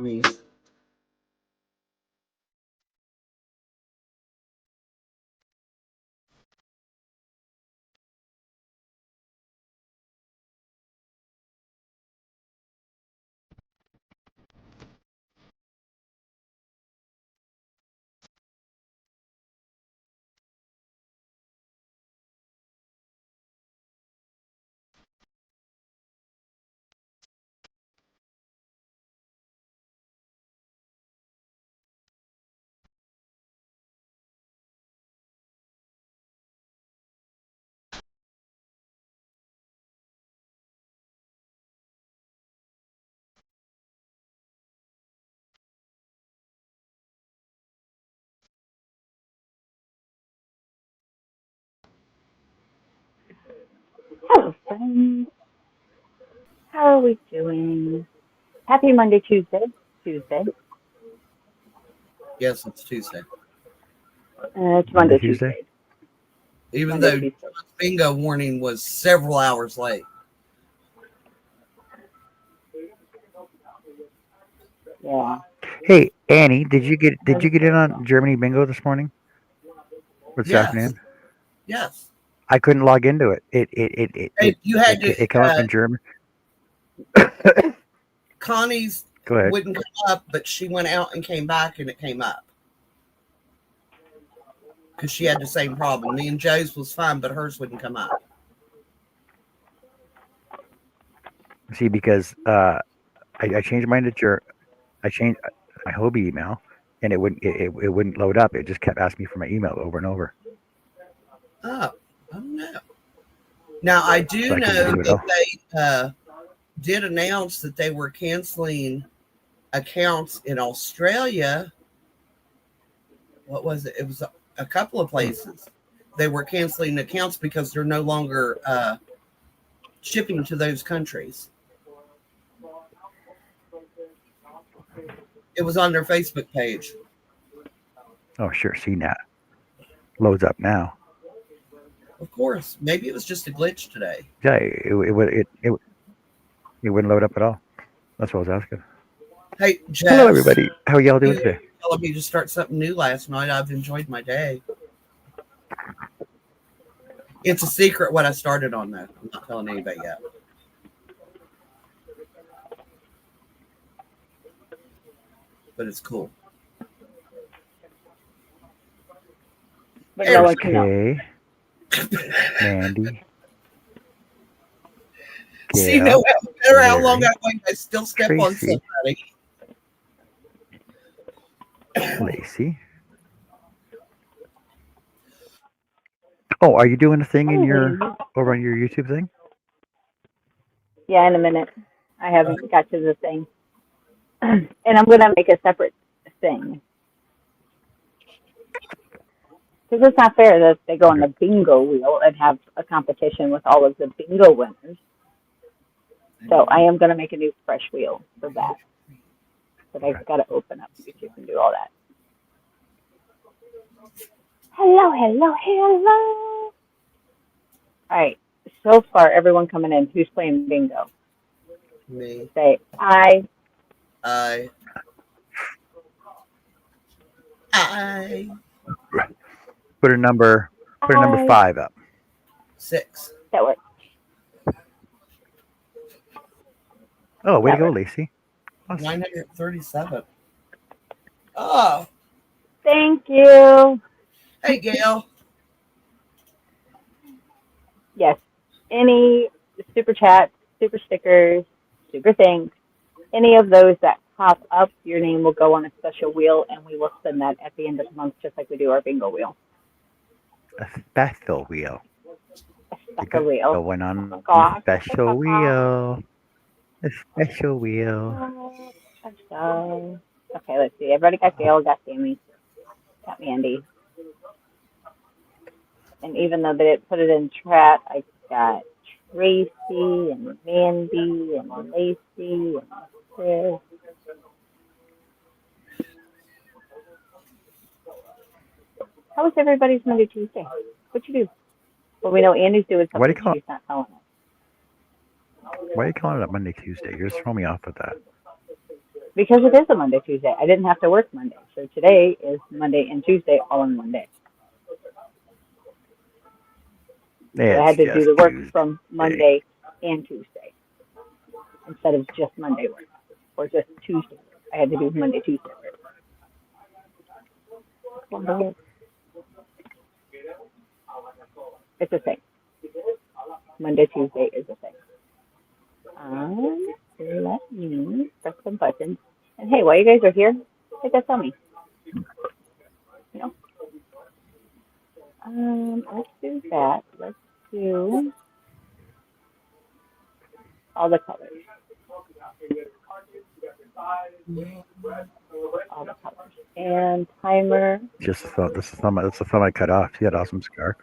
me. Hello, friends. How are we doing? Happy Monday, Tuesday. Tuesday. Yes, it's Tuesday. It's Monday, Monday, Tuesday. Tuesday. Even Monday, though Tuesday. bingo warning was several hours late. Yeah. Hey, Annie, did you get in on Germany bingo this morning or this Yes, afternoon? yes. I couldn't log into it. Hey, you had to. It come up in German. Connie's Go ahead. wouldn't come up, but she went out and came back, and it came up because she had the same problem. Me and Joe's was fine, but hers wouldn't come up. See, because I changed mine to I changed my Hobie email, and it wouldn't load up. It just kept asking me for my email over and over, Oh, I don't know. Now I so do I couldn't know do it that all. they did announce that they were canceling accounts in Australia. What was it? It was a couple of places. They were canceling accounts because they're no longer shipping to those countries. It was on their Facebook page. Oh, sure. See now, loads up now. Of course, maybe it was just a glitch today. Yeah, it wouldn't load up at all. That's what I was asking. Hey, Hello, Jess, everybody. How are y'all doing you today? telling me to start something new last night. I've enjoyed my day. It's a secret what I started on, though. I'm not telling anybody yet, but it's cool. But no Every, one There's can know. Kay, Mandy, see, Gail, no matter how long I Larry, wait, I still step on Tracy, somebody. Lacey. Oh, are you doing a thing in your Hey. over on your YouTube thing? Yeah, in a minute. I haven't got to the thing. And I'm going to make a separate thing. Because it's not fair that they go on Okay. the bingo wheel and have a competition with all of the bingo winners. So I am going to make a new fresh wheel for that. But Okay. I've got to open up YouTube and do all that. Hello, hello, hello. All right. So far, everyone coming in. Who's playing bingo? Me, Say I. I, I, Put a number. Put a number I. 5 up. 6. That works. Oh, way to That go, works. Lacey. Awesome. 937. Oh, Thank you. hey, Gail. Yes. Any super chats, super stickers, super thanks, any of those that pop up, your name will go on a special wheel, and we will send that at the end of the month, just like we do our bingo wheel. A special wheel. A You're special wheel. going on a Caw, caw, special caw, caw. wheel. A special wheel. Special. Okay, let's see. Everybody got Gail, got Sammy, got Mandy. And even though they didn't put it in chat, I got Tracy and Mandy and Lacey and Chris. How was everybody's Monday, Tuesday? What'd you do? Well, we know Andy's doing Why do something you call she's not telling us. Why are you calling it up Monday, Tuesday? You're just throwing me off with that. Because it is a Monday, Tuesday. I didn't have to work Monday. So today is Monday and Tuesday all in one day. So I It's had to do just the work Tuesday. from Monday and Tuesday instead of just Monday work or just Tuesday work. I had to do Monday, Tuesday work. It's a thing. Monday, Tuesday is a thing. Let me press some buttons. And hey, while you guys are here, hit that tell me. You know. Let's do that. Let's do all the colors. All the colors. And timer. Just thought this is thumb. That's the thumb I cut off. See that awesome scar?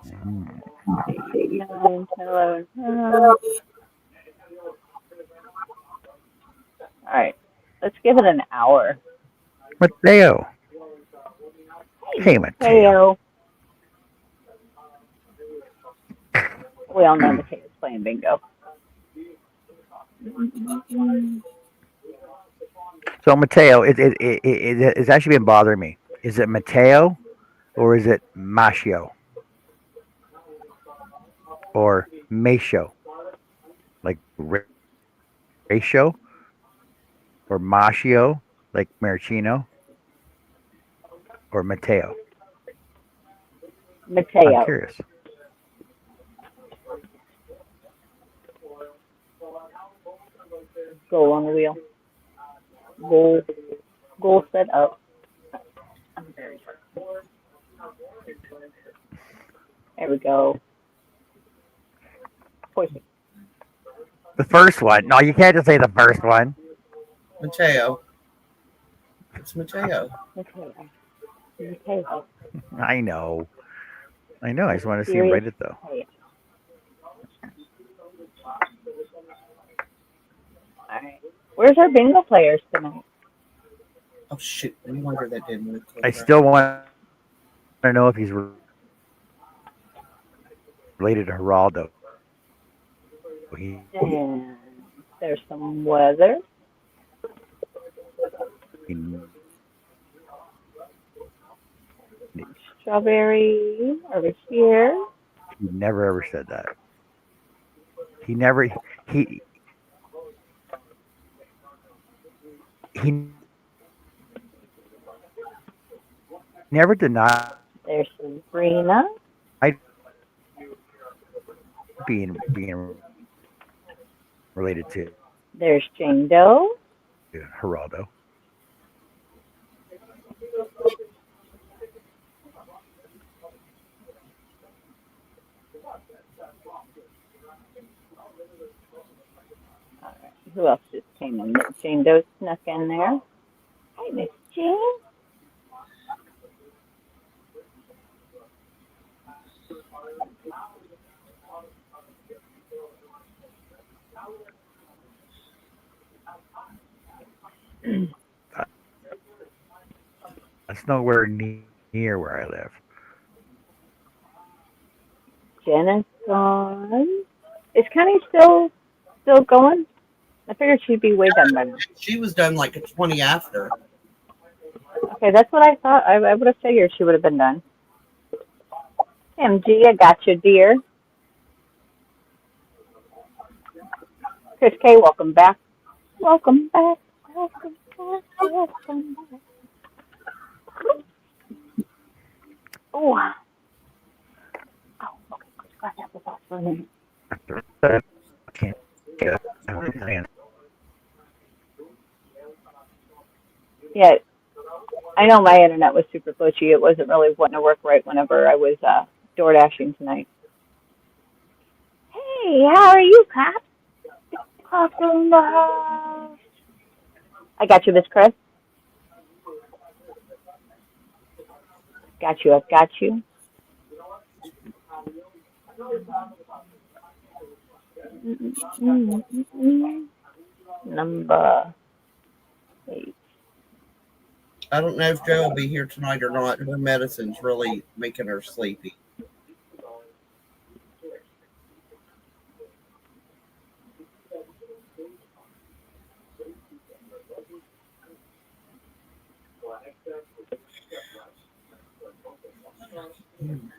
Mm. 8, 9, 10, 11. All right. Let's give it an hour. Mateo. Hey, Mateo. We all know Mateo's playing bingo. So Mateo, it's actually been bothering me. Is it Mateo or is it Machio or Macio? Like ratio or Machio, like Maraschino or Mateo? I'm Mateo. curious. Goal on the wheel. Goal set up. I'm very sorry. There we go. Poison. The first one. No, you can't just say the first one. Mateo. It's Mateo. Mateo. I know. I know. I just want to see him Serious write it though. Mateo. All right. Where's our bingo players tonight? Oh shit! No wonder that didn't work. I still want to know if he's related to Geraldo. And there's some weather. He Strawberry over here. never ever said that. He never he never denied There's Sabrina. being related to There's Jane Doe. Geraldo. All right. Who else just came in? Jane Doe snuck in there. Hi, Miss Jane. That's nowhere near where I live. Jenna's gone. Is Connie still going? I figured she'd be way done by now. She was done like a 20 after. Okay, that's what I thought. I would have figured she would have been done. MG, I got you, dear. Chris K, welcome back. Welcome back. Welcome back. Welcome back. Oh. Oh, okay. Scratch out the thoughts for a minute. I can't get it. Yeah, I know my internet was super glitchy. It wasn't really wanting to work right whenever I was door dashing tonight. Hey, how are you, Cop? Cop in the house. I got you, Miss Chris. Got you. I've got you. Number 8. I don't know if Joe will be here tonight or not. Her medicine's really making her sleepy. Um,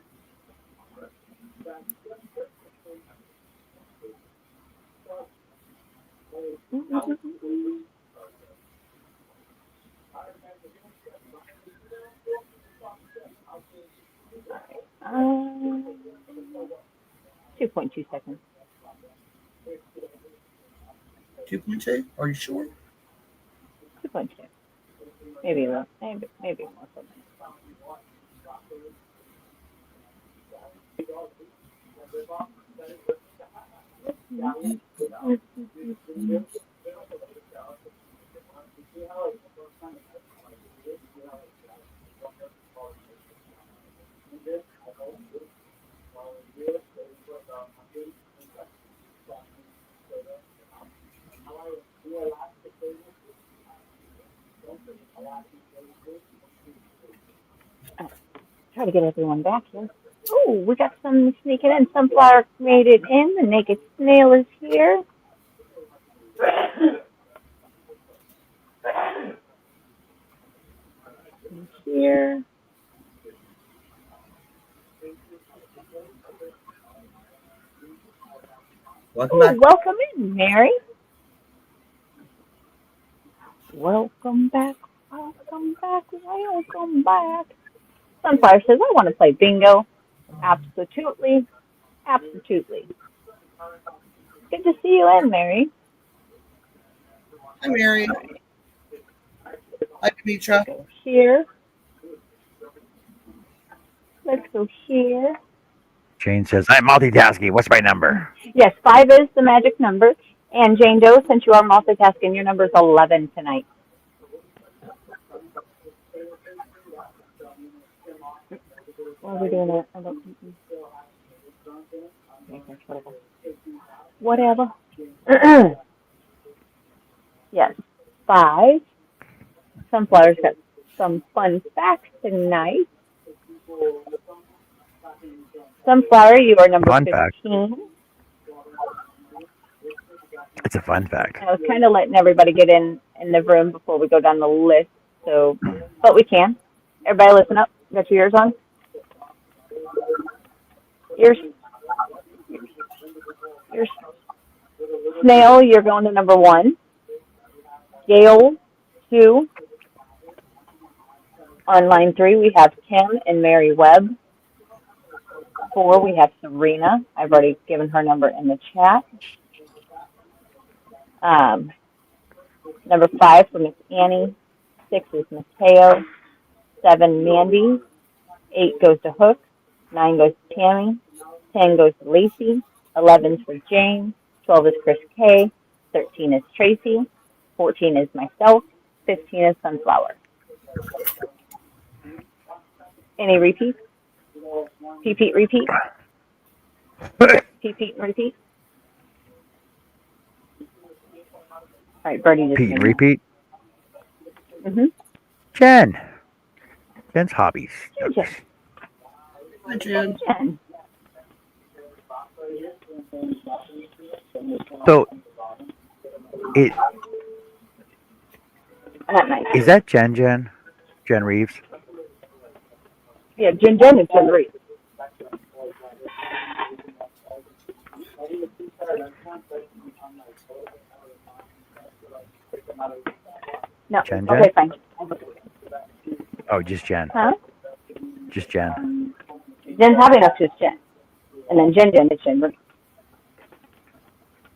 2.2 seconds. 2.2? Are you sure? 2.2. Maybe less. Maybe more so. Try to get everyone back here. Oh, we got some sneaking in. Sunflower made it in. The naked snail is here. Here. Welcome back. Welcome in, Mary. Welcome back. Welcome back. Welcome back. Sunflower says, I want to play bingo. Absolutely. Absolutely. Good to see you in, Mary. Hi, Mary. Hi, Demetra. Go here. Let's go here. Jane says, I'm multitasking. What's my number? Yes, 5 is the magic number. And Jane Doe, since you are multitasking, your number is 11 tonight. What are we doing? Whatever. Yes, 5. Sunflower's got some fun facts tonight. Sunflower, you are number Fun 15. fact. It's a fun fact. I was kind of letting everybody get in the room before we go down the list, so, but we can. Everybody listen up. Got your ears on? Ears. Snail, you're going to number 1. Gail, 2. On line 3, we have Kim and Mary Webb. 4, we have Serena. I've already given her number in the chat. Number 5 for Miss Annie. 6 is Miss Teo. 7, Mandy. 8 goes to Hook. 9 goes to Tammy. 10 goes to Lacey. 11 is for Jane. 12 is Chris K. 13 is Tracy. 14 is myself. 15 is Sunflower. Any repeats? Repeat. Repeat, repeat. All right, Bertie just Repeat and repeat. Mm-hmm. Jen's hobbies. Jen. Hi, Jen. Jen. So, Nice. is that Jen? Jen Reeves? Yeah, Jen and Jen Reeves. No. Jen? Okay, fine. Oh, just Jen. Huh? Just Jen. Jen's having us just Jen. And then Jen is Jen Reeves.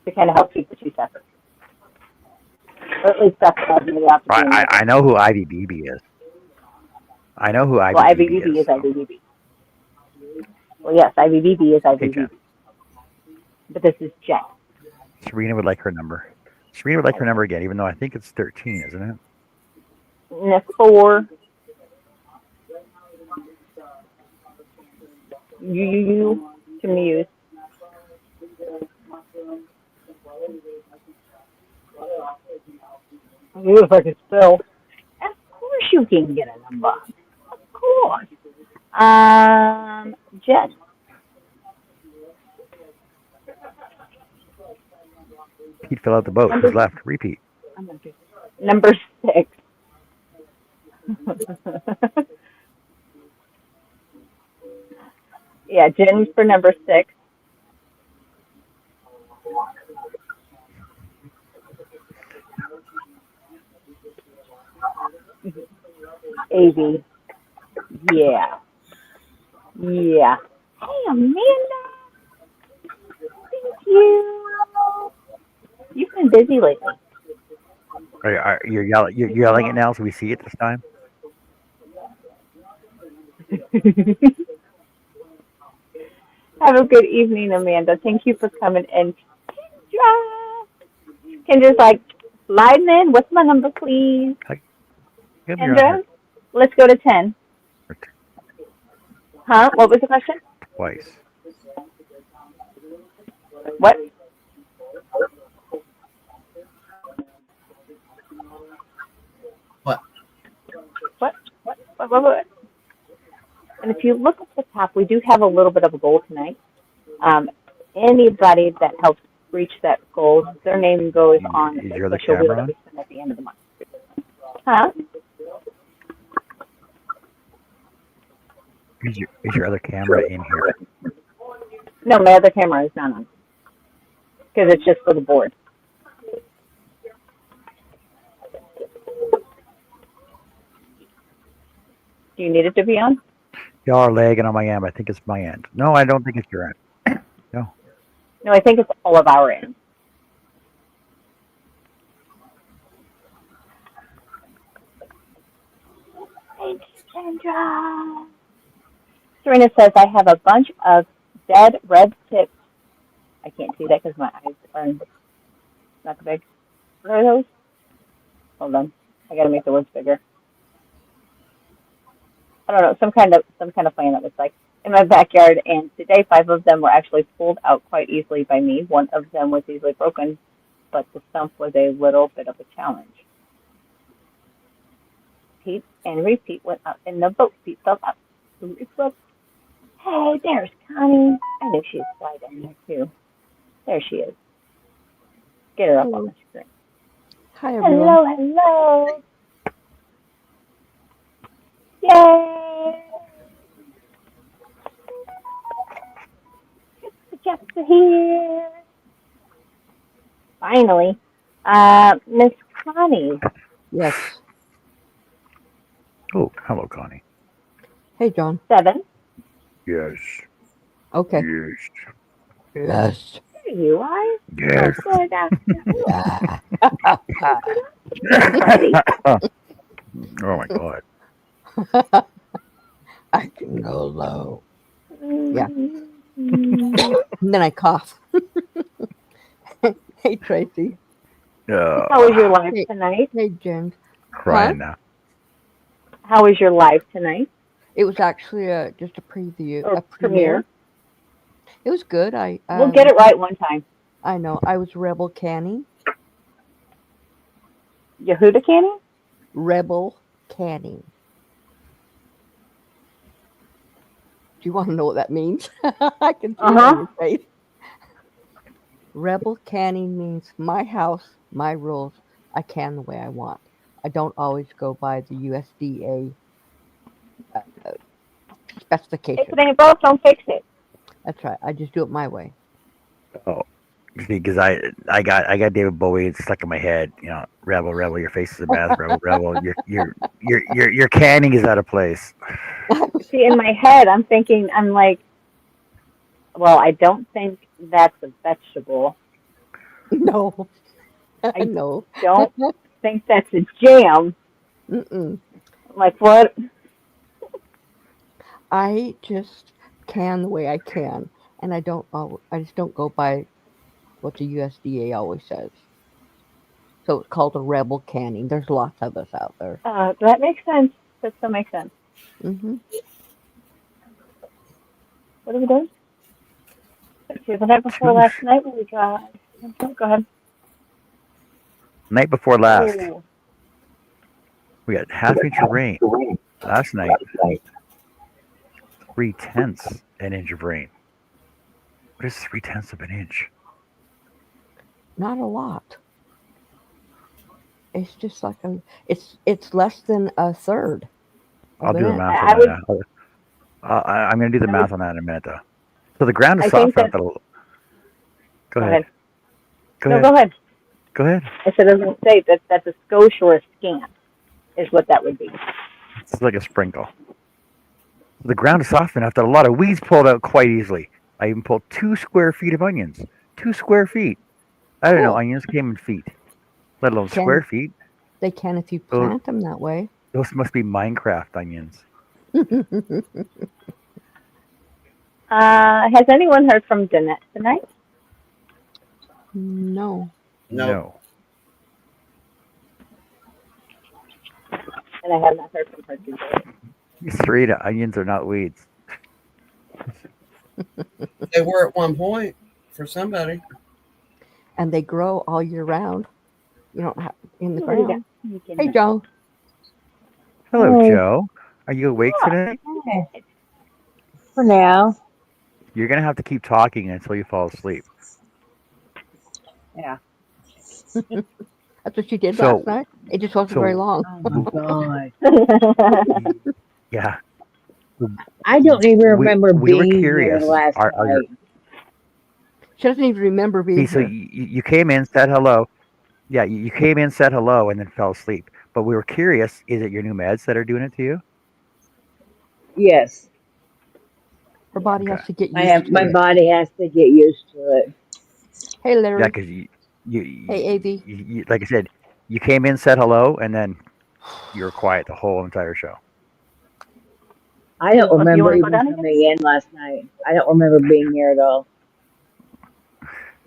To kind of help keep the two separate. Or at least that's the opportunity. I know who Ivy BB is. Ivy BB is Ivy BB. Well, yes, Ivy BB is Ivy BB. But this is Jen. Serena would like her number. Serena would like her number again, even though I think it's 13, isn't it? And 4. You to muse. If I could spell. Of course you can get a number. Of course. Jen. Pete fell out the boat. Who's left? Repeat. Number 6. Yeah, Jen for number 6. Amy. Yeah. Yeah. Hey, Amanda. Thank you. You've been busy lately. You're yelling it now, so we see it this time. Have a good evening, Amanda. Thank you for coming in. Kendra. Kendra's like, sliding in. What's my number, please? Give me your Kendra, number let's go to 10. Huh? What was the question? twice. What? What? What? And if you look at the top, we do have a little bit of a goal tonight. Anybody that helps reach that goal, their name goes on Is a your other special wheel camera that on? we spend at the end of the month. Huh? Is your other camera in here? No, my other camera is not on because it's just for the board. Do you need it to be on? Y'all are lagging on my end. I think it's my end. No, I don't think it's your end. No. No, I think it's all of our ends. Thanks, Kendra. Serena says, I have a bunch of dead red tips. I can't see that because my eyes are not big. What are those? Hold on. I gotta make the words bigger. I don't know, some kind of plant it looks like in my backyard, and today 5 of them were actually pulled out quite easily by me. One of them was easily broken, but the stump was a little bit of a challenge. Pete and repeat went out in the boat. Pete fell out. Hey, there's Connie. I knew she'd slide in there too. There she is. Get her up on the screen. Hi, everyone. Hello. Yay! Jessica here. Finally. Miss Connie. Yes. Oh, hello, Connie. Hey, John. 7. Yes. Okay. Yes. Yes. There you are. Yes. Good. Yeah. Oh my God. I can go low. Yeah. Mm. And then I cough. Hey, Tracy. How was your live Hey, tonight? hey, Jen. Crying now. How was your live tonight? It was actually just a preview, Or a premiere. premiere? It was good. We'll get it right one time. I know. I was Rebel Canny. Yehuda Canny? Rebel Canny. Do you want to know what that means? I can see it on your face. Rebel canning means my house, my rules. I can the way I want. I don't always go by the USDA specification. If it ain't broke, don't fix it. That's right. I just do it my way. Oh, because I got David Bowie stuck in my head. You know, rebel, rebel. Your face is a bath, rebel, rebel. Your canning is out of place. See, in my head, I'm like, well, I don't think that's a vegetable. No. I No. don't think that's a jam. Mm-mm. Like what? I just can the way I can, and I just don't go by what the USDA always says. So it's called a rebel canning. There's lots of us out there. That makes sense. That still makes sense. Mm-hmm. What are we doing? Let's see, the night before last night, what we got? Go ahead. Night before last, Oh. we got half-inch of rain. Last night, 3/10 an inch of rain. What is 3/10 of an inch? Not a lot. It's just like it's less than a third. I'll do the math I on would, that. I'm going to do the math on that in a minute, though. So the ground is I soft think that. enough that. Go Go ahead. ahead. Go No, ahead. go ahead. Go ahead. I said I was going to say that's a skosh or a scant is what that would be. It's like a sprinkle. The ground is soft enough that a lot of weeds pulled out quite easily. I even pulled 2 square feet of onions. 2 square feet. I don't know. Cool. Onions came in feet, let alone square Can feet. they can if you Those, plant them that way? those must be Minecraft onions. Has anyone heard from Danette tonight? No. Nope. No. And I have not heard from her today. Sarita, onions are not weeds. They were at one point for somebody. And they grow all year round. You don't have in the What do you ground. got? You can- Hey, Joe. Hello, Hey, Joe. Are you awake today? hey, for now. You're going to have to keep talking until you fall asleep. Yeah. That's what you did So, last night. It just wasn't very so long. Oh my God. yeah, I don't even we remember we were being here curious. last Are your night. She doesn't even remember being so here. you came in, said hello. Yeah, you came in, said hello, and then fell asleep. But we were curious. Is it your new meds that are doing it to you? Yes. Her Yeah. body Okay. has to get used to My it. body has to get used to it. Hey, Yeah, Larry. because Hey, AV. like I said, you came in, said hello, and then you were quiet the whole entire show. I don't You remember want to go even down again? coming in last night. I don't remember being here at all.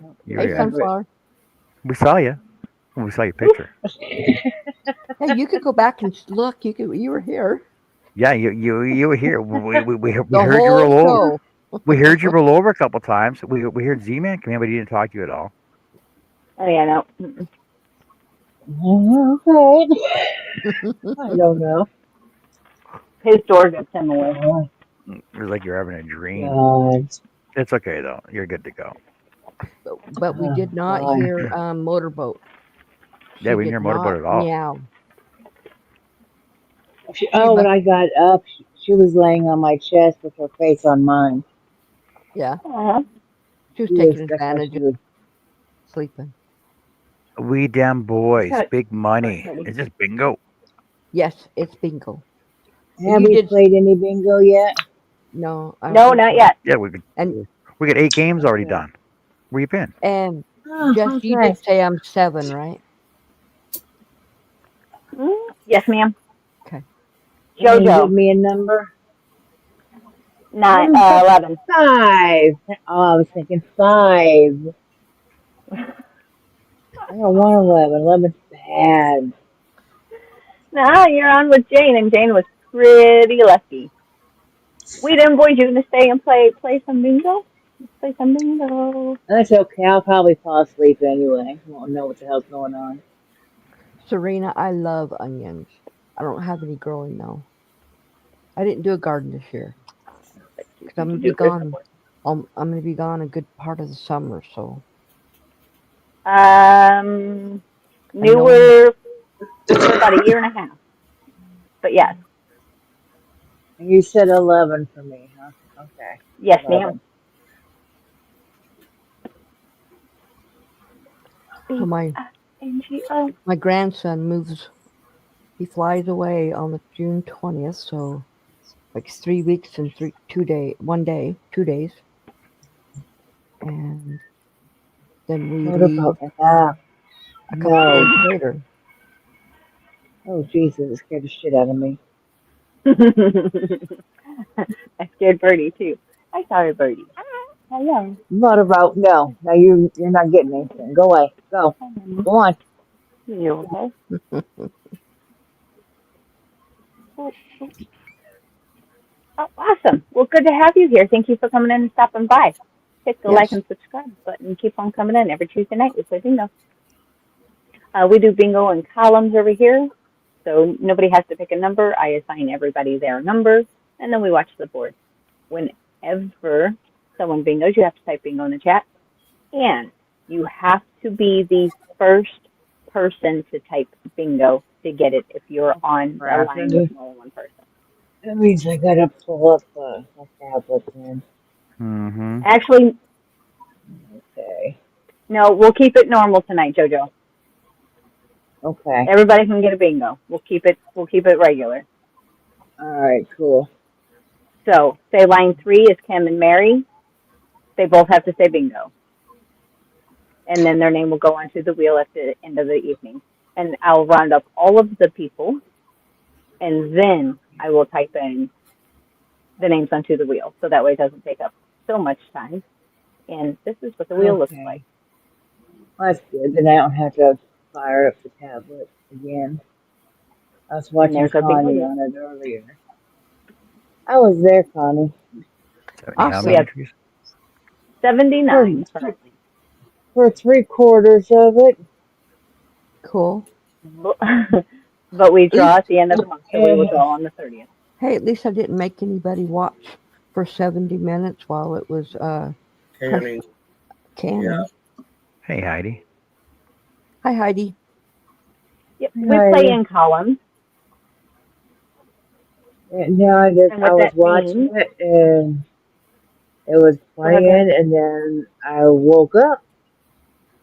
I don't You were Hey, here. remember Sunflower. We saw you. We saw your picture. it. Hey, you could go back and look. You were here Yeah, you were here. We the heard you whole roll over. show. We heard you roll over a couple times. We heard Z-Man come in, but he didn't talk to you at all. Oh yeah, no. Mm-mm. Okay. I don't know. His door gets him away. Oh It was like you're having a dream. God. It's okay though. You're good to go. But we did Oh not God. hear Motorboat. Yeah, She we didn't did hear not motorboat at all. meow. She When must, I got up, she was laying on my chest with her face on mine. yeah, Uh-huh. she was taking That's how advantage she of was. sleeping. We damn boys, So, big money. ready. It's just bingo. Yes, it's bingo. Have You we did played any bingo yet? no, I don't No, think not so. yet. Yeah, And we got 8 games already Okay. done. Where you been? Oh, Jess, you okay. did say I'm 7, right? Yes, ma'am. Okay. You can give JoJo, me a number? 11. 5. Oh, I was thinking 5. I don't want 11. 11's bad. Nah, you're on with Jane, and Jane was pretty lucky. We them boys, you gonna stay and play some bingo? Let's play some bingo. That's okay. I'll probably fall asleep anyway. Won't know what the hell's going on. Serena, I love onions. I don't have any growing though. I didn't do a garden this year because I'm Did gonna you be do Christmas? gone. I'm gonna be gone a good part of the summer, so Um, I know. newer for about a year and a half. But yes, And you said 11 for me, huh? Okay. yes, ma'am. 11. So BNGO. my grandson moves. He flies away on the June 20th, so like 3 weeks and 2 days, and then we leave Motorboat. Ah, a couple no. days later. Oh, Jesus. It scared the shit out of me. I scared Birdie too. Hi, sorry, Birdie. Hello. Motorboat. No. No, you're not getting anything. Go away. Go. Go on. You okay? Oh, awesome. Well, good to have you here. Thank you for coming in and stopping by. Hit the like Yes, and subscribe button and keep on coming in every Tuesday night. We play bingo. We do bingo in columns over here, so nobody has to pick a number. I assign everybody their number, and then we watch the board. Whenever someone bingos, you have to type bingo in the chat, and you have to be the first person to type bingo to get it if you're on the Crap. line with more than one person. That means I gotta pull up my tablet then. Mm-hmm. Actually, Okay. no, we'll keep it normal tonight, Jojo. Okay. Everybody can get a bingo. We'll keep it regular. Alright, cool. So say line 3 is Kim and Mary. They both have to say bingo. And then their name will go onto the wheel at the end of the evening. And I'll round up all of the people, and then I will type in the names onto the wheel. So that way it doesn't take up so much time. And this is what the wheel looks like. Okay. Well, that's good. Then I don't have to fire up the tablet again. I was And watching there's our bingo Connie list. on it earlier. I was there, Connie. 70 how We many Awesome. have entries? 79 For, currently. for 3/4 of it. Cool. But we At draw least, at the end of the month, so we will And draw on the 30th. hey, at least I didn't make anybody watch for 70 minutes while it was Canning. canning. Hey, Heidi. Hi, Heidi. Yep, we play Heidi. in columns. And now And I what was that watching means, it and it was go ahead, Mary. playing and then I woke up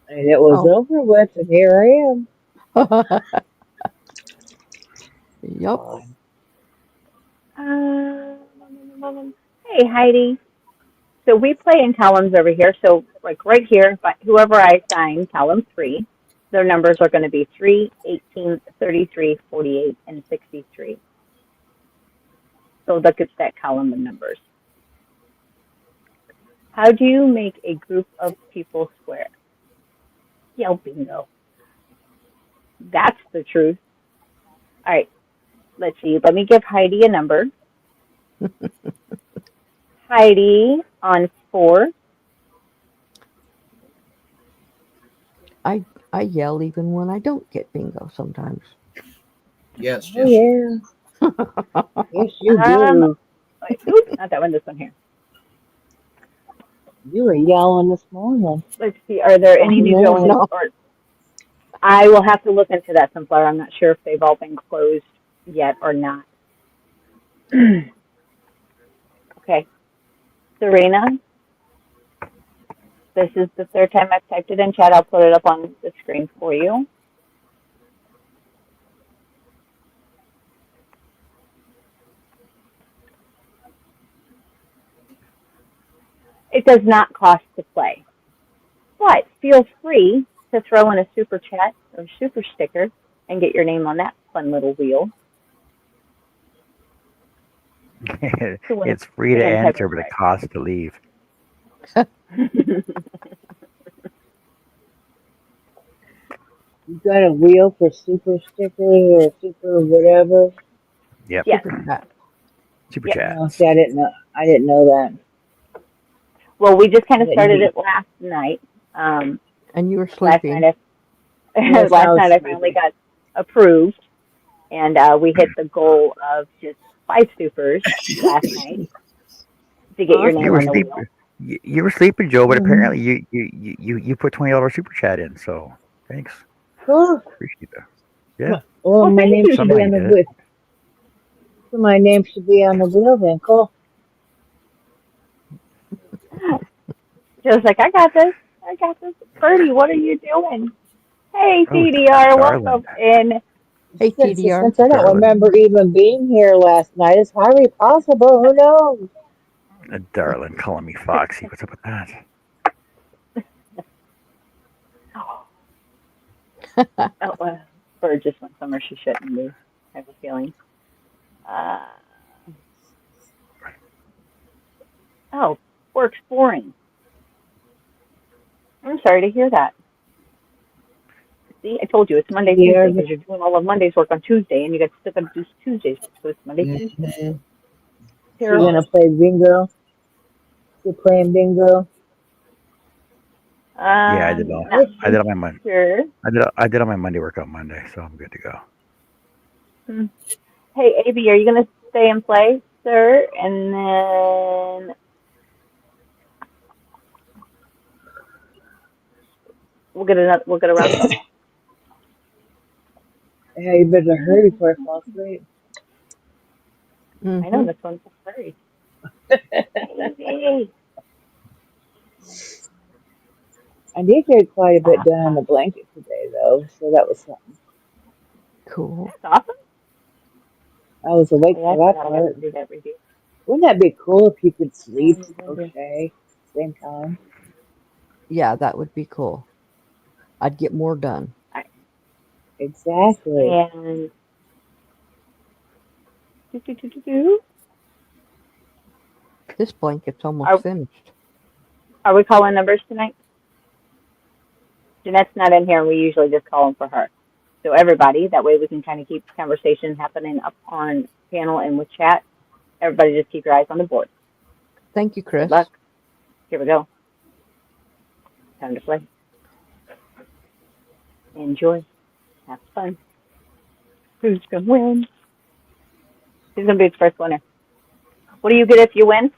and it was Oh, over with and here I am. yep. Hey, Heidi. So we play in columns over here. So like right here, but whoever I assign column 3, their numbers are going to be 3, 18, 33, 48, and 63. So look at that column of numbers. How do you make a group of people square? Yell bingo. That's the truth. All right, let's see. Let me give Heidi a number. Heidi on 4. I yell even when I don't get bingo sometimes. Yes, Oh yes, you do. yeah. Yes you Um, do. oops, not that one. This one here. You were yelling this morning. Let's see. Are there any new Oh joiners? No. Or I will have to look into that, Sunflower. I'm not sure if they've all been closed yet or not. Okay, Serena. This is the third time I've typed it in chat. I'll put it up on the screen for you. It does not cost to play, but feel free to throw in a super chat or super sticker and get your name on that fun little wheel to win It's free the to Integrity enter, but it Prize. costs to leave. you got a wheel for super stickers or super whatever? Yep. Yes, Super chat. Super yep. Oh, chats. see I didn't know that. Well, we just kind I of didn't started hear it last night. Um, And you were last night, sleeping. yes, I last was night I finally sleeping. got approved, and we hit the goal of just 5 supers last night to get your You name were on the Awesome. sleeping. wheel. You were sleeping, Joe, but Mm-hmm. apparently you put $20 super chat in. So thanks. Cool. Appreciate that. Yeah. Well, Well, my thank name you, should be Somebody on the did it. wheel. So my name should be on the wheel then. Cool. Joe's like, I got this. I got this. Birdie, what are you doing? Hey, Oh, TDR, darling. welcome in. Hey, TDR. Since I don't Darling. remember even being here last night, it's highly possible. Who knows? Darling calling me Foxy. What's up with that? Oh, Bird just went somewhere she shouldn't be. I have a feeling. Uh, oh, work's boring. I'm sorry to hear that. See, I told you it's Monday, Tuesday, TDR, because you're doing all of Monday's work on Tuesday, and you got still got to do Tuesdays, so it's Monday, Tuesday. Hmm. she Terrible. gonna play bingo. She playing bingo. Yeah, I did all. Not Is I she? did all my Mon- sure. I did all my Monday workout Monday, so I'm good to go. Hmm. Hey, AB, are you going to stay and play, sir? And then we'll get a roundup. Yeah, you better hurry before I fall asleep. I know Mhm. this one's a furry. Yay. I did get quite a bit done on the blanket today, though, so that was something. Cool. That's awesome. I was awake Yeah, I for that forgot I got part. to do that review. Wouldn't that be cool if you could sleep and Um, crochet at the same time? Yeah, that would be cool. I'd get more done. Exactly. and do, do, do, do, do. This blanket's almost Are finished. are we calling numbers tonight? Jeanette's not in here, and we usually just call them for her. So everybody, that way we can kind of keep conversation happening up on panel and with chat. Everybody, just keep your eyes on the board. Thank you, Good Chris. luck. Here we go. Time to play. Enjoy. Have fun. Who's gonna win? Who's gonna be the first winner? What do you get if you win?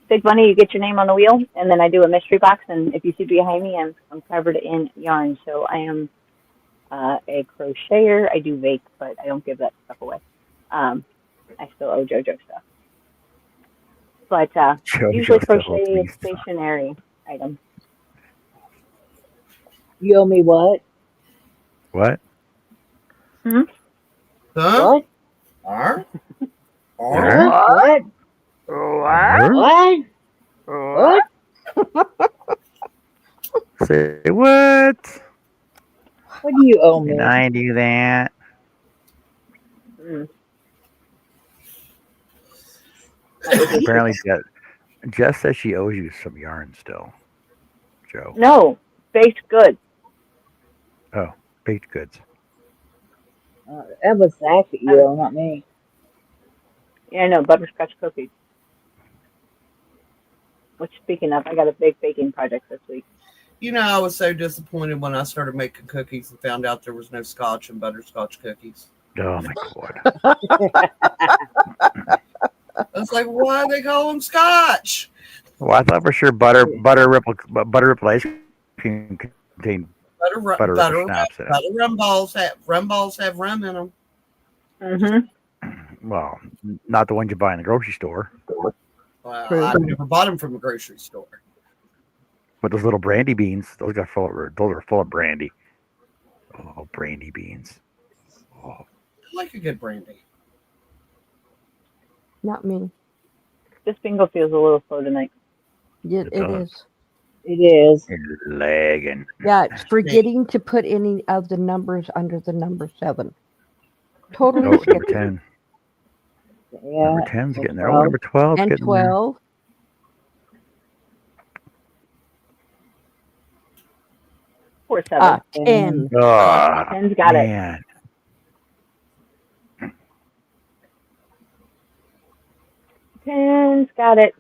Big money, you get your name on the wheel, and then I do a mystery box. And if you see behind me, I'm covered in yarn, so I am a crocheter. I do bake, but I don't give that stuff away. I still owe JoJo stuff, but usually JoJo still owes crochet is me stuff. stationary item. You owe me what? What? Hmm? Huh? What? Are? Are? Huh? What? What? What? What? Say what? What do you owe Can me? I do that? Mm. Apparently, Jess says she owes you some yarn still, Joe. No, baked goods. Oh, baked goods. That was Zach that you owe, not me. Yeah, no, butterscotch cookies. Which, speaking of, I got a big baking project this week. You know, I was so disappointed when I started making cookies and found out there was no scotch in butterscotch cookies. Oh my god. I was like, why do they call them scotch? Well, I thought for sure butter ripple ice cream contained butter ripple schnapps in it. Butter rum balls have rum in them. Mm-hmm. Well, not the ones you buy in the grocery store, Well, True. I've never bought them from a grocery store. but those little brandy beans, those are full of brandy. Oh, brandy beans. Oh, I like a good brandy. Not me. This bingo feels a little slow tonight. It does. is. It is. It's lagging. Yeah, it's forgetting to put any of the numbers under the number 7. Totally No, number skipped it. 10. Yeah. Number 10's getting there. Oh, Well, number 12's And getting 12. 4, 7. 10. there. Oh, 10's got it. man. 10's got it.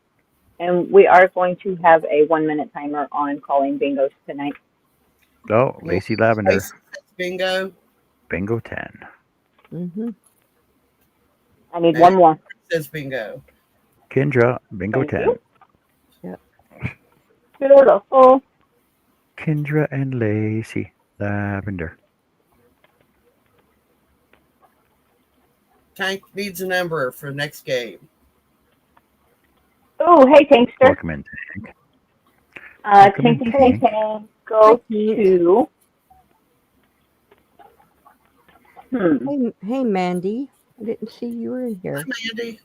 And we are going to have a 1-minute timer on calling bingos tonight. Oh, Lacey Lavender. Lacey says bingo. Bingo 10. Mm-hmm. I need one more. Says bingo. Kendra, bingo Thank 10. you. Yep. Beautiful. Kendra and Lacey Lavender. Tank needs a number for next game. Oh, hey, Tankster. Welcome in, Tank. Tank, in, Tank, Tank. Tank, go to. Hey, Mandy. I didn't see you were in here. Hi, Mandy.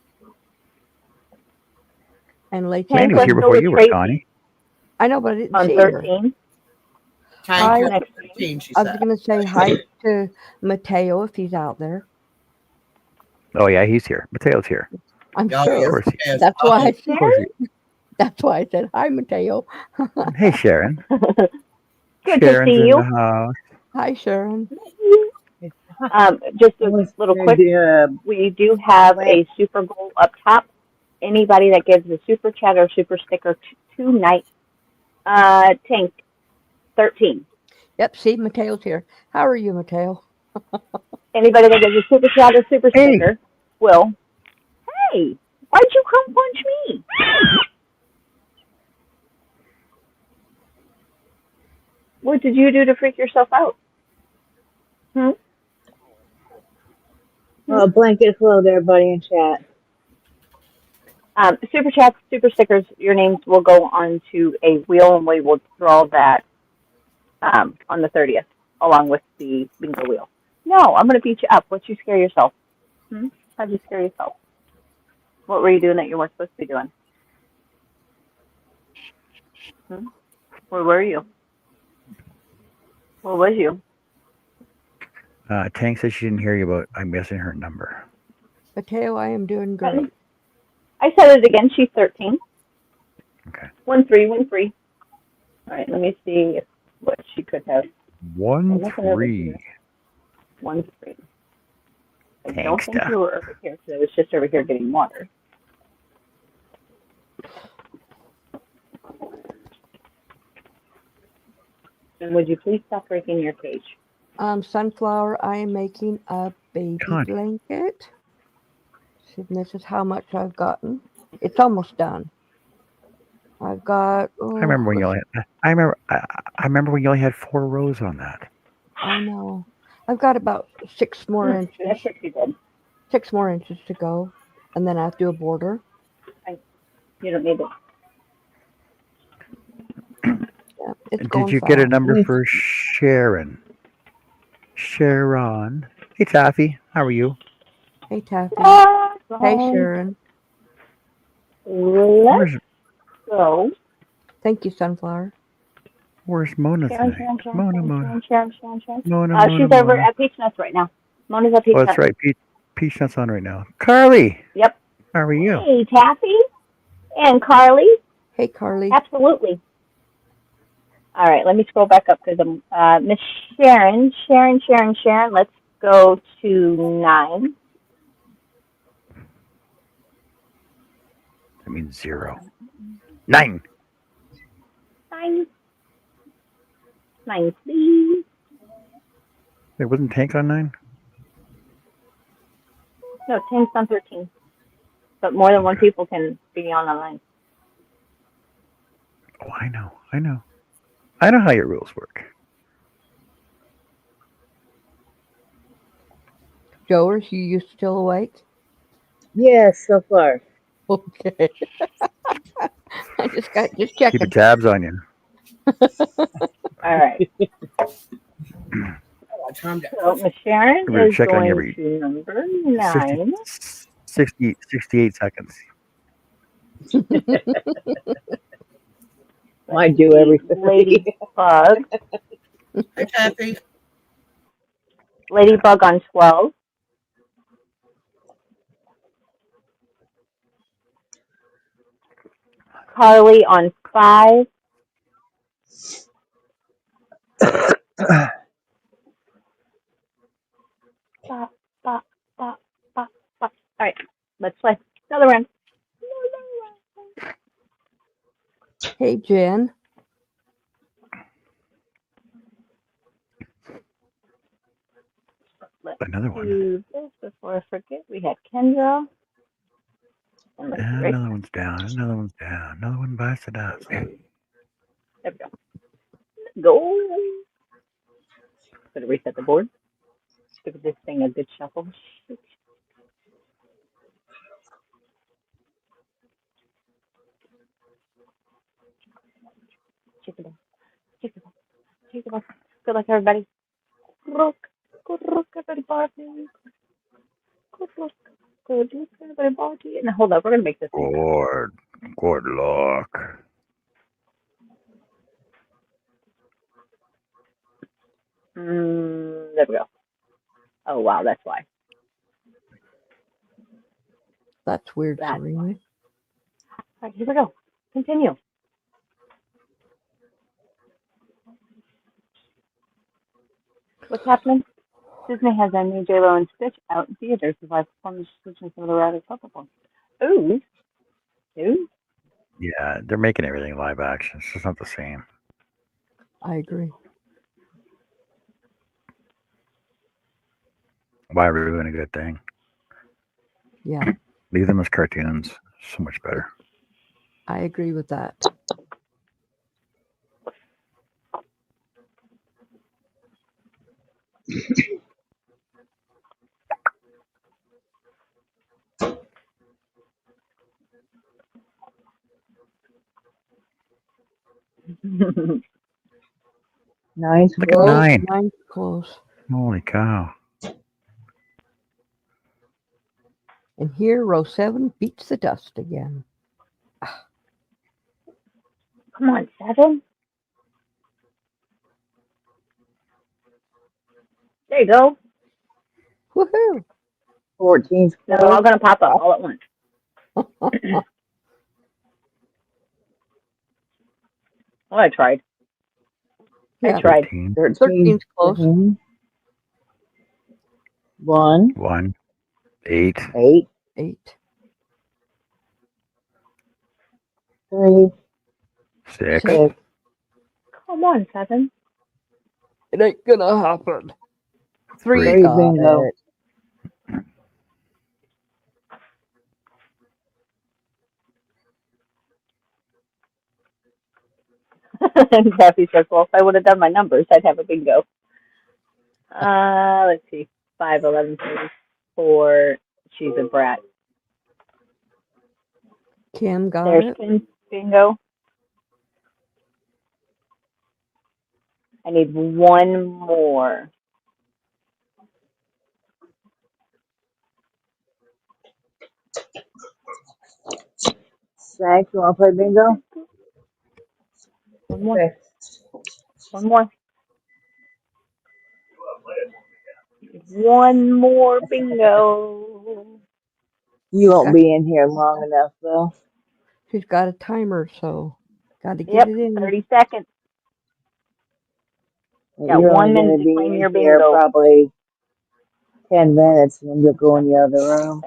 And Lacey. Tank, Mandy was let's here go before with you were, Tracy Connie. I know, but I didn't on see her. 13. Tank, Hi. you're Next 13, she I was said. going to say hi to Mateo if he's out there. Oh, yeah, he's here. Mateo's here. I'm Oh, sure. Of course he yes. That's why I Of said. course That's why I said hi, Mateo. Hey, Sharon. Good Sharon's to see in you. the house. Hi, Sharon. Just I a was little gonna quick, do, we do have a super goal up top. Anybody that gives a super chat or super sticker tonight, Tank, 13. Yep, see, Mateo's here. How are you, Mateo? Anybody that gives a super chat or super Hey. sticker will. Hey, why'd you come punch me? What did you do to freak yourself out? blanket hello to everybody in chat. Super chats, super stickers, your names will go onto a wheel and we will draw that on the 30th along with the bingo wheel. No, I'm going to beat you up. What'd you scare yourself? How'd you scare yourself? What were you doing that you weren't supposed to be doing? Where were you? Where was you? Tank said she didn't hear you, but I'm guessing her number. Mateo, I am doing great. I said it again. She's 13. Okay. 1-3. All right, let me see what she could have. 1-3. 1-3. I don't Tank think stuff. you were over here because I was just over here getting water. And would you please stop breaking your cage? Sunflower, I am making a baby Connie. blanket. And this is how much I've gotten. It's almost done. I've got. Oh, I remember when you only. I remember when you only had 4 rows on that. I know. I've got about 6 more inches. That's what she did. 6 more inches to go, and then I have to do a border. You don't need it. Yeah, it's going Did you fast. get a number for Sharon? Sharon. Hey, Taffy. How are you? Hey, Taffy. Hey, Hey, Sharon. Let's go. Thank you, Sunflower. Where's Mona tonight? Mona. She's over at Peach Nuts right now. Mona's at Peach Nuts. Oh, that's right. Peach Nuts on right now. Carly. Yep. How are you? Hey, Taffy. And Carly. Hey, Carly. Absolutely. All right, let me scroll back up because I'm Miss Sharon. Sharon. Let's go to 9. That means 0. 9. 9, please. Wait, wasn't Tank on 9? No, 10's on 13. But more than one people can be on the line. Oh, I know. I know how your rules work. Joe, are you still awake? Yes, so far. Okay. I just checking. Keeping tabs on you. All right. So Miss Sharon We're is checking on you going every to number 9. 68 seconds. I do everything. Ladybug. Hi, Taffy. Ladybug on 12. Carly on 5. All right, let's play another round. Hey, Jen. Another one. Do this before I forget. We had Kendra. Another one's down. Another one bites the dust. There we go. Go. Better reset the board. Give this thing a good shuffle. Chicken ball. Good luck, everybody. Good luck, everybody. Good luck, everybody. And hold up, we're gonna make this thing. Good luck. There we go. Oh wow, that's why. That's weird, Serena. All right, here we go. Continue. What's happening? Disney has a new J-Lo and Stitch out in theaters with live performance switching some of the rather topical. Ooh. Yeah, they're making everything live action. It's just not the same. I agree. Why are we doing a good thing? Yeah. Leave them as cartoons. So much better. I agree with that. Nine's Look at close. 9. Mine's close. Holy cow. And here, row 7 beats the dust again. Come on, 7. There you go. Woohoo! 14's Now they're all close. going to pop up all at once. Oh, I tried. Yeah, I tried. 13. 13's 13's close. close. 1, 1. 8. 8, 8. 3, 6. 6. Come on, 7. It ain't gonna happen. 3 3. 3 got bingo. it. And Kathy says, well, if I would have done my numbers, I'd have a bingo. Let's see. 5, 11, 34. She's a brat. Kim got There's it. bingo. I need one more. Zach, you want to play bingo? One more. Okay. One more. One more bingo. You won't be in here long enough, though. She's got a timer, so gotta get Yep, it in. 30 seconds. Got You're 1 only going minute to to be claim your in here bingo. probably 10 minutes, and then you'll go in the other room.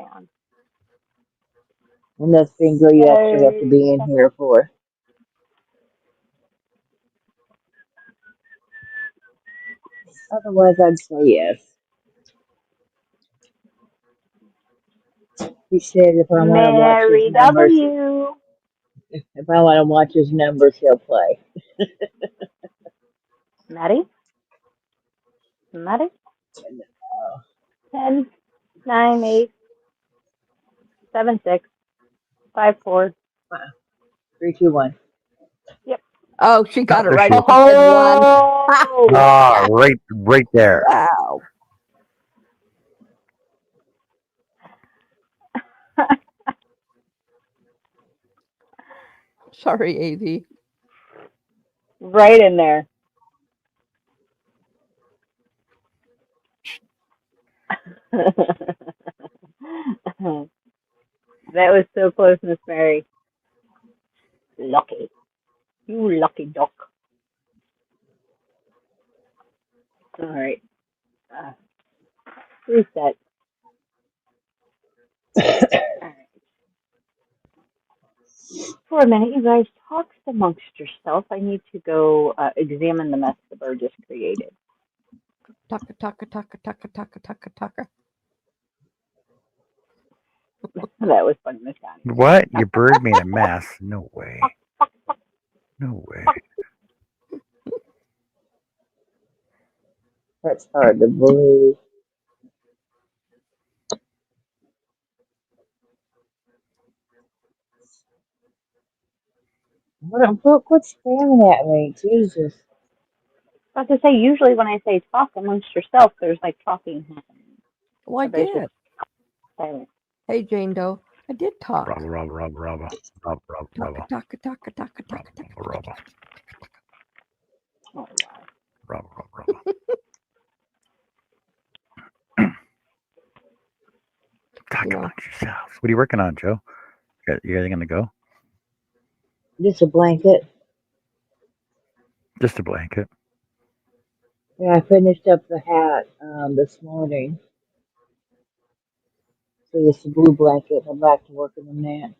And that's bingo you actually have to 30 be in seconds. here for. Otherwise, I'd say yes. He said if I want to watch his Mary numbers, W. if I want to watch his numbers, he'll play. Maddie? Maddie? Uh, 10, 9, 8, 7, 6, 5, 4. 3, 2, 1. Yep. Oh, she got it There right she at is. the end one. Oh! Ah, right there. Wow. Sorry, AV. Right in there. That was so close, Miss Mary. Lucky. You lucky duck. All right. Uh, reset. All right. For a minute, you guys talk amongst yourself. I need to go examine the mess the bird just created. Taka, taka, taka, taka, taka, taka, taka. That was funny, Miss Connie. What? Your bird made a mess. No way. No way. That's hard to believe. Quit staring at me, Jesus. I was about to say, usually when I say talk amongst yourself, there's like talking happening. Well, I Everybody's did. just silent. Hey, Jane Doe. I did talk. Rubble, rubble, rubble, rubble. Rubble, rubble, Taka, rubble. taka, taka, taka, taka, Rubble, taka. rubble, Oh, wow. rubble, rubble, rubble. Talk You know, amongst yourselves. What are you working on, Joe? You guys gonna go? Just a blanket. Just a blanket. Yeah, I finished up the hat this morning. So it's a blue blanket. I'm back to working on that.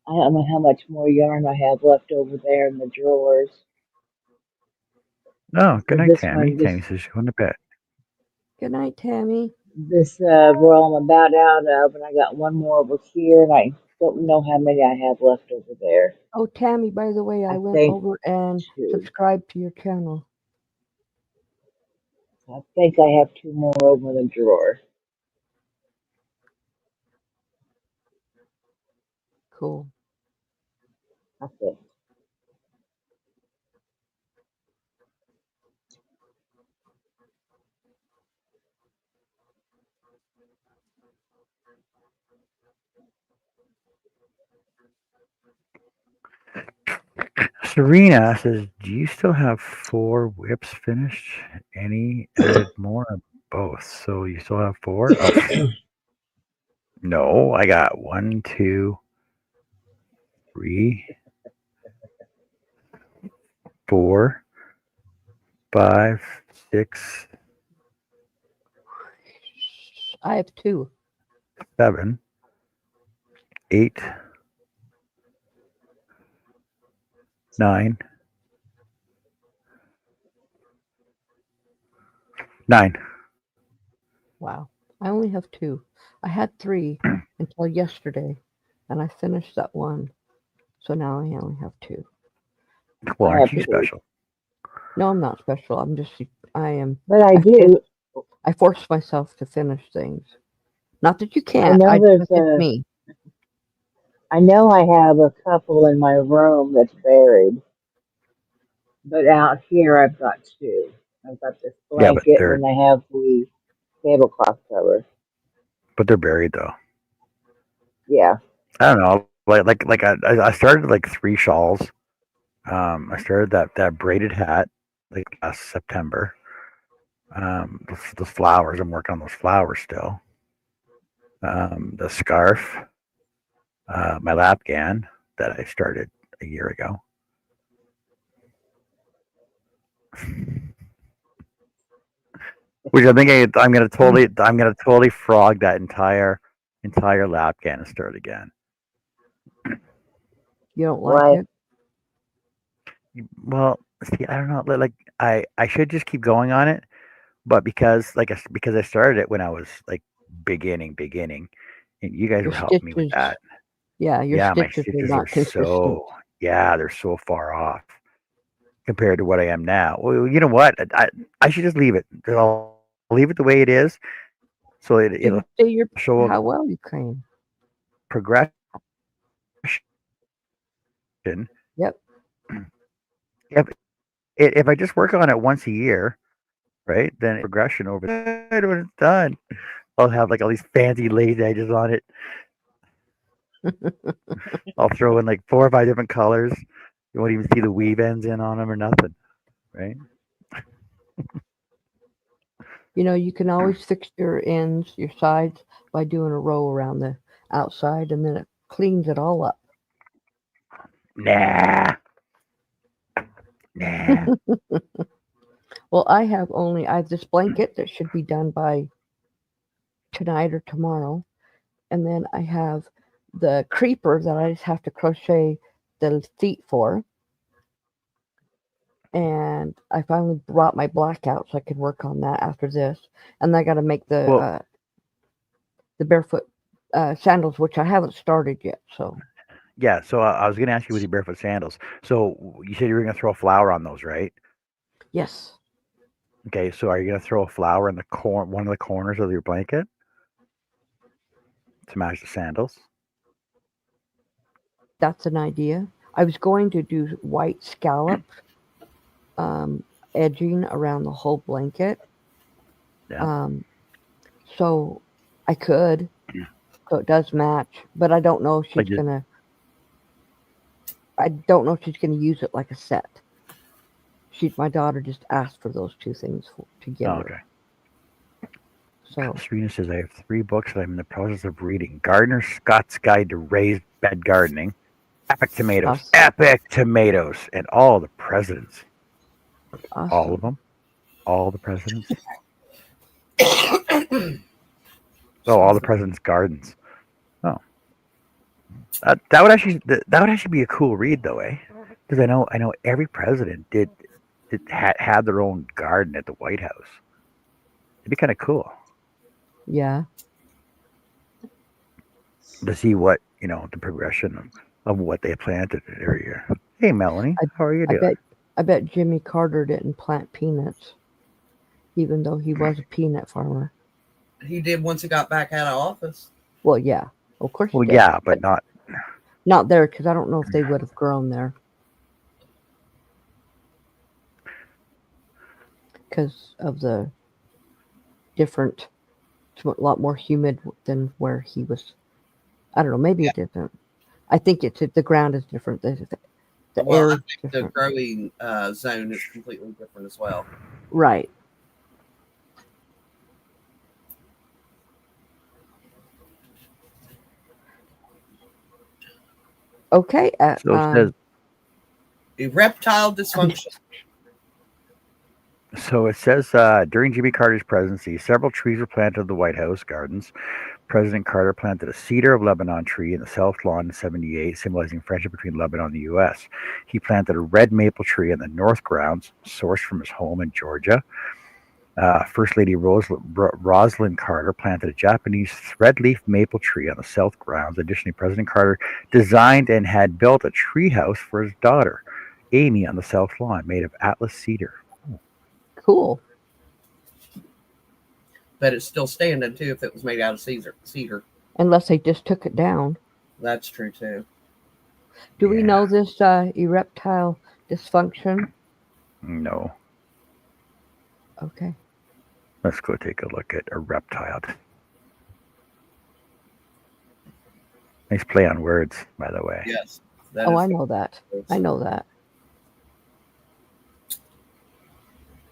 I don't know how much more yarn I have left over there in the drawers. Oh, good But night, this Tammy. one, this Tammy says she's going to bed. good night, Tammy. this roll I'm about out of, and I got one more over here, and I don't know how many I have left over there. Oh, Tammy, by the way, I I went think over and 2. subscribed to your channel. I think I have 2 more over in the drawer. Cool. I think. Serena says, "Do you still have 4 whips finished? Any added more? Or both? So you still have 4? Oh, no, I got 1, 2, 3, 4, 5, 6, I have 2. 7, 8, 9, 9. Wow. I only have 2. I had 3 until yesterday, and I finished that one. So now I only have 2. Well, I aren't have you to wait. special? No, I'm not special. I'm just, I am. But I I force, do. I force myself to finish things. Not that you I can't. know there's It's a. me. I know I have a couple in my room that's buried, but out here I've got 2. I've got this Yeah, but blanket, and then I have the tablecloth cover. they're buried though. Yeah. I don't know. I started like 3 shawls. I started that braided hat like last September. The flowers. I'm working on those flowers still. The scarf. My lap gan that I started a year ago. Which I think I'm gonna totally frog that entire lap gan and start again. You don't like Why? it? Well, see, I don't know. Like I should just keep going on it, but because I started it when I was like beginning, and you guys Your were helping me with stitches, that. yeah, your Yeah, my stitches are stitches are not consistent. they're so far off compared to what I am now. Well, you know what? I should just leave it. I'll leave it the way it is, so So it'll you say you're show a how well you can. progression. Yep. If if I just work on it once a year, right? Then progression over when it's done. I'll have like all these fancy lace edges on it. I'll throw in like 4 or 5 different colors. You won't even see the weave ends in on them or nothing, right? You know, you can always fix your ends, your sides by doing a row around the outside, and then it cleans it all up. Nah, nah. Well, I have this blanket that should be done by tonight or tomorrow, and then I have the creeper that I just have to crochet the feet for, and I finally brought my black out so I could work on that after this, and I got to make Well, the barefoot sandals, which I haven't started yet. So yeah. So I was gonna ask you with your barefoot sandals. So you said you were gonna throw a flower on those, right? yes, Okay. So are you gonna throw a flower in the one of the corners of your blanket to match the sandals? that's an idea. I was going to do white scallop um, edging around the whole blanket. Yeah. Um, so I could, so it does match, but I don't know if Like she's gonna. I don't know if she's gonna use it like a set. My daughter just asked for those 2 things to give oh, her. okay. So Serena says I have 3 books that I'm in the process of reading: Gardener Scott's Guide to Raised Bed Gardening, awesome, Epic Tomatoes, and all the presidents. All of awesome. them, all the presidents. Oh, all the presidents' gardens. Oh, that would actually be a cool read, though, eh? Because I know every president had their own garden at the White House. It'd be kind of cool Yeah, to see what the progression of what they planted every year. Hey, Melanie, I, how are you I doing? bet, I bet Jimmy Carter didn't plant peanuts, even though he was a peanut farmer. He did once he got back out of office. Well, yeah, of course he Well, did. yeah, but not. Not there because I don't know if they would have grown there because of the different. It's a lot more humid than where he was. I don't know. Maybe Yeah. it isn't. I think it's the ground is different. The Well, air I is think the different. growing zone is completely different as well. Right. Okay. So it says Erectile dysfunction. During Jimmy Carter's presidency, several trees were planted in the White House gardens. President Carter planted a cedar of Lebanon tree in the South Lawn in '78, symbolizing friendship between Lebanon and the U.S. He planted a red maple tree in the North grounds, sourced from his home in Georgia. First Lady Rosalind Carter planted a Japanese threadleaf maple tree on the south grounds. Additionally, President Carter designed and had built a treehouse for his daughter, Amy, on the south lawn, made of Atlas cedar. Cool. But it's still standing too if it was made out of cedar. Unless they just took it down. That's true too. Do we Yeah. know this erectile dysfunction? No. Okay. Let's go take a look at a reptile. Nice play on words, by the way. Yes. That Oh, is I know that. I know that.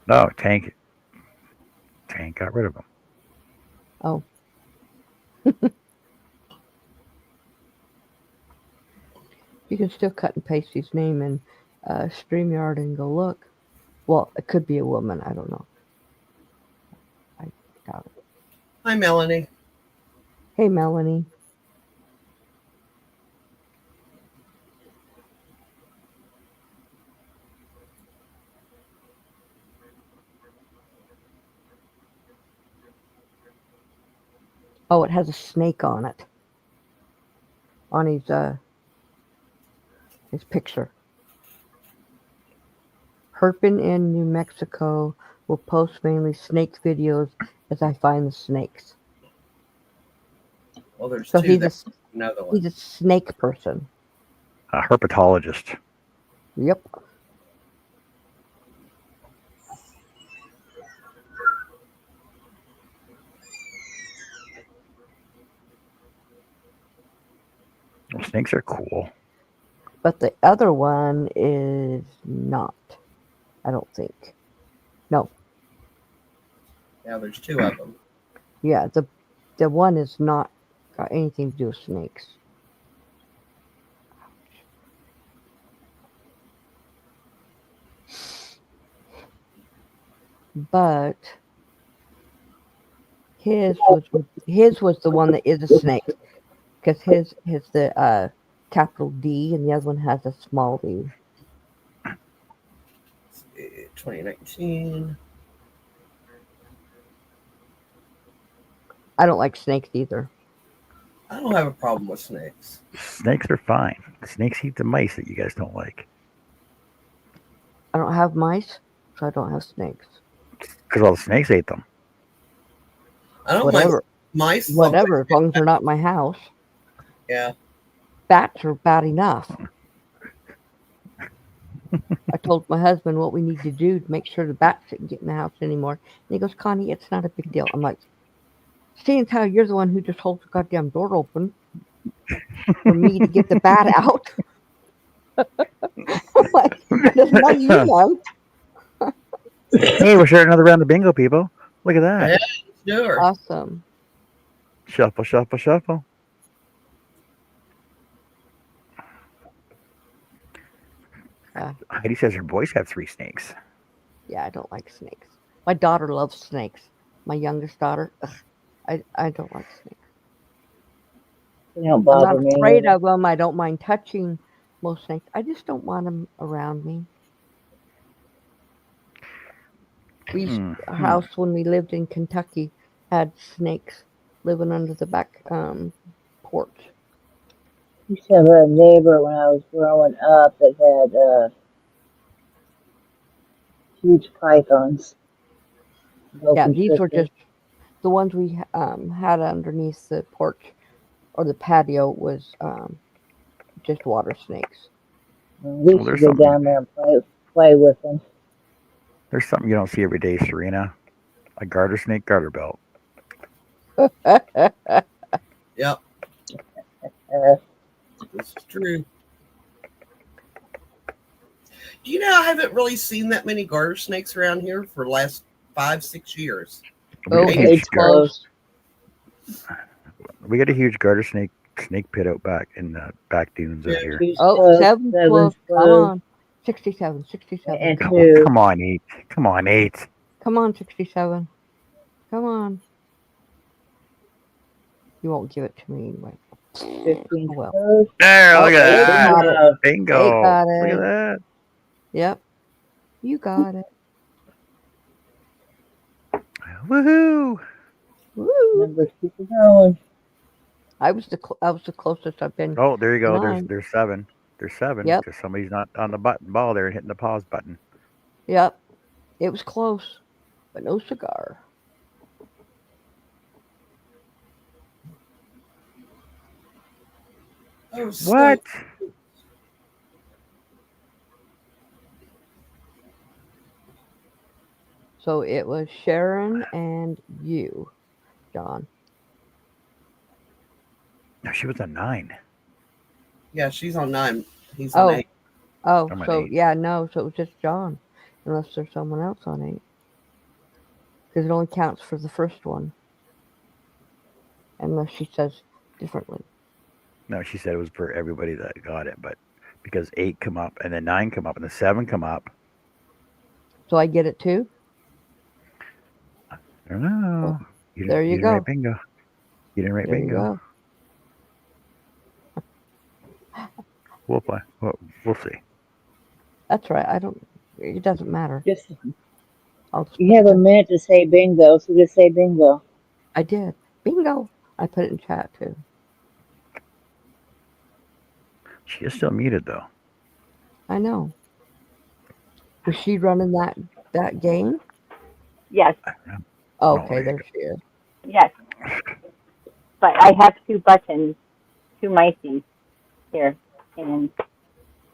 No, Tank got rid of him. Oh. You can still cut and paste his name in StreamYard and go look. Well, it could be a woman. I don't know. I doubt it. Hi, Melanie. Hey, Melanie. Oh, it has a snake on it. On his picture. Herpin in New Mexico will post mainly snake videos as I find the snakes. Well, there's So two. he's There's another one. he's a snake person. A herpetologist. Yep. Well, snakes are cool. But the other one is not. I don't think. No. Yeah, there's two of them. Yeah, the one is not got anything to do with snakes. But his was the one that is a snake because his the capital D and the other one has a small d. 2019. I don't like snakes either. I don't have a problem with snakes. Snakes are fine. Snakes eat the mice that you guys don't like. I don't have mice, so I don't have snakes. Because all the snakes ate them. I don't Whatever. like mice. Whatever, as long as they're not in my house. Yeah. Bats are bad enough. I told my husband what we need to do to make sure the bats didn't get in the house anymore. And he goes, Connie, it's not a big deal. I'm like, seeing as how you're the one who just holds the goddamn door open for me to get the bat out. I'm like, there's not you, man. Hey, we're sharing another round of bingo, people. Look at that. Yeah, let's do her. Awesome. Shuffle, shuffle, shuffle. Heidi says her boys have 3 snakes. Yeah, I don't like snakes. My daughter loves snakes. My youngest daughter, I don't like snakes. They don't I'm bother not me. afraid of them. I don't mind touching most snakes. I just don't want them around me. We used, our house when we lived in Kentucky had snakes living under the back porch. I used to have a neighbor when I was growing up that had huge pythons. Yeah, these were just the ones we had underneath the porch or the patio was just water snakes. We Well, should there's go something. down there and play with them. There's something you don't see every day, Serena. A garter snake garter belt. Yep, Uh, this is true. Do you know I haven't really seen that many garter snakes around here for the last 5-6 years. We Oh, got a Maybe huge it's close. we got a huge garter snake pit out back in the back dunes out Yeah. here. two's Oh, close, seven's seven's close. Come close, on. 67, 67. and Oh, two. come on, 8. Come on, 8. Come on, 67. Come on. You won't give it to me anyway. 15's Oh, well. close. There, Oh, look at 8 that. got it. Bingo. 8 Bingo. got Look at it. that. Yep. You got it. Woohoo. Woo. Numbers keep it going. I was the closest I've been. Oh, there you go. 9. There's 7. There's 7 Yep. because somebody's not on the ball there and hitting the pause button. Yep. It was close, but no cigar. Oh, What? snake. So it was Sharon and you, John. No, she was a 9. Yeah, she's on 9. He's on Oh. 8. Oh, I'm an so 8. yeah, no, so it was just John, unless there's someone else on 8, because it only counts for the first one, unless she says differently. No, she said it was for everybody that got it, but because 8 come up and then 9 come up and the 7 come up. So I get it too. I don't know. Well, there you didn't go. write bingo. You didn't write There you bingo. go. We'll play. We'll see. That's right. I don't. It doesn't matter. Just I'll just you put have it a in. minute to say bingo, so just say bingo. I did. Bingo. I put it in chat too. She is still muted though. I know. Was she running that game? Yes, I don't know. Oh, Oh, okay, there you there she is. yes. But I have 2 buttons, 2 mices here, and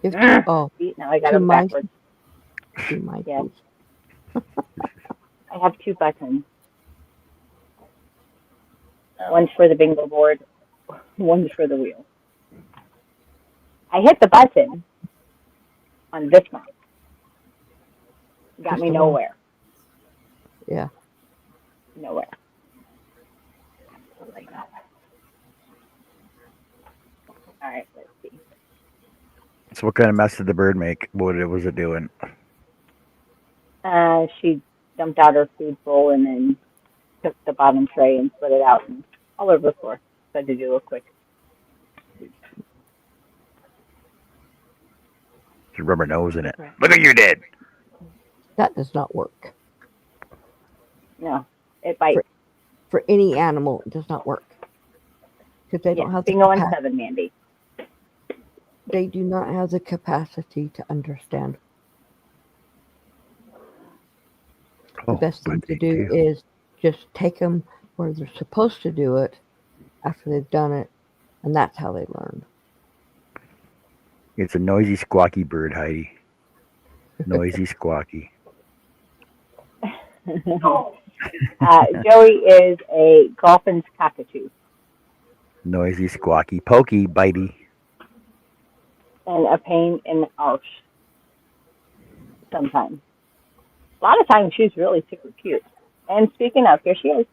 You have oh, see, now I got 2 them mice. backwards. 2 mice. Yeah. I have 2 buttons. One's for the bingo board, one's for the wheel. I hit the button on this one. Got Just me the one. nowhere. Yeah. Nowhere. All right, let's see. So what kind of mess did the bird make? What was it doing? She dumped out her food bowl and then took the bottom tray and split it out and all over the floor. So I had to do a quick. She rub her nose in it. Right. Look what you did. That does not work. No, it bites. For any animal, it does not work. Because they don't have the bingo and 7, Mandy. they do not have the capacity to understand. The Oh, best thing but to they do is just take them where they're supposed to do it after they've done it, and that's how they learn. It's a noisy, squawky bird, Heidi. Noisy, squawky. Joey is a Golfin's cockatoo Noisy, squawky, pokey, bitey. and a pain in the arse sometimes. A lot of times she's really super cute. And speaking of, here she is.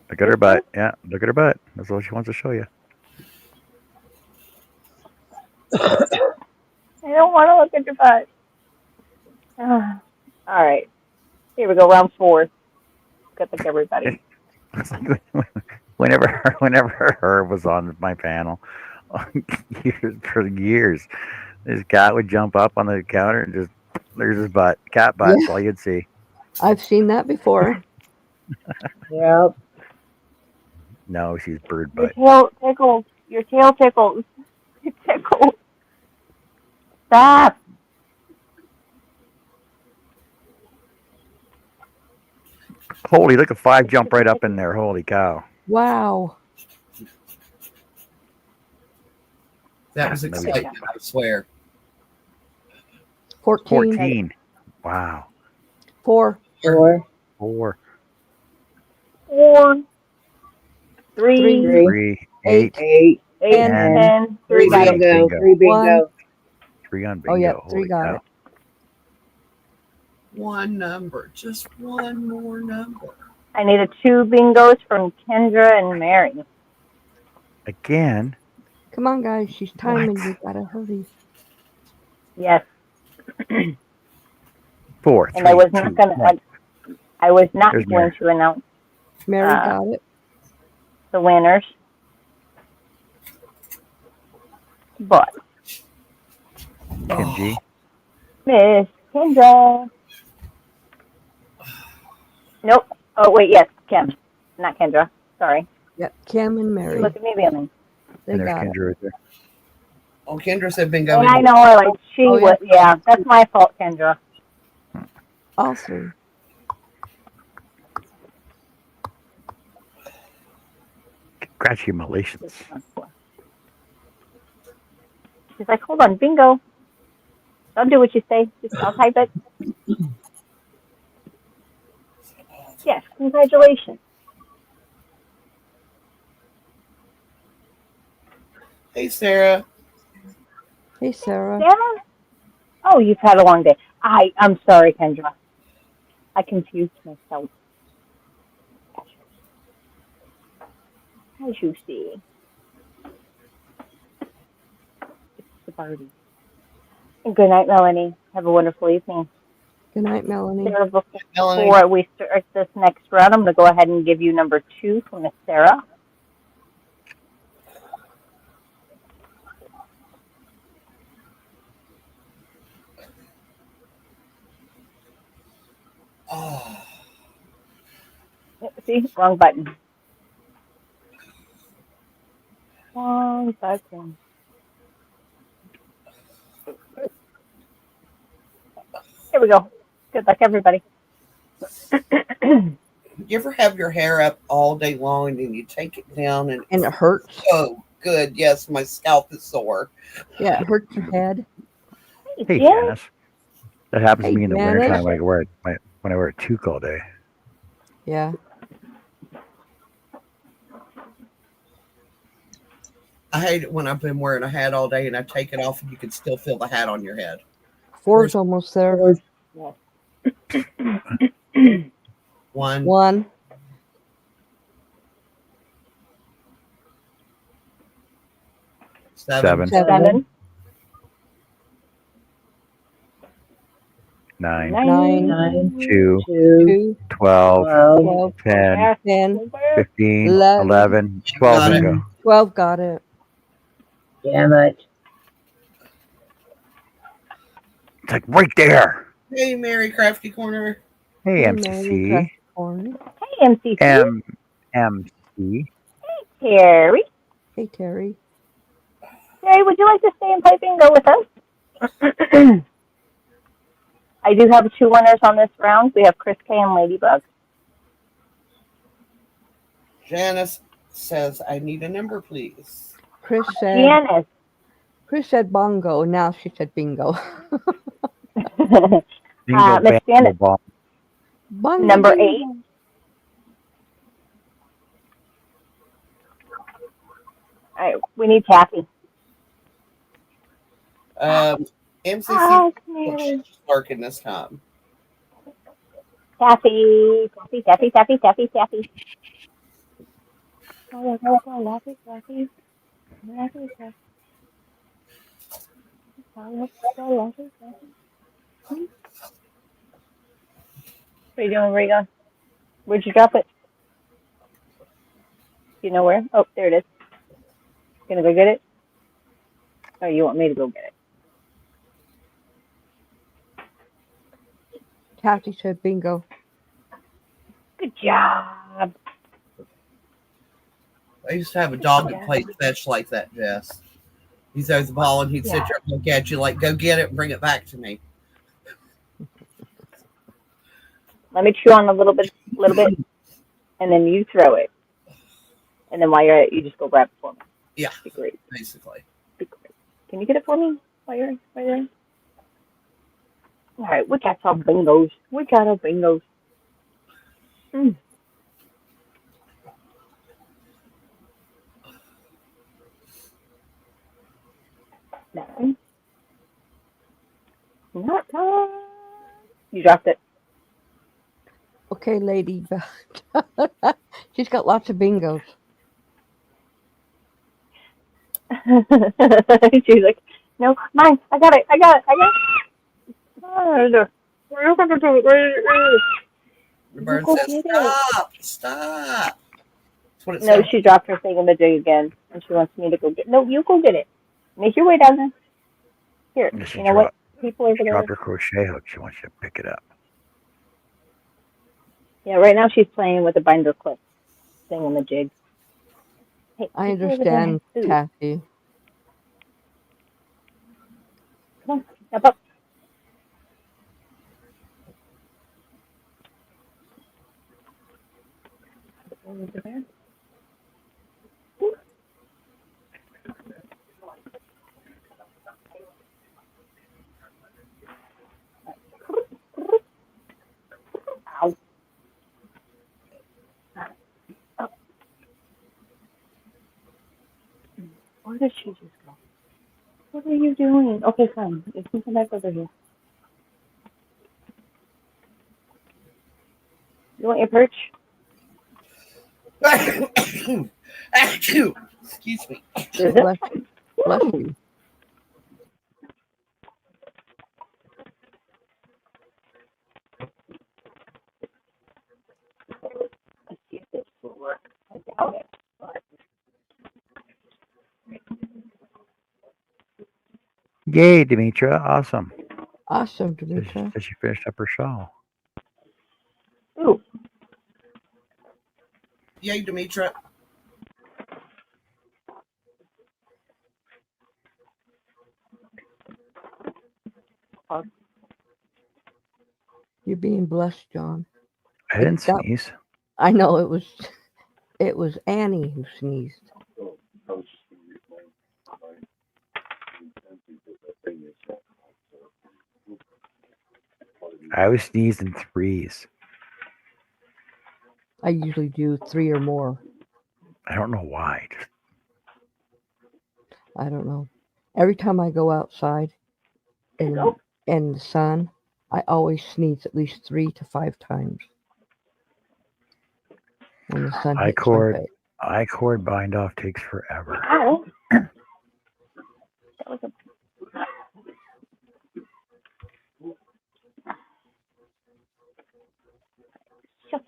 Look at her butt. Yeah, look at her butt. That's all she wants to show you. I don't want to look at your butt. All right. Here we go, round 4. Good luck, everybody. It's like whenever Herb was on my panel, for years, this cat would jump up on the counter and just there's his butt, cat butt. That's all you'd see. I've seen that before. Yep. No, she's bird Your butt. tail tickles. Your tail tickles. It tickles. Stop. Holy, look at 5 jump right up in there. Holy cow! Wow. That was Maybe excitement, I swear. 14. 14. Wow. 4. 4, 4, 4, 3, 3, 3, 8. 8, 8, 8, 10. 10. 3 3 got it. bingo, Bingo. 3 1. bingo. 3 on Oh, bingo. yeah. 3 Holy got cow. it. One number, just one more number. I needed 2 bingos from Kendra and Mary. Again. Come on, guys. She's timing. What? You gotta hurry. Yes. 4, And I 3, was 2, not gonna. 1. I was not There's going Mary. to announce Mary got it. the winners, but Kim G. Miss Kendra. Nope. Oh wait, yes, Kim, not Kendra. Sorry. Yep. Kim and Mary. Look at me, Bailey. They And there's got it. Kendra right there. Oh, Kendra said bingo. And I know her like she Oh, yeah. was. Yeah, that's my fault, Kendra. All 3. Congratulations. She's like, hold on, bingo. Don't do what you say. Just I'll type it. Yes, congratulations. Hey, Sarah. Hey, Sarah. Sarah? Oh, you've had a long day. I'm sorry, Kendra. I confused myself. As you see. It's the party. And good night, Melanie. Have a wonderful evening. Good night, Melanie. Sarah, Melanie. before we start this next round, I'm going to go ahead and give you number 2 from Miss Sarah. Oh, See? Wrong button. Wrong button. Here we go. Good luck, everybody. you ever have your hair up all day long and then you take it down and And it hurts. so good? Yes, my scalp is sore. Yeah, it hurts your head. Hey, Jen? Janice. That happens to Hey, me in the Janice. wintertime when I wear a toque all day. Yeah. I hate it when I've been wearing a hat all day and I take it off and you can still feel the hat on your head. 4's almost there. 4, One, 1. 7, 7, 9, 9, 9, 2, 2, 2. 12, 12. 10, 10. 15, 11. 11, 12 Got it. bingo. 12 got it. damn it. It's like right there. Hey, Mary Crafty Corner. Hey, Hey, Mary. MCC. Corner. Hey, MCC. MC. Terry. Hey, Terry. Terry, would you like to stay and play bingo with us? I do have 2 winners on this round. We have Chris K and Ladybug. Janice says, I need a number, please. Chris said bongo. Now she said bingo. Bingo, Miss bango, Janet, ball. Bongo. number bingo. 8. All right, we need Kathy. MCC Oh, Mary. lurking this time. Kathy. Kathy. What are you doing? Where are you going? Where'd you drop it? Do you know where? Oh, there it is. Gonna go get it? Or you want me to go get it? Kathy said bingo. Good job. I used to have a dog that played fetch like that, Jess. He'd throw the ball and he'd sit there and look at you like, go get it and bring it back to me. Let me chew on a little bit, and then you throw it. And then while you're at it, you just go grab it for me. Yeah, Be great. basically. Be great. Can you get it for me while you're there? All right, we got some bingos. We got our bingos. Mm. No, not time. You dropped it. Okay, lady. She's got lots of bingos. She's like, no, mine. I got it. Oh, The you bird go says, get it. Stop. That's what it No, sounds she dropped her thing in the jig again, and she wants me to go get. No, you go get it. Make your way down there. Here, And she you know what? dropped, People over she there. dropped her crochet hook. She wants you to pick it up. Yeah, right now she's playing with the binder clip thing in the jig. Hey, I people over there have understand, food. Kathy. Come on, step up. Over there. Ow. Oh, where did she just go? What are you doing? Okay, fine. You can come back over here. You want your perch? Achoo! Excuse me. Bless you. Let's see if this will work. I doubt it. But Yay, Demetra. Awesome. Awesome, Did Demetra. she finished up her shawl? ooh, Yay, Demetra. You're being blessed, John. I didn't That- sneeze. I know it was Annie who sneezed. I always sneeze in threes. I usually do 3 or more. I don't know why. Just, I don't know. Every time I go outside in the sun, I always sneeze at least 3 to 5 times when the sun hits my face. I-cord bind off takes forever. ow. That was a shut.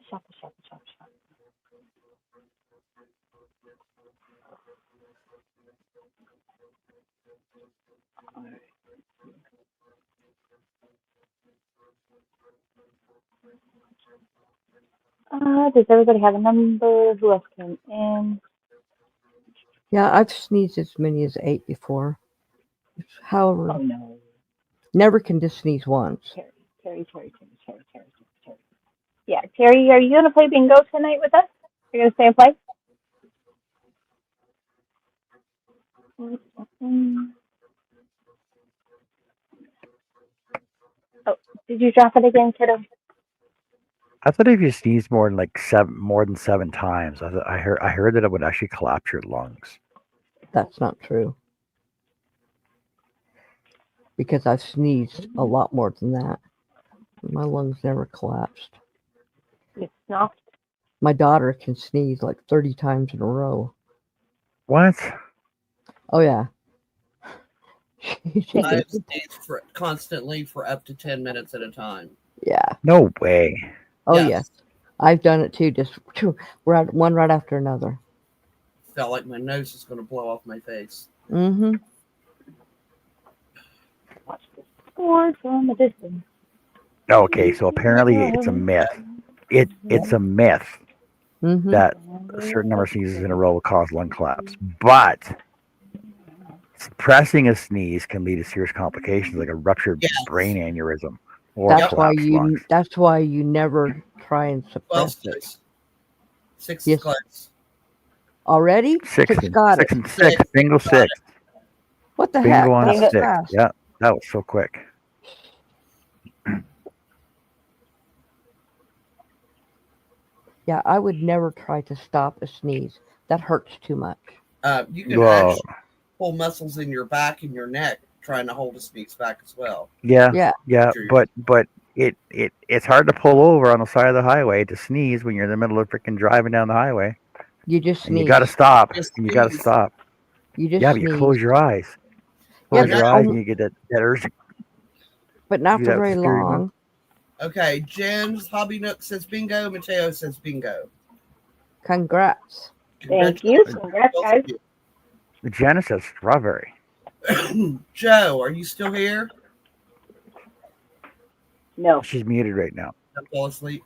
Does everybody have a number? Who else came in? Yeah, I've sneezed as many as 8 before. However, Oh no. never can just sneeze once. Terry. Yeah, Terry, are you gonna play bingo tonight with us? You're gonna stay and play? Oh, did you drop it again, kiddo? I thought if you sneezed more than 7 times, I heard that it would actually collapse your lungs. That's not true. Because I've sneezed a lot more than that. My lungs never collapsed. You snuffed. My daughter can sneeze like 30 times in a row. What? Oh, yeah. I sneeze constantly for up to 10 minutes at a time. Yeah. No way. Oh, Yes. yes. I've done it too. Just one right after another. Felt like my nose is going to blow off my face. Mm-hmm. Watch the score from a distance. Okay, so apparently it's a myth. It's a myth Mm-hmm. that a certain number of sneezes in a row will cause lung collapse. But suppressing a sneeze can lead to serious complications like a ruptured brain aneurysm or collapsed lungs. That's why you never try and 12 suppress it. six. 6 Yes. clicks. Already? 6 got and it. 6. Single 6. What the Bingo heck? on a That was stick. fast. Yeah, that was so quick. Yeah, I would never try to stop a sneeze. That hurts too much. You can Whoa. actually pull muscles in your back and your neck trying to hold a sneeze back as well. Yeah, Yeah. yeah, Sure. but it's hard to pull over on the side of the highway to sneeze when you're in the middle of freaking driving down the highway, You just and you got to sneeze. stop, Just and you got to sneeze. stop. You just Yeah, but you sneeze. close your eyes. Yeah, Close but your eyes, now- and you get that urge. But not Do for that with very the steering wheel. long. Okay, Jen's Hobby Nook says bingo. Mateo says bingo. Congrats. Thank you. Congratulations, Congrats, both guys. The Janice says strawberry. of you. Joe, are you still here? No. She's muted right now. Don't fall asleep.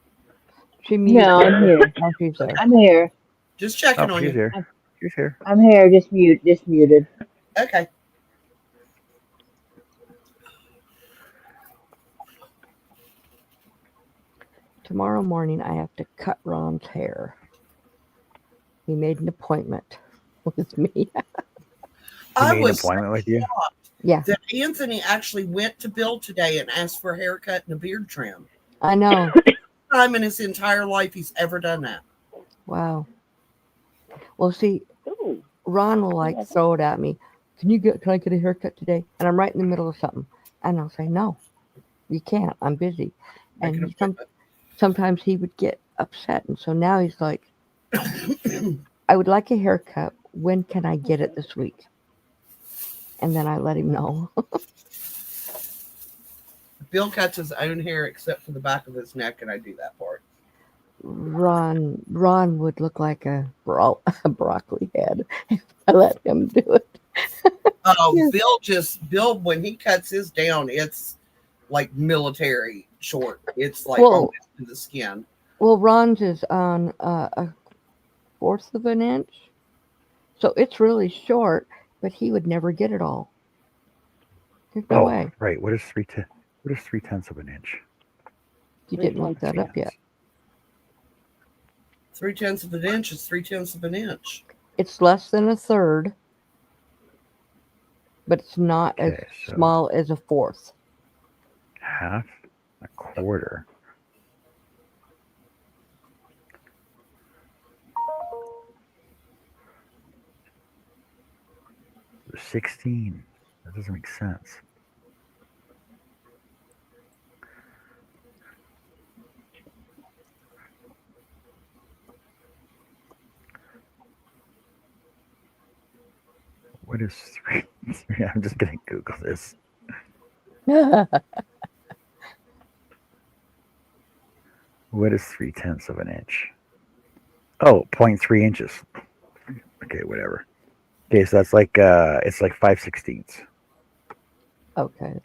She muted. No, I'm here. Oh, she's there. I'm here. Just checking Oh, on she's you. here. She's here. I'm here. Just muted. Okay. Tomorrow morning, I have to cut Ron's hair. He made an appointment with me. She I made an was appointment with you. Yeah, that Anthony actually went to Bill today and asked for a haircut and a beard trim. I know. Time in his entire life he's ever done that. Wow. Well, see, Ooh. Ron will like throw it at me. Can I get a haircut today? And I'm right in the middle of something. And I'll say, no, you can't. I'm busy. Make an And appointment. sometimes he would get upset. And so now he's like, I would like a haircut. When can I get it this week? And then I let him know. Bill cuts his own hair except for the back of his neck, and I do that part. Ron would look like a broccoli head if I let him do it. Oh, Yes. Bill, when he cuts his down, it's like military short. It's like Whoa. almost to the skin. Well, Ron's is on a fourth of an inch. So it's really short, but he would never get it all. There's no way. Right. What is 3/10 of an inch? You didn't look that up yet. 3/10 of an inch is 3/10 of an inch. It's less than a third, but it's not as Okay, so- small as a fourth. Half, a quarter. There's 16. That doesn't make sense. What is 3? I'm just gonna Google this. What is 3/10 of an inch? Oh, 0.3 inches. Okay, whatever. Okay, so that's like it's like 5/16. Okay.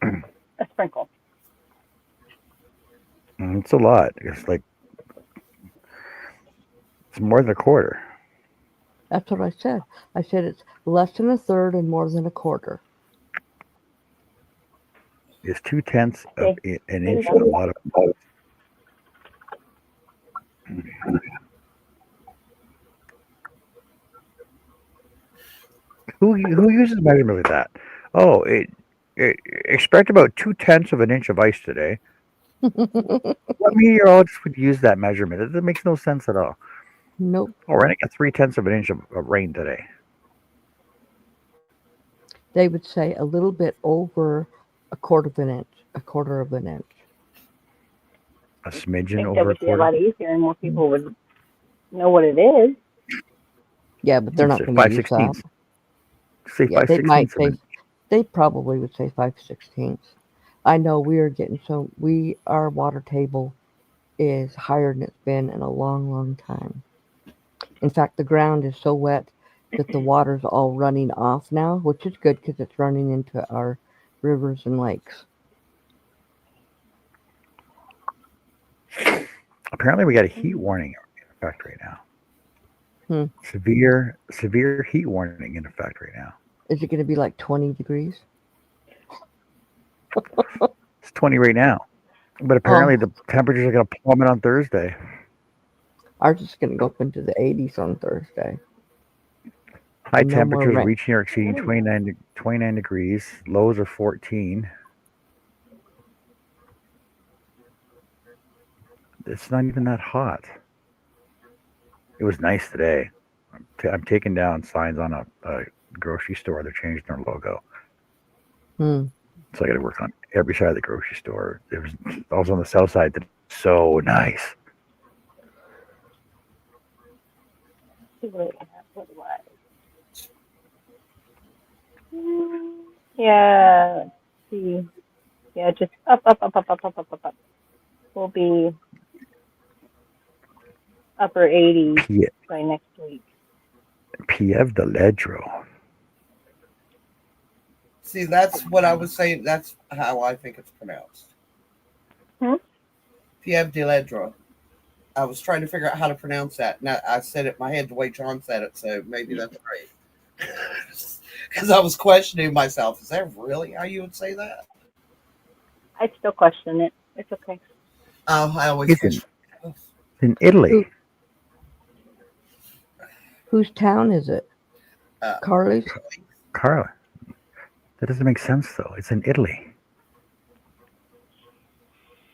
A sprinkle. It's a lot. It's more than a quarter. That's what I said. I said it's less than a third and more than a quarter. Is 2/10 of Okay. an inch a lot of? Who uses measurement like that? Oh, expect about 2/10 of an inch of ice today. What meteorologist would use that measurement? It makes no sense at all. Nope. Oh, we're gonna get 3/10 of an inch of rain today. They would say a little bit over a quarter of an inch. A quarter of an inch. A I smidgen think that over a would be a quarter. lot easier and more people would know what it is. Yeah, but they're not going to use that. 5/16. Say Yeah, they 5/16 might of an say, they probably would say 5/16. I know we are getting our water table is higher than it's been in a long, long time. In fact, the ground is so wet that the water's all running off now, which is good because it's running into our rivers and lakes. Apparently, we got a heat warning in effect right now. Severe heat warning in effect right now. Is it going to be like 20 degrees? It's 20 right now, but apparently the temperatures are going to plummet on Thursday. Ours is going to go up into the 80s on Thursday. High and no more temperatures rain. reaching or exceeding 29 degrees. Lows are 14. It's not even that hot. It was nice today. I'm taking down signs on a grocery store. They're changing their logo. Hmm. So I got to work on every side of the grocery store. There was also on the south side that so nice. What was? Yeah, let's see. Yeah, just up, up, up, up, up, up, up, up, up. We'll be upper 80s P- by next week. Pieve de Ledro. See, that's what I was saying. That's how I think it's pronounced. Hmm? Pieve de Ledro. I was trying to figure out how to pronounce that. Now I said it in my head the way John said it, so maybe that's right. Because I was questioning myself. Is that really how you would say that? I'd still question it. It's okay. Oh, I always It's in, question myself. in Italy. Who, whose town is it? Uh, Carly's? Carla. That doesn't make sense though. It's in Italy.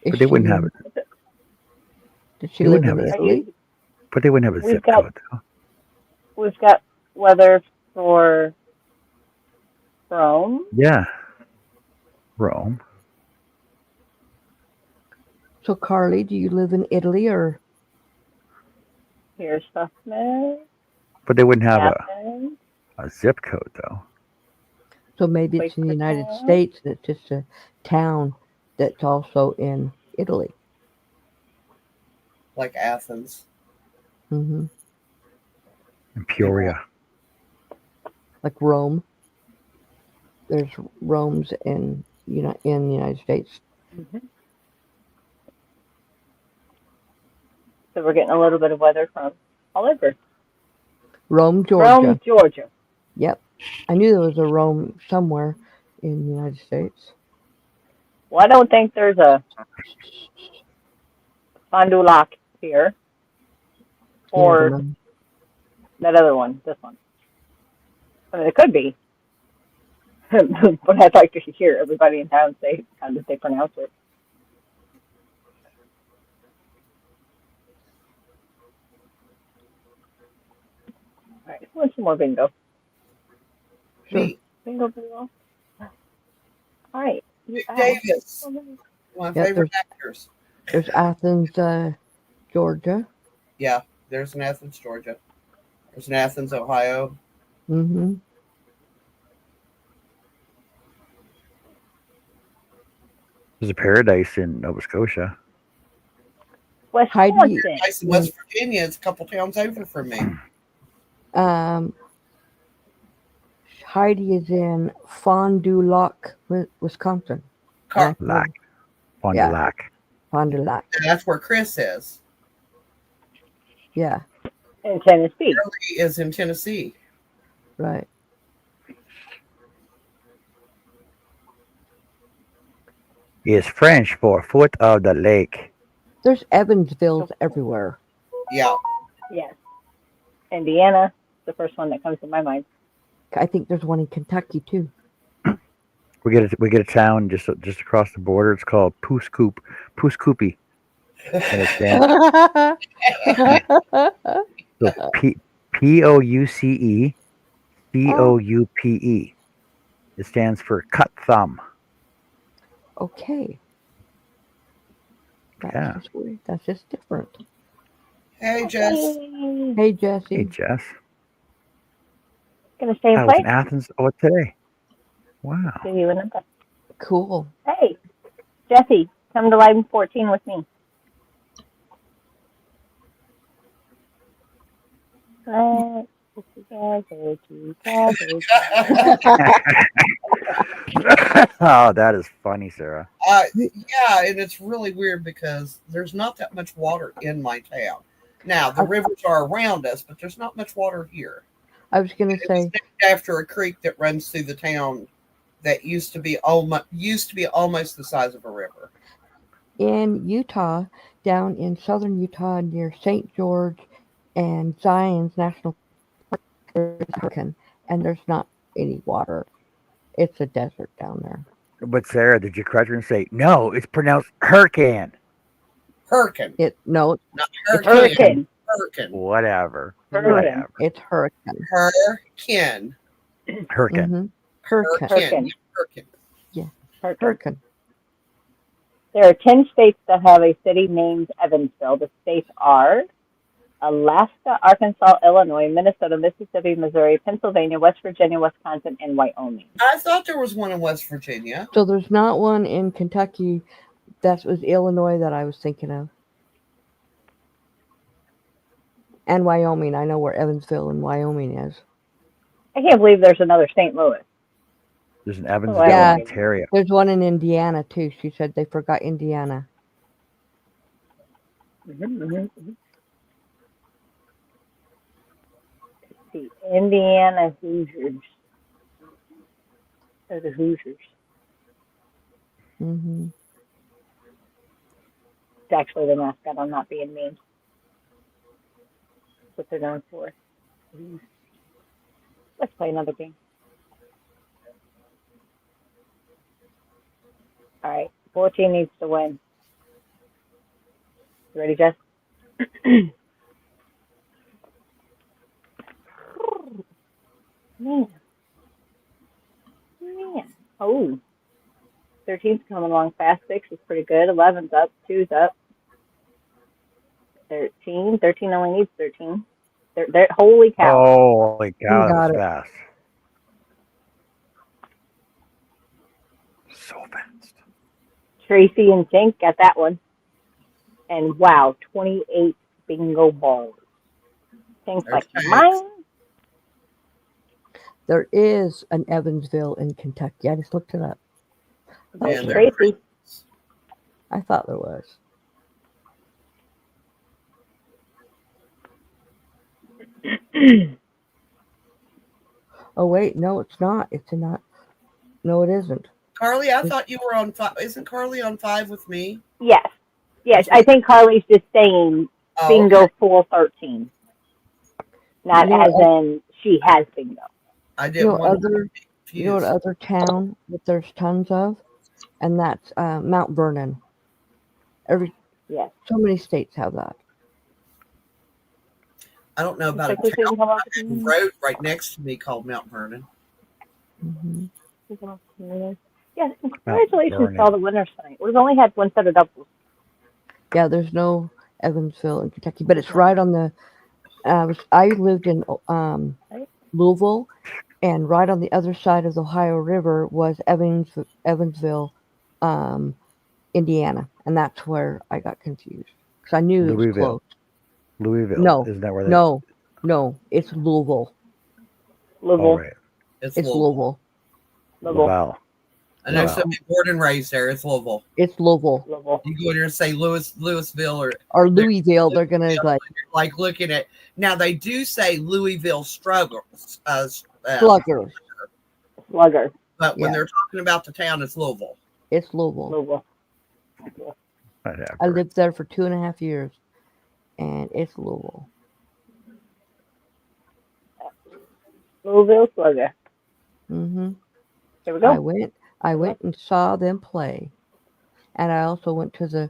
Is But they she wouldn't have in, it. did she They live wouldn't in have it. Are Italy? you? But they wouldn't have a We've zip got code though. we've got weather for Rome. Yeah. Rome. So Carly, do you live in Italy or Here's Sussman, But they wouldn't have Athens, a zip code though. so maybe it's in the United Quakertown. States and it's just a town that's also in Italy? like Athens. Hmm. In People. Peoria. Like Rome. There's Rome's in in the United States. Mm-hmm. So we're getting a little bit of weather from all over. Rome, Georgia. Rome, Georgia. Yep. I knew there was a Rome somewhere in the United States. Well, I don't think there's a Fond du Lac here Never or mind. that other one, this one. I mean, it could be, but I'd like to hear everybody in town say how did they pronounce it. All right, who wants some more bingo? Sure. Me, Bingo, bingo. All right, you asked. Davis, my Yep. favorite actors. There's Athens, Georgia. Yeah, there's an Athens, Georgia. There's an Athens, Ohio. Mm-hmm. There's a paradise in Nova Scotia. Heidi, Wisconsin. Nice in West Virginia. It's a couple towns over from me. um, Heidi is in Fond du Lac, Wisconsin. Car- Lac. Fond du Yeah. Lac. Fond du Lac. that's where Chris is. Yeah. In Tennessee. He is in Tennessee. Right. Is French for foot of the lake. There's Evansvilles everywhere. Yeah. Yes. Indiana, the first one that comes to my mind. I think there's one in Kentucky too. We get a town just across the border. It's called Pouskoopie, and it stands so Pouce. It stands for cut thumb. Okay. That's Yeah. just weird. That's just different. Hey, Jess. Hey, Hey, Jesse. Hey Jess. gonna stay in I was in place. Athens. Oh, today. Wow. Give you a number. Cool. Hey, Jesse, come to line 14 with me. Let's get together. Oh, that is funny, Sarah. Yeah, and it's really weird because there's not that much water in my town. Now, the rivers are around us, but there's not much water here. I was gonna It was say named after a creek that runs through the town that used to be almost the size of a river. in Utah, down in southern Utah near St. George and Zion's National Park, there's a hurricane, and there's not any water. It's a desert down there. But Sarah, did you correct her and say no? It's pronounced hurricane. Hurricane, No, not it's hurricane. Hurricane. Hurricane. Whatever. Hurricane. Whatever. It's hurricane. Hurricane. Hurricane. Mm-hmm. Hurricane. Hurricane. Hurricane. Hurricane. Hurricane. There are 10 states that have a city named Evansville. The states are Alaska, Arkansas, Illinois, Minnesota, Mississippi, Missouri, Pennsylvania, West Virginia, Wisconsin, and Wyoming. I thought there was one in West Virginia. So there's not one in Kentucky. That was Illinois that I was thinking of. And Wyoming. I know where Evansville and Wyoming is. I can't believe there's another St. Louis. There's an Evansville, Yeah. Ontario. There's one in Indiana too. She said they forgot Indiana. The Indiana Hoosiers. They're the Hoosiers. Mm-hmm. It's actually the mascot. I'm not being mean. That's what they're known for. Let's play another game. All right. 14 needs to win. You ready, Jess? Man. Oh. 13's coming along fast. 6 is pretty good. 11's up. 2's up. 13. 13 only needs 13. They're holy cow. Holy cow, got that's it. fast. So fast. Tracy and Jink got that one. And wow, 28 bingo balls. Jink's like, Okay. mine. There is an Evansville in Kentucky. I just looked it up. Yeah, Oh, they're Tracy. I thought there was. Oh wait, no, it's not. It's not. No, it isn't. Carly, I thought you were on 5. Isn't Carly on 5 with me? Yes. Yes, I think Carly's just saying Oh, bingo okay. full 13. Not You know as what- in she has bingo. I You didn't know, want to other, be you know what confused. other town that there's tons of, and that's Mount Vernon. Yes. So many states have that. I don't know about a Texas didn't town. come up A with road right next to me called Mount Vernon. Hmm. Yes, and congratulations Vernon. to all the winners tonight. We've only had one set of doubles. Yeah, there's no Evansville in Kentucky, but it's right on the. I lived in Louisville, and right on the other side of the Ohio River was Evansville, Indiana, and that's where I got confused because I knew it was Louisville. close. Louisville. No, Isn't that where they? no, it's Louisville. Louisville. Oh, right. It's Louisville. Louisville. Laval. I know Wow. somebody born and raised there. It's Louisville. It's Louisville Louisville. You go in there and say Louisville, or Louisville. They're gonna like looking at. Now they do say Louisville struggles, Sluggers. Slugger. but when Yeah. they're talking about the town, it's Louisville. It's Louisville. Louisville. Whatever. I lived there for 2.5 years, and it's Louisville. Louisville Slugger. Hmm. There we go. I went and saw them play, and I also went to the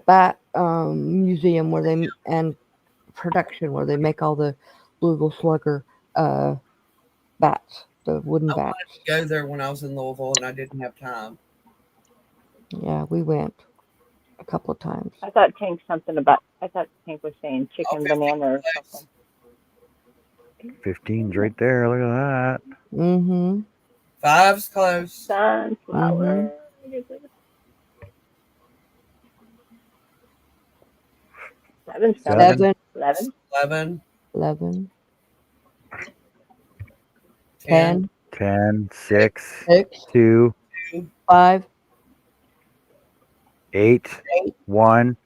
bat museum where they and production where they make all the Louisville Slugger bats, the wooden I bats. wanted to go there when I was in Louisville, and I didn't have time. Yeah, we went a couple of times. I thought Tank was saying chicken 50 banana or cents. something. 15's right there. Look at that. Mm-hmm. 5's close. Sunflower. Seven's coming. 7, 11. 11, 11, 10, 10, 10, 6, 6, 2, 5, 8, 1.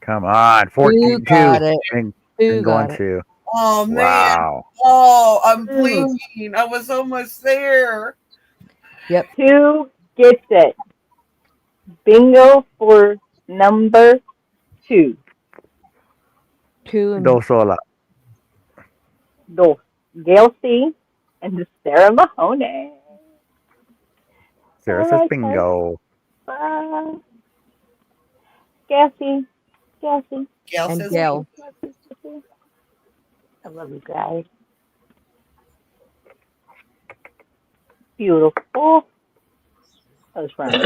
Come on. 14, You got 2. it. And, two and got going it. 2. Oh man! Wow. Oh, I'm Ooh. blinking. I was almost there. 2 gets it. Bingo for number 2. 2 and Dos sola. dos. Gail C. and Sarah Mahoney. Sarah says bingo. Gassy. Gail And says Gail. I love you guys. Beautiful. Those friends.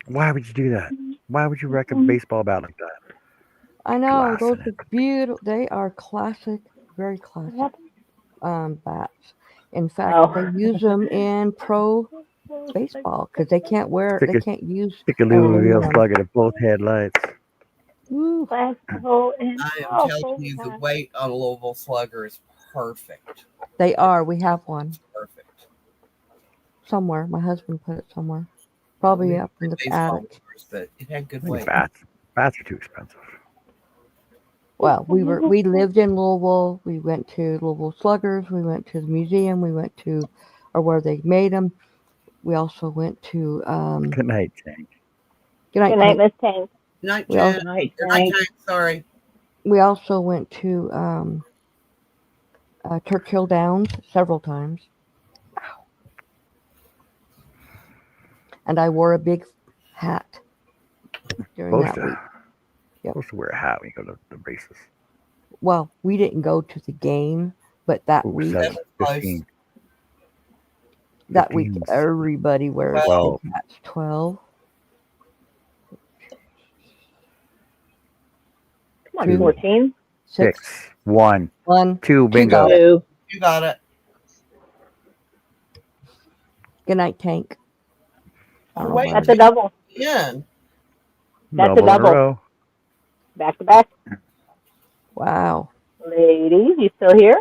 Why would you do that? Why would you wreck a baseball bat like that? I know, Glass those in are it. beautiful. They are classic, very classic bats. In fact, Oh. they use them in pro baseball because they can't use Stick a Louisville aluminum. slugger to both headlights. Woo. Classical and I am telling you, the weight on a Louisville Slugger is perfect. They are. We have one Perfect. somewhere. My husband put it somewhere. Probably We up in the baseball attic. players, but it had good I think weight. bats are too expensive. Well, we lived in Louisville. We went to Louisville Sluggers. We went to the museum. We went to, or where they made them. We also went to. Good night, Tank. Good night, Good night, Tank. Miss Tank. Night, We all- Jen. Night, Good night, Tank. Tank. Sorry. We also went to Churchill Downs several times. And I wore a big hat during Supposed that to. week. Yep. Supposed to wear a hat when you go to the races. Well, we didn't go to the game, but that Ooh, week, 7, Close. 15. that week, 15's everybody wears 12. big hats. 12. Come on, Two. 14. 6, 1, 1. 2, bingo. got it. Two. You got it. Good night, Tank. I don't know Wait, where That's a double. Jen. That's a Double in a double. row. Back to back. Wow. Ladies, you still here?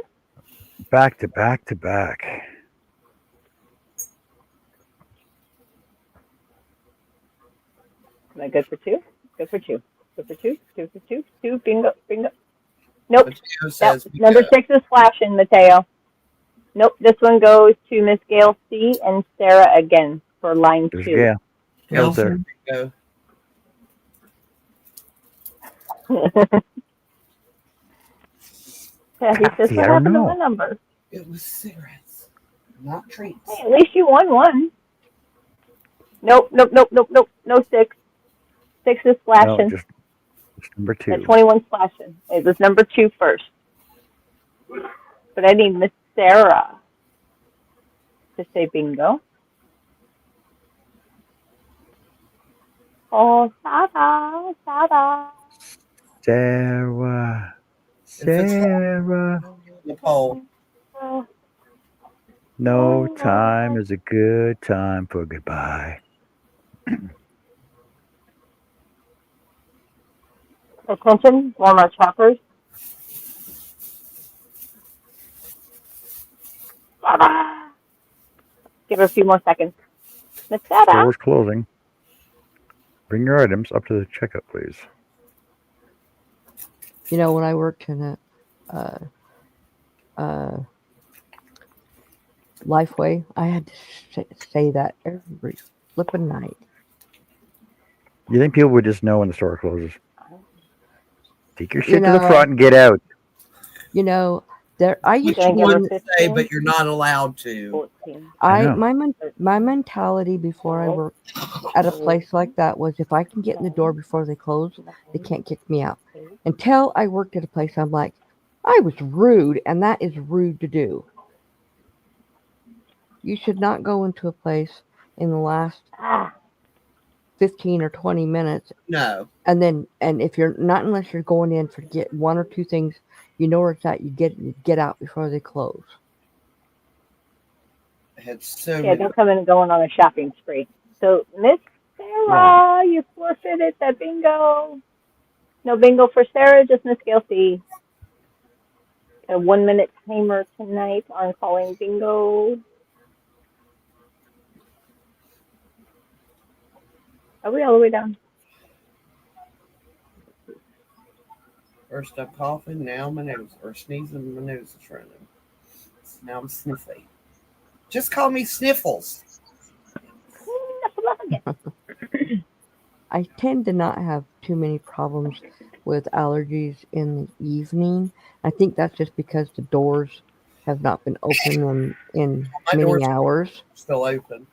Back to back to back. Am I good for two? Good for two. Good for two. 2 for 2. 2. Bingo. Nope. Mateo says Number bingo. 6 is flashing, Mateo. Nope. This one goes to Miss Gail C. and Sarah again for line There's 2. Gail. Gail Gail's there. says bingo. He says, See, what I don't happened to know. my number? It was cigarettes, not treats. Hey, at least you won one. Nope. No 6. 6 is No, flashing. just number 2. That 21's flashing. It was number 2 first. But I need Miss Sarah to say bingo. Oh, Sarah. Sarah. If it's Sarah. the poll. No time is a good time for goodbye. Attention, former choppers. Give her a few more seconds. Miss Sarah. Store's closing. Bring your items up to the checkout, please. You know, when I worked in a Lifeway, I had to say that every flipping night. You think people would just know when the store closes? Take your shit You to the know, front and get out. You know, I Which used Can I to give her one to say, 15? but you're not allowed to. 14. I know. my mentality before I worked at a place like that was if I can get in the door before they close, they can't kick me out. Until I worked at a place, I'm like, I was rude, and that is rude to do. You should not go into a place in the last 15 or 20 minutes, No. and if you're not, unless you're going in for get one or two things, you know where it's at. You get out before they close. I had so Yeah, many. don't come in and going on a shopping spree. So, Miss Sarah, you forfeited that bingo. No bingo for Sarah, just Miss Gail C. A 1-minute timer tonight on calling bingo. Are we all the way down? First I'm coughing, now my nose, or sneezing, my nose is running. Now I'm sniffly. Just call me Sniffles. I tend to not have too many problems with allergies in the evening. I think that's just because the doors have not been open in My many doors hours. are still open.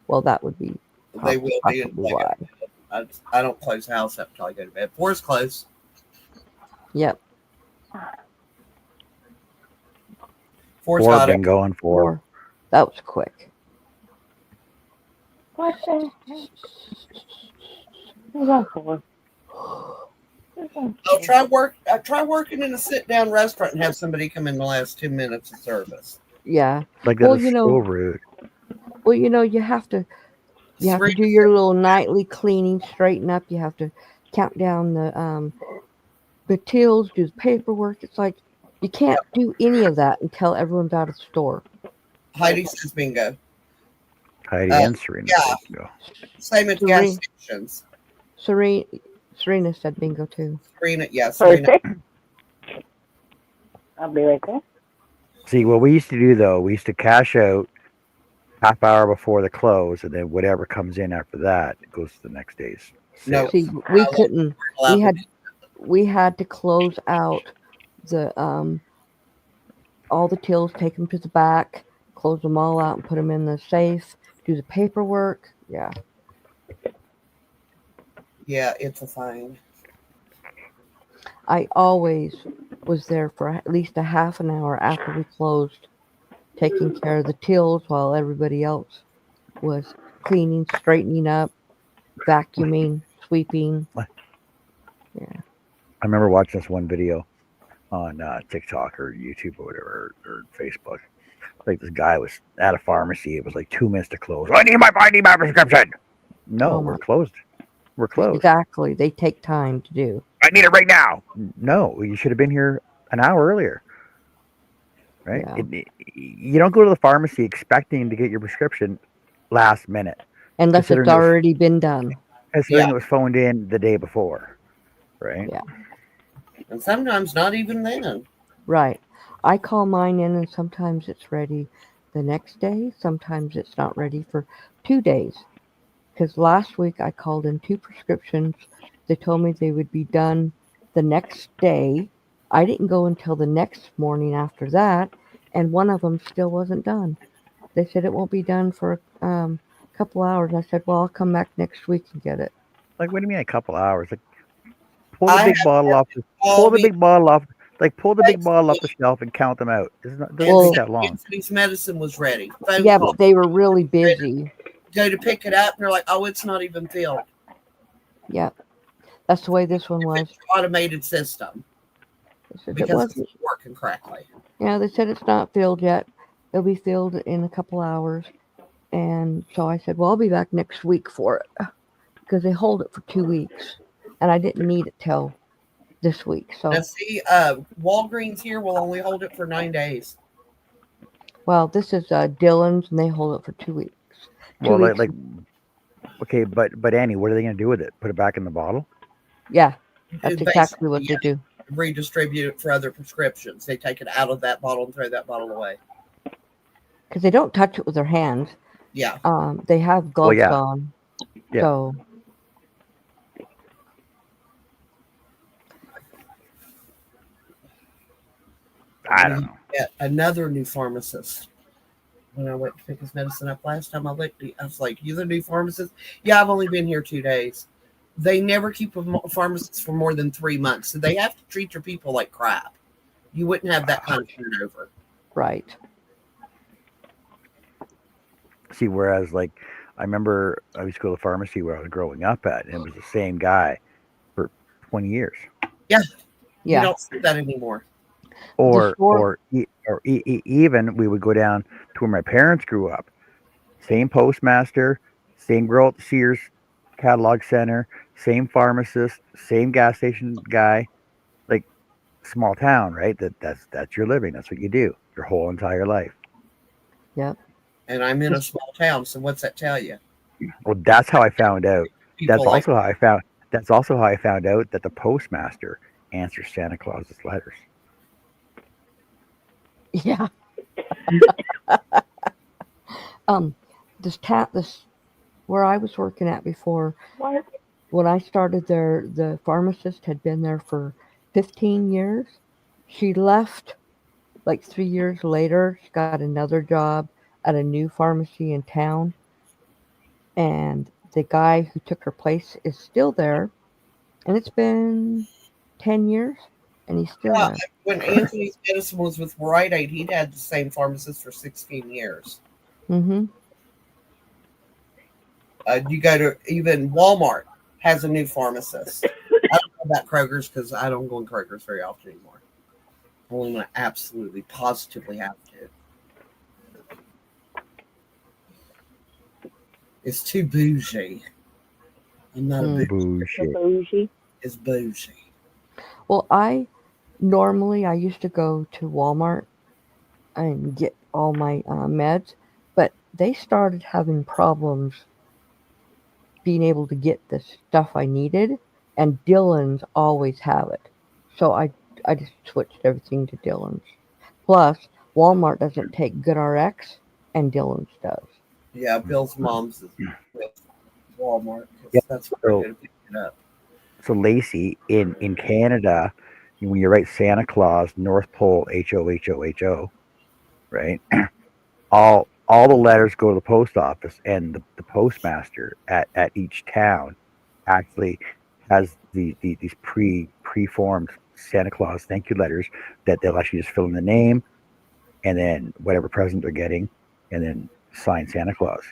Well, that would be They will be possibly until I go why. to bed. I don't close the house up until I go to bed. 4's close. Yep. 4's 4 got it. bingo and 4. 4. That was quick. What the heck? Who's on 4? I'll try working in a sit-down restaurant and have somebody come in the last 2 minutes of service. Yeah. Like that Well, is you know, so rude. well, you have to Serena do your little nightly cleaning, straighten up. You have to count down the tills, do the paperwork. It's like you can't do any of that until everyone's out of the store. Heidi says bingo. Heidi Uh, and Serena yeah. said bingo. Same at gas stations. Serena said bingo too. Serena, yeah, Serena. Perfect. I'll be right there. See, what we used to do though, we used to cash out half hour before the close, and then whatever comes in after that goes to the next day's No. sales. See, we couldn't. allowed to We had to close out the all the tills, take them to the back, close them all out, and put them in the safe. Do the paperwork. Yeah. Yeah, it's a fine. I always was there for at least a half an hour after we closed, taking care of the tills while everybody else was cleaning, straightening up, vacuuming, sweeping. Yeah. I remember watching this one video on TikTok or YouTube or whatever, or Facebook. Like this guy was at a pharmacy. It was like 2 minutes to close. I need my prescription. No, Oh we're my. closed. We're closed. Exactly. They take time to do. I need it right now. No, you should have been here an hour earlier. Right? Yeah. You don't go to the pharmacy expecting to get your prescription last minute. Unless it's already been done. Considering it was phoned in the day before. Right? Yeah. And sometimes not even then. Right. I call mine in, and sometimes it's ready the next day. Sometimes it's not ready for 2 days. Because last week I called in 2 prescriptions. They told me they would be done the next day. I didn't go until the next morning after that, and one of them still wasn't done. They said it won't be done for a couple hours. I said, well, I'll come back next week and get it. Like, what do you mean a couple hours? Like, pull the big bottle off. Pull the big bottle off. Like, pull the big bottle off the shelf and count them out. It doesn't take that long. Anthony's medicine was ready. Yeah, but they were really busy. Go to pick it up, and they're like, "Oh, it's not even filled." Yep, that's the way this one was. It's an automated system because it's working correctly. Yeah, they said it's not filled yet. It'll be filled in a couple hours. And so I said, well, I'll be back next week for it because they hold it for 2 weeks, and I didn't need it till this week. So now, see, Walgreens here will only hold it for 9 days. Well, this is Dillon's, and they hold it for 2 weeks. Well, like, okay, but Annie, what are they going to do with it? Put it back in the bottle? Yeah, that's exactly what they do. Redistribute it for other prescriptions. They take it out of that bottle and throw that bottle away. Because they don't touch it with their hands. Yeah. They have gloves on. Yeah. So. I don't know. Another new pharmacist. When I went to pick his medicine up last time, I was like, "You the new pharmacist?" Yeah, I've only been here 2 days. They never keep a pharmacist for more than 3 months, so they have to treat your people like crap. You wouldn't have that kind of turnover. Right. See, whereas, like, I remember I used to go to the pharmacy where I was growing up at, and it was the same guy for 20 years. Yeah. Yeah. You don't see that anymore. Or even we would go down to where my parents grew up. Same postmaster, same girl at the Sears catalog center, same pharmacist, same gas station guy. Like, small town, right? That's your living. That's what you do your whole entire life. Yep. And I'm in a small town, so what's that tell you? Well, that's how I found out. People That's also how I found out that the postmaster answers Santa Claus's letters. Yeah. This where I was working at before when I started there, the pharmacist had been there for 15 years. She left like 3 years later. She got another job at a new pharmacy in town, and the guy who took her place is still there, and it's been 10 years, and he's still Yeah, there. when Anthony's medicine was with Rite Aid, he'd had the same pharmacist for 16 years. Mm-hmm. You go to even Walmart has a new pharmacist. I don't know about Kroger's because I don't go in Kroger's very often anymore. Only when I absolutely, positively have to. It's too bougie. I'm not a Mm. bougie. So Bullshit. bougie. It's bougie. Well, I used to go to Walmart and get all my meds, but they started having problems being able to get the stuff I needed, and Dillon's always have it. So I just switched everything to Dillon's. Plus, Walmart doesn't take GoodRx, and Dillon's does. Yeah, Bill's mom's is with Walmart Yeah. because that's where I So go to pick it up. so Lacey, in Canada, when you write Santa Claus, North Pole, HOHOHO, right? All the letters go to the post office, and the postmaster at each town actually has these preformed Santa Claus thank you letters that they'll actually just fill in the name and then whatever present they're getting, and then sign Santa Claus,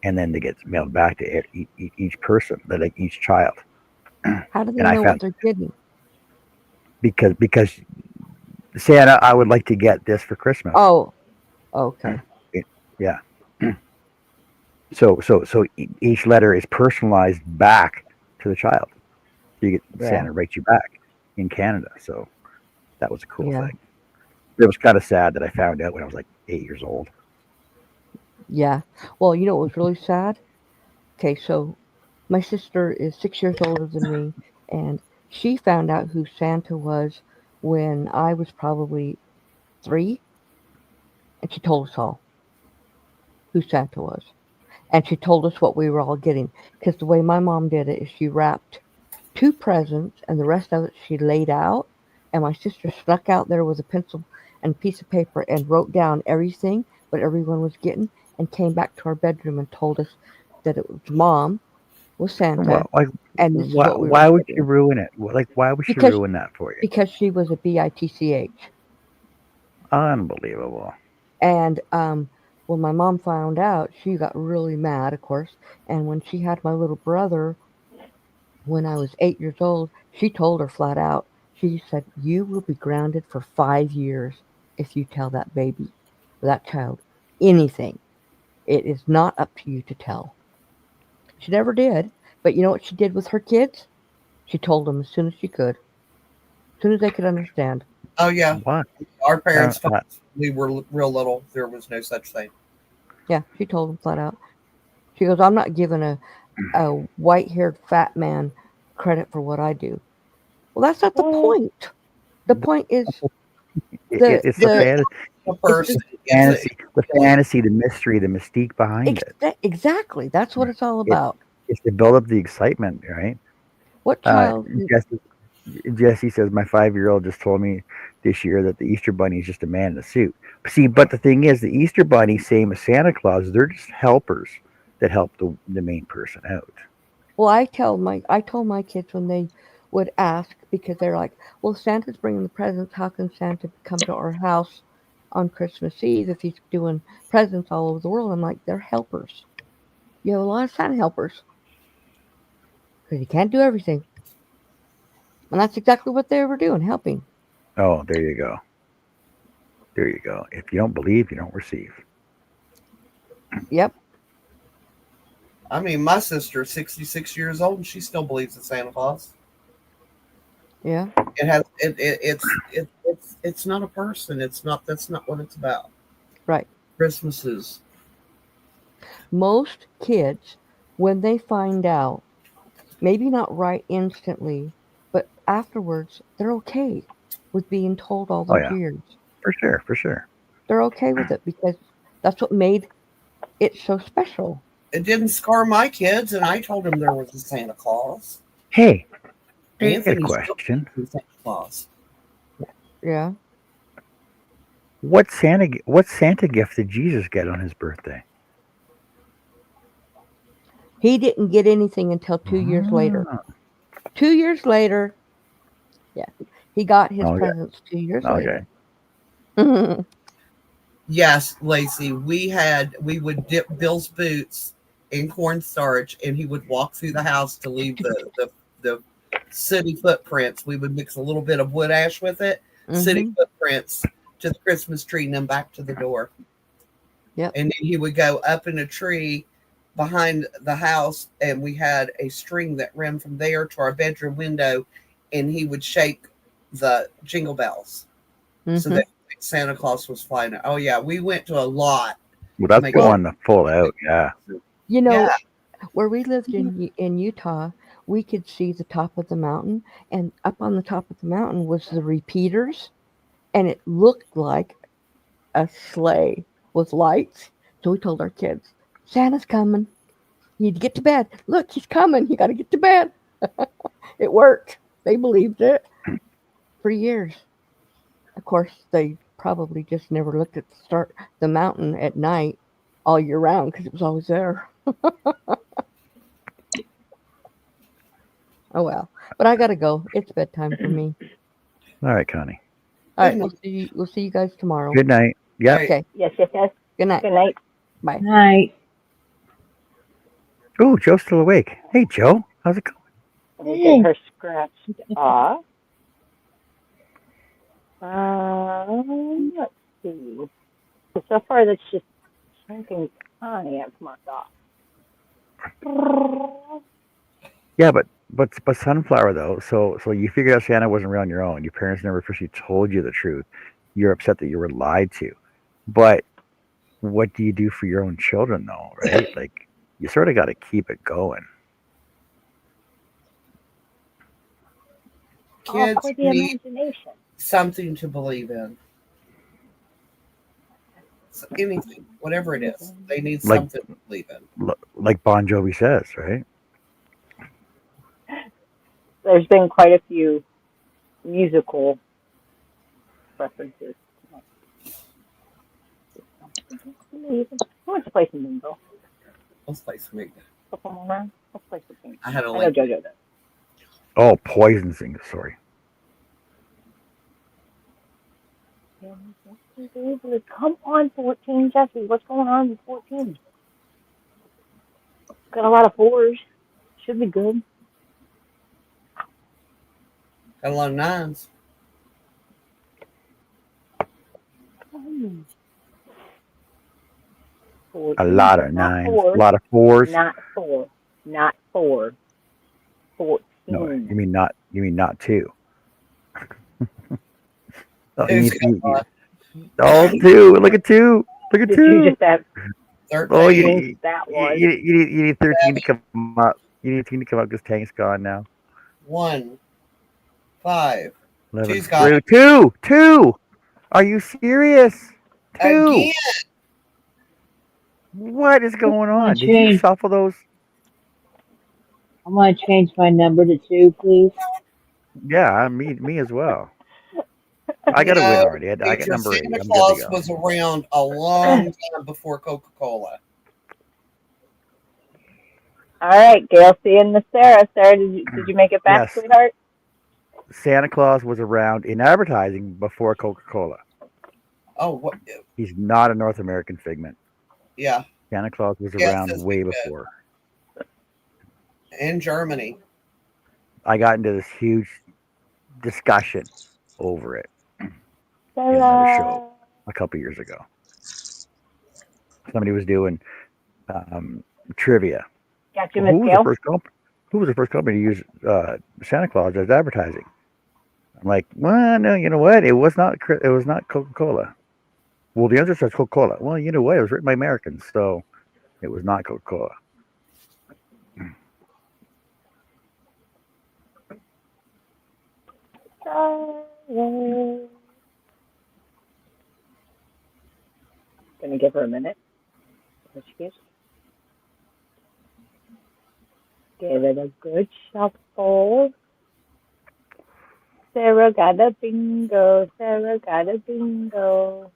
and then they get mailed back to each person, like each child. How do they And I know what found they're getting? because Santa, I would like to get this for Christmas. Oh, okay. Yeah. So each letter is personalized back to the child. You get Yeah. Santa writes you back in Canada. So that was a cool Yeah. thing. It was kind of sad that I found out when I was like 8 years old. Yeah. Well, you know what was really sad? Okay, so my sister is 6 years older than me, and she found out who Santa was when I was probably 3, and she told us all who Santa was. And she told us what we were all getting. Because the way my mom did it is she wrapped 2 presents, and the rest of it she laid out. And my sister snuck out there with a pencil and piece of paper and wrote down everything what everyone was getting, and came back to our bedroom and told us that it was mom was Santa, Well, like, and this is what we were why would she getting. ruin it? Like, why would she Because ruin that for you? because she was a bitch. Unbelievable. And when my mom found out, she got really mad, of course. And when she had my little brother, when I was 8 years old, she told her flat out, she said, "You will be grounded for 5 years if you tell that baby, that child, anything. It is not up to you to tell." She never did. But you know what she did with her kids? She told them as soon as she could, as soon as they could understand. Oh yeah, What? our parents told Uh, us we were real little. There was no such thing. Yeah, she told them flat out. She goes, "I'm not giving a white haired fat man credit for what I do." Well, that's not the Well, point. The point is it's the the A it's person gets it. the fantasy, the mystery, the mystique behind it. exactly that's what it's all It about. it's to build up the excitement, right? What Uh, child? Jesse, Jesse says my 5-year-old just told me this year that the Easter Bunny is just a man in a suit. See, but the thing is, the Easter Bunny, same as Santa Claus, they're just helpers that help the main person out. Well, I told my kids when they would ask because they're like, "Well, Santa's bringing the presents. How can Santa come to our house on Christmas Eve if he's doing presents all over the world?" I'm like, "They're helpers. You have a lot of Santa helpers because you can't do everything." And that's exactly what they were doing, helping. Oh, there you go. There you go. If you don't believe, you don't receive. Yep. I mean, my sister is 66 years old and she still believes in Santa Claus. Yeah. It has it's not a person. It's not that's not what it's about. Right. Christmas is Most kids, when they find out, maybe not right instantly, but afterwards, they're okay with being told all Oh those yeah, years. for sure, for sure. They're okay with it because that's what made it so special. it didn't scar my kids, and I told them there was a Santa Claus. Hey, I got a Anthony still question. believes in Santa Claus. Yeah. What Santa gift did Jesus get on his birthday? He didn't get anything until 2 years later. Ah, 2 years later, yeah, he got his okay, presents 2 years okay. later. Mhm. Yes, Lacey, we would dip Bill's boots in cornstarch, and he would walk through the house to leave the sooty footprints. We would mix a little bit of wood ash with it, sooty Mhm. footprints to the Christmas tree, and then back to the door. Yep. And then he would go up in a tree behind the house, and we had a string that ran from there to our bedroom window, and he would shake the jingle bells so Mhm. that Santa Claus was flying. Oh yeah, we went to a lot Well, to that's make going Well, sure. to full out. Yeah. you Yeah, know, where we lived in Utah, we could see the top of the mountain, and up on the top of the mountain was the repeaters, and it looked like a sleigh with lights. So we told our kids, Santa's coming. You need to get to bed. Look, he's coming. You got to get to bed. It worked. They believed it for years. Of course, they probably just never looked at the mountain at night all year round because it was always there. Oh well. But I gotta go. It's bedtime for me. All right, Connie. All good right, night. we'll see you guys tomorrow. Good night. All Yep. right. Okay. Yes, yes, yes. Good night. Good night. Bye. Night. Oh, Joe's still awake. Hey, Joe. How's it going? We'll get Hey. her scratched off. Let's see. So far, that's just something Connie has marked off. Yeah, but sunflower though. So you figured out Santa wasn't real on your own. Your parents never officially told you the truth. You're upset that you were lied to. But what do you do for your own children though, right? Like you sort of got to keep it going. All Kids for the need imagination. something to believe in. So anything, whatever it is, they need Like something to believe in. like Bon Jovi says, right? There's been quite a few musical references. Who wants to play some bingo? Let's play some bingo. Couple more rounds? Let's play some bingo. I had a I know link. JoJo does. Oh, poison singer. Sorry. Come on, 14, Jesse. What's going on with 14? Got a lot of fours. Should be good. Got a lot of nines. Hmm. A 14, lot but of not nines, a four. lot of fours. Not four. Not four. No, 14. you mean not two. Oh, Who's got what? oh, two. Look at two. Look at Did you two. just have Oh, 13. think that was? you need 13 to come up. You need 13 to come up because Tank's gone now. 1, 5. 11. Two's got it. Two. Two. Are you serious? Two. Again. What is going I on? want to Did you change. shuffle those? I want to change my number to 2, please. Yeah, me as well. I got a win No, already. I got teacher, number 8. Santa I'm good to Claus go. was around a long time before Coca-Cola. All right, Gail, see you in the Sarah. Sarah, did you make it back, Yes, sweetheart? Santa Claus was around in advertising before Coca-Cola. Oh, what? He's not a North American figment. Yeah. Santa Claus was Yes, around this way weekend. before. In Germany. I got into this huge discussion over it in another show Sarah. a couple years ago. Somebody was doing trivia. Got you, Well, Miss Gail. who was the first company to use Santa Claus as advertising? I'm like, well, no, you know what? It was not Coca-Cola. Well, the answer says Coca-Cola. Well, you know what? It was written by Americans, so it was not Coca-Cola. Gonna give her a minute. There she is. Give it a good shuffle. Sarah got a bingo. Sarah got a bingo.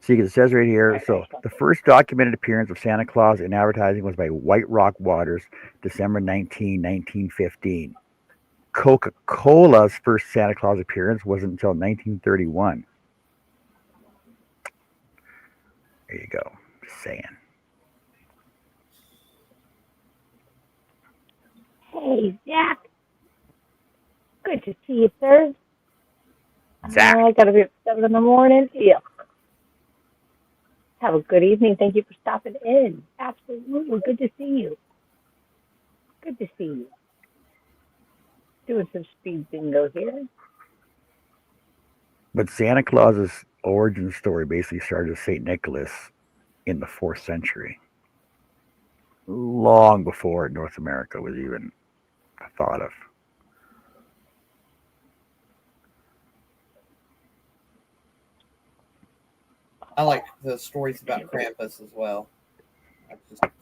See, it says right here. Alright, So shuffle. the first documented appearance of Santa Claus in advertising was by White Rock Waters, December 19, 1915. Coca-Cola's first Santa Claus appearance wasn't until 1931. There you go. Just saying. Hey, Jack. Good to see you, sir. Zach. I gotta be up 7 in the morning. Yeah. Have a good evening. Thank you for stopping in. Absolutely. Good to see you. Good to see you. Doing some speed bingo here. But Santa Claus's origin story basically started with St. Nicholas in the 4th century, long before North America was even thought of. I like the stories about Krampus as well.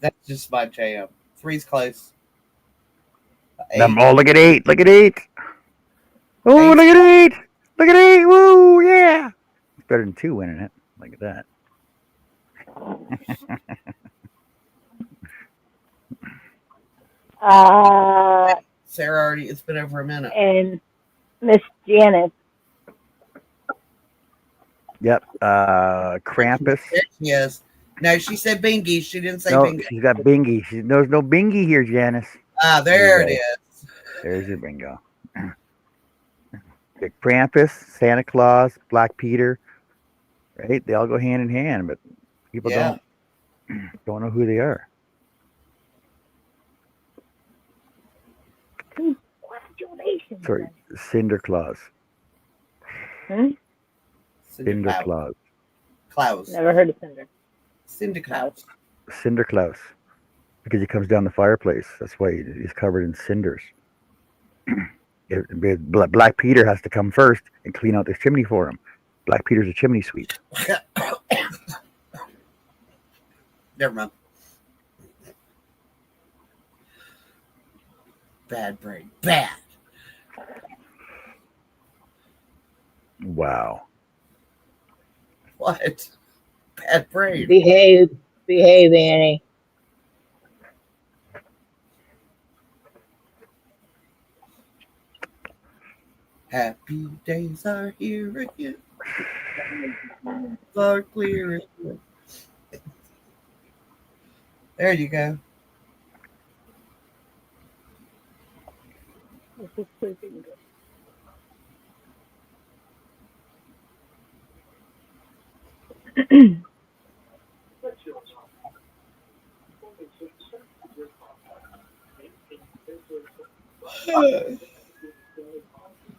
That's just my jam. Three's close. Eight. Oh, look at 8. Look at 8. Oh, Eight's look at 8. Look at 8. Woo, yeah. It's better than 2 winning it. Look at that. Sarah already. It's been over a minute. And Miss Janice. Yep. Krampus. There she is. No, she said bingy. She didn't say No, bingo. she's got bingy. There's no bingy here, Janice. Ah, there it is. There's your bingo. Krampus, Santa Claus, Black Peter, right? They all go hand in hand, but people don't know who they are. Congratulations. Sorry, Cinder Claus. Cinder Claus. Klaus. Never heard of Cinder. Cinder Klaus. Cinder Claus. Because he comes down the fireplace. That's why he's covered in cinders. Black Peter has to come first and clean out this chimney for him. Black Peter's a chimney sweep. Never mind. Bad brain. Bad. Wow. What? Bad brain. Behave, Annie. Happy days are here again. Are clear. There you go.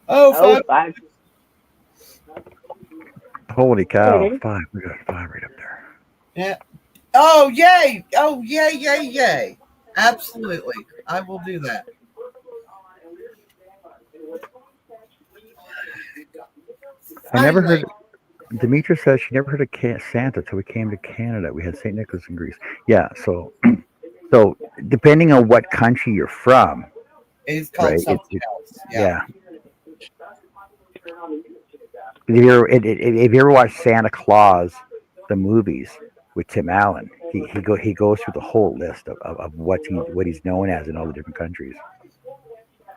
Oh, Five. Holy cow. There it is. 5. We got 5 right up there. Yeah. Oh, yay. Oh, yay, yay, yay. Absolutely. I will do that. I never heard. Demetra says she never heard of Santa till we came to Canada. We had St. Nicholas in Greece. Yeah, so depending on what country you're from, It's called right? something else. Yeah. If you ever watch Santa Claus, the movies with Tim Allen, he goes through the whole list of what he's known as in all the different countries.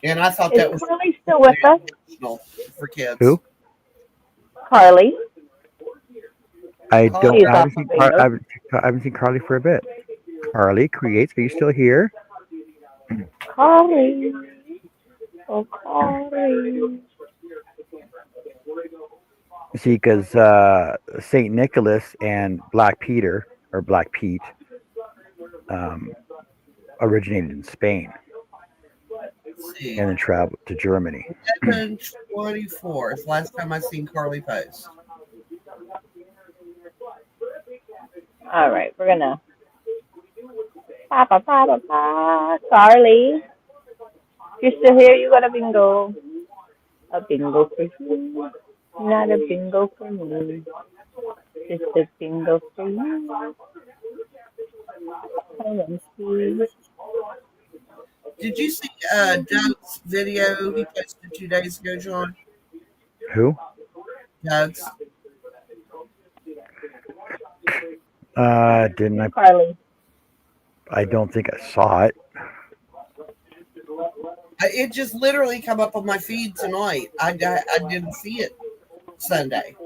And I thought that Is was Carly still with us? for kids. Who? Carly. I She's haven't seen Carly for a bit. Carly creates. Are you still here? Carly. Oh, Carly. See, because Saint Nicholas and Black Peter or Black Pete originated in Spain and then traveled to Germany. 24 is the last time I seen Carly post. All right, we're gonna. Carly, if you're still here, you got a bingo. A bingo for you, not a bingo for me. Just a bingo for you. Did you see Doug's video he posted 2 days ago, John? Who? Doug's. Didn't I? Carly. I don't think I saw it. It just literally come up on my feed tonight. I didn't see it Sunday.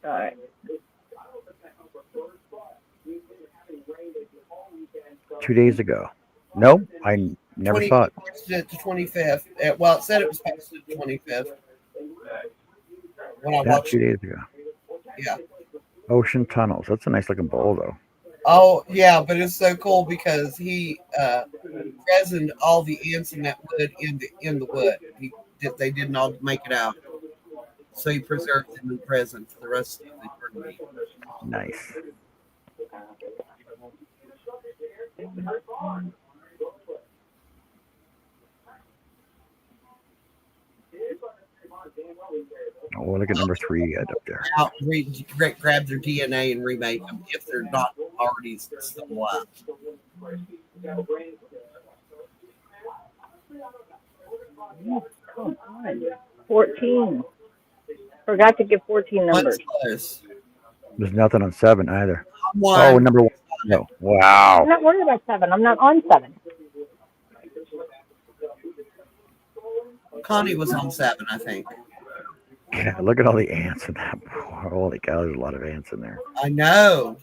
All right. 2 days ago. No, I never saw it. Posted it the 25th. Well, it said it was posted the 25th. When I Yeah, watched 2 it. days ago. Yeah. Ocean tunnels. That's a nice looking bowl, though. Oh, yeah, but it's so cool because he resined all the ants in that wood in the wood. They didn't all make it out. So he preserved them in resin for the rest of the eternity. Nice. Oh, look at number 3 you got up there. Out, grab their DNA and remake them if they're not already still alive. Come on. 14. Forgot to give 14 numbers. Close. There's nothing on 7 either. One. Oh, number 1. No. I'm Wow. not worried about 7. I'm not on 7. Connie was on 7, I think. Yeah, look at all the ants in that. Holy cow, there's a lot of ants in there. I know.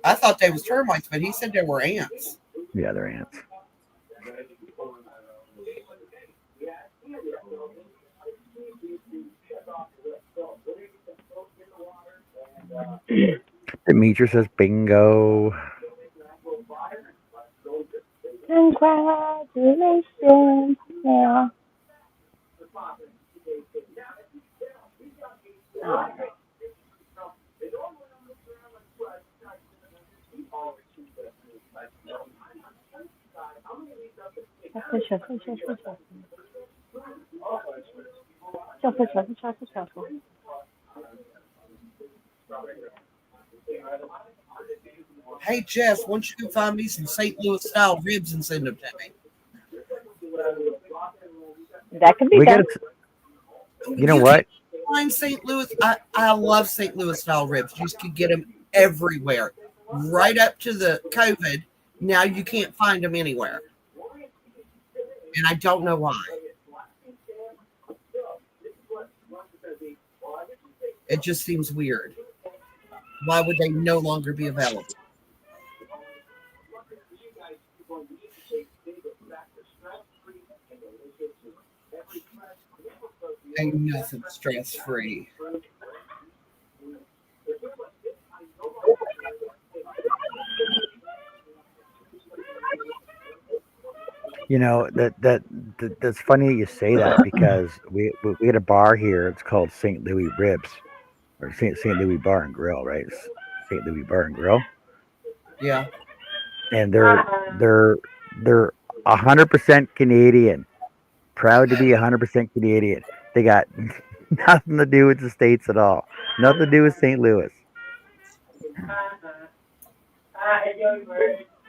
I thought they was termites, but he said they were ants. Yeah, they're ants. Demetra says bingo. Congratulations. Yeah. Shuffle. Hey, Jess, why don't you go find me some St. Louis style ribs and send them to me? That could be We done. got. You know what? Find St. Louis. I love St. Louis style ribs. You could get them everywhere. Right up to the COVID, now you can't find them anywhere. And I don't know why. It just seems weird. Why would they no longer be available? Ain't nothing stress free. You know that's funny you say that because we had a bar here. It's called St. Louis Ribs or St. Louis Bar and Grill, right? St. Louis Bar and Grill, Yeah. and they're 100% Canadian. Proud to be 100% Canadian. They got nothing to do with the States at all. Nothing to do with St. Louis.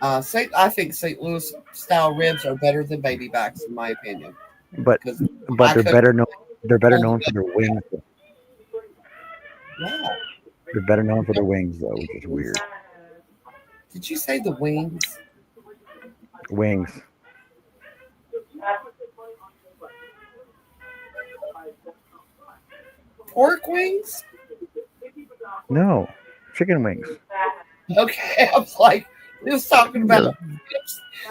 I think St. Louis style ribs are better than baby backs, in my opinion. But they're better known. They're better known for their wings. Yeah. They're better known for their wings, though, which is weird. Did you say the wings? Wings. Pork wings? No, chicken wings. Okay, I was like, he was talking about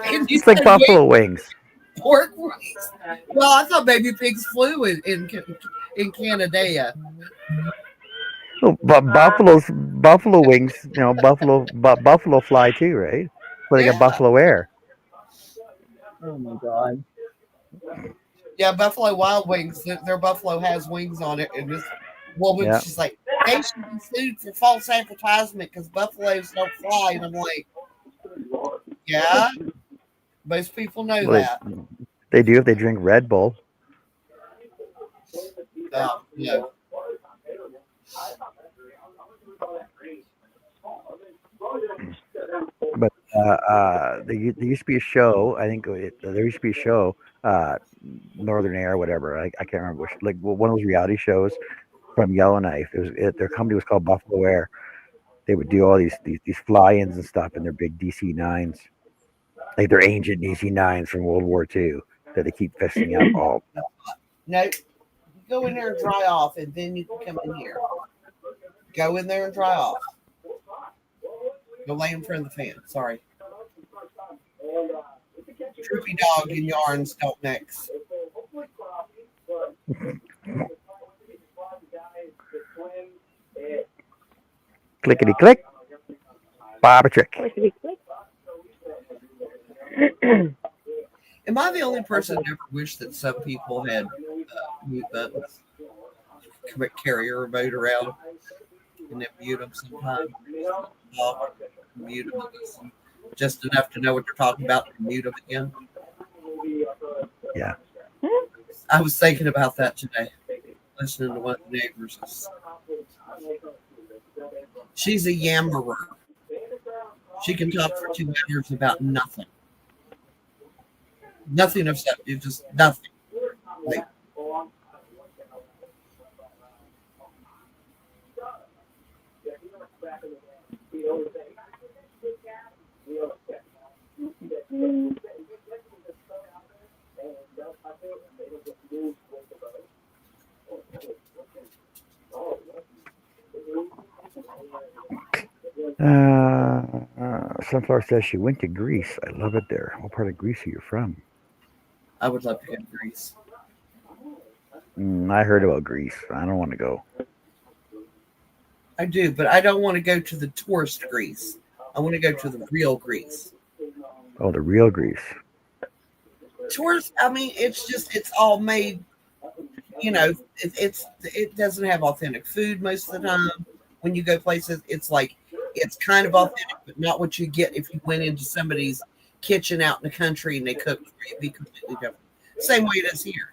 It's like buffalo wings. Pork wings. Well, I thought baby pigs flew in Canada. Oh, but buffalo wings, you know, buffalo fly too, right? But they got buffalo air. Oh my God. Yeah, Buffalo Wild Wings. Their buffalo has wings on it, and this woman, she's like, they should be sued for false advertisement because buffaloes don't fly. And I'm like, yeah, most people know that. They do if they drink Red Bull. Yeah. But there used to be a show. I think there used to be a show, Northern Air, whatever. I can't remember which. Like one of those reality shows from Yellowknife. Their company was called Buffalo Air. They would do all these fly-ins and stuff in their big DC-9s, like their ancient DC-9s from World War II that they keep fixing up all. No, you go in there and dry off, and then you can come in here. Go in there and dry off. Go lay in front of the fan. Sorry. Droopy dog and yarns don't mix. Clickety click. Bob a trick. Am I the only person who ever wished that some people had mute buttons? Carry a remote around and then mute them sometimes. Mute them just enough to know what they're talking about and mute them again. Yeah. I was thinking about that today, listening to what the neighbors is. She's a yammerer. She can talk for 2 hours about nothing. Nothing of subject, just nothing. Like, Sunflower says she went to Greece. I love it there. What part of Greece are you from? I would love to go to Greece. I heard about Greece. I don't want to go. I do, but I don't want to go to the tourist Greece. I want to go to the real Greece. Oh, the real Greece. Tourist, I mean, it's all made, it doesn't have authentic food most of the time. When you go places, it's like, it's kind of authentic, but not what you get if you went into somebody's kitchen out in the country and they cook for you. It'd be completely different. Same way it is here.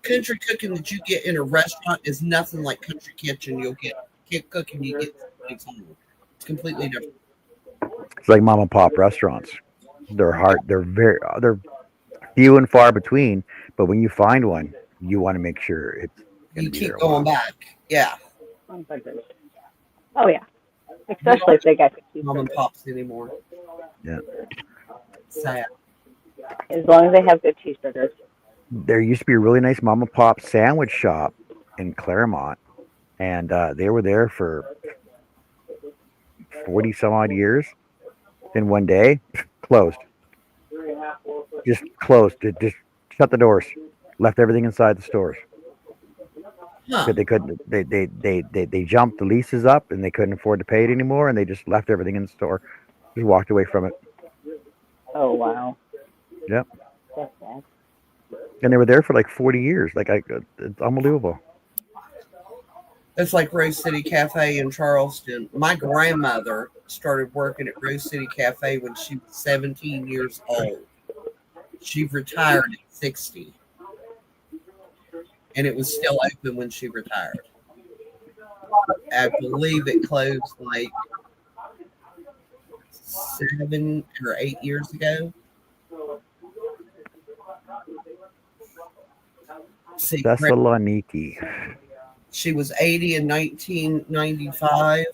Country cooking that you get in a restaurant is nothing like country kitchen you'll get cooking you get at home. It's completely different. It's like mom and pop restaurants. They're few and far between, but when you find one, you want to make sure it's going You to be keep there a going while. back. Yeah. Oh yeah, especially if they got the cheese Mom and burgers. pops anymore. Yeah. Sad. As long as they have good cheeseburgers. There used to be a really nice mom and pop sandwich shop in Claremont, and they were there for 40 some odd years. Then one day, closed. Just closed. Just shut the doors. Left everything inside the stores. Huh. Because they couldn't. They jumped the leases up and they couldn't afford to pay it anymore, and they just left everything in the store. Just walked away from it. Oh wow. Yep. That's sad. And they were there for like 40 years. It's unbelievable. It's like Rose City Cafe in Charleston. My grandmother started working at Rose City Cafe when she was 17 years old. She retired at 60. And it was still open when she retired. I believe it closed like 7 or 8 years ago. See, Thessaloniki. she was 80 in 1995.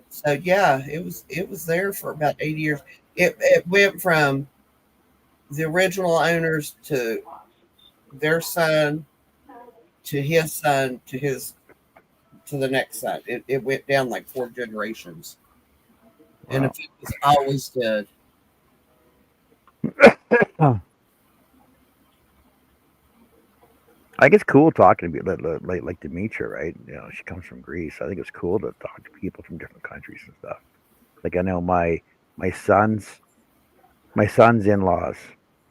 So yeah, it was there for about 80 years. It went from the original owners to their son to his son to the next son. It went down like 4 generations. And if it was always good. I think it's cool talking to like Demetra, right? She comes from Greece. I think it's cool to talk to people from different countries and stuff. Like I know my son's in-laws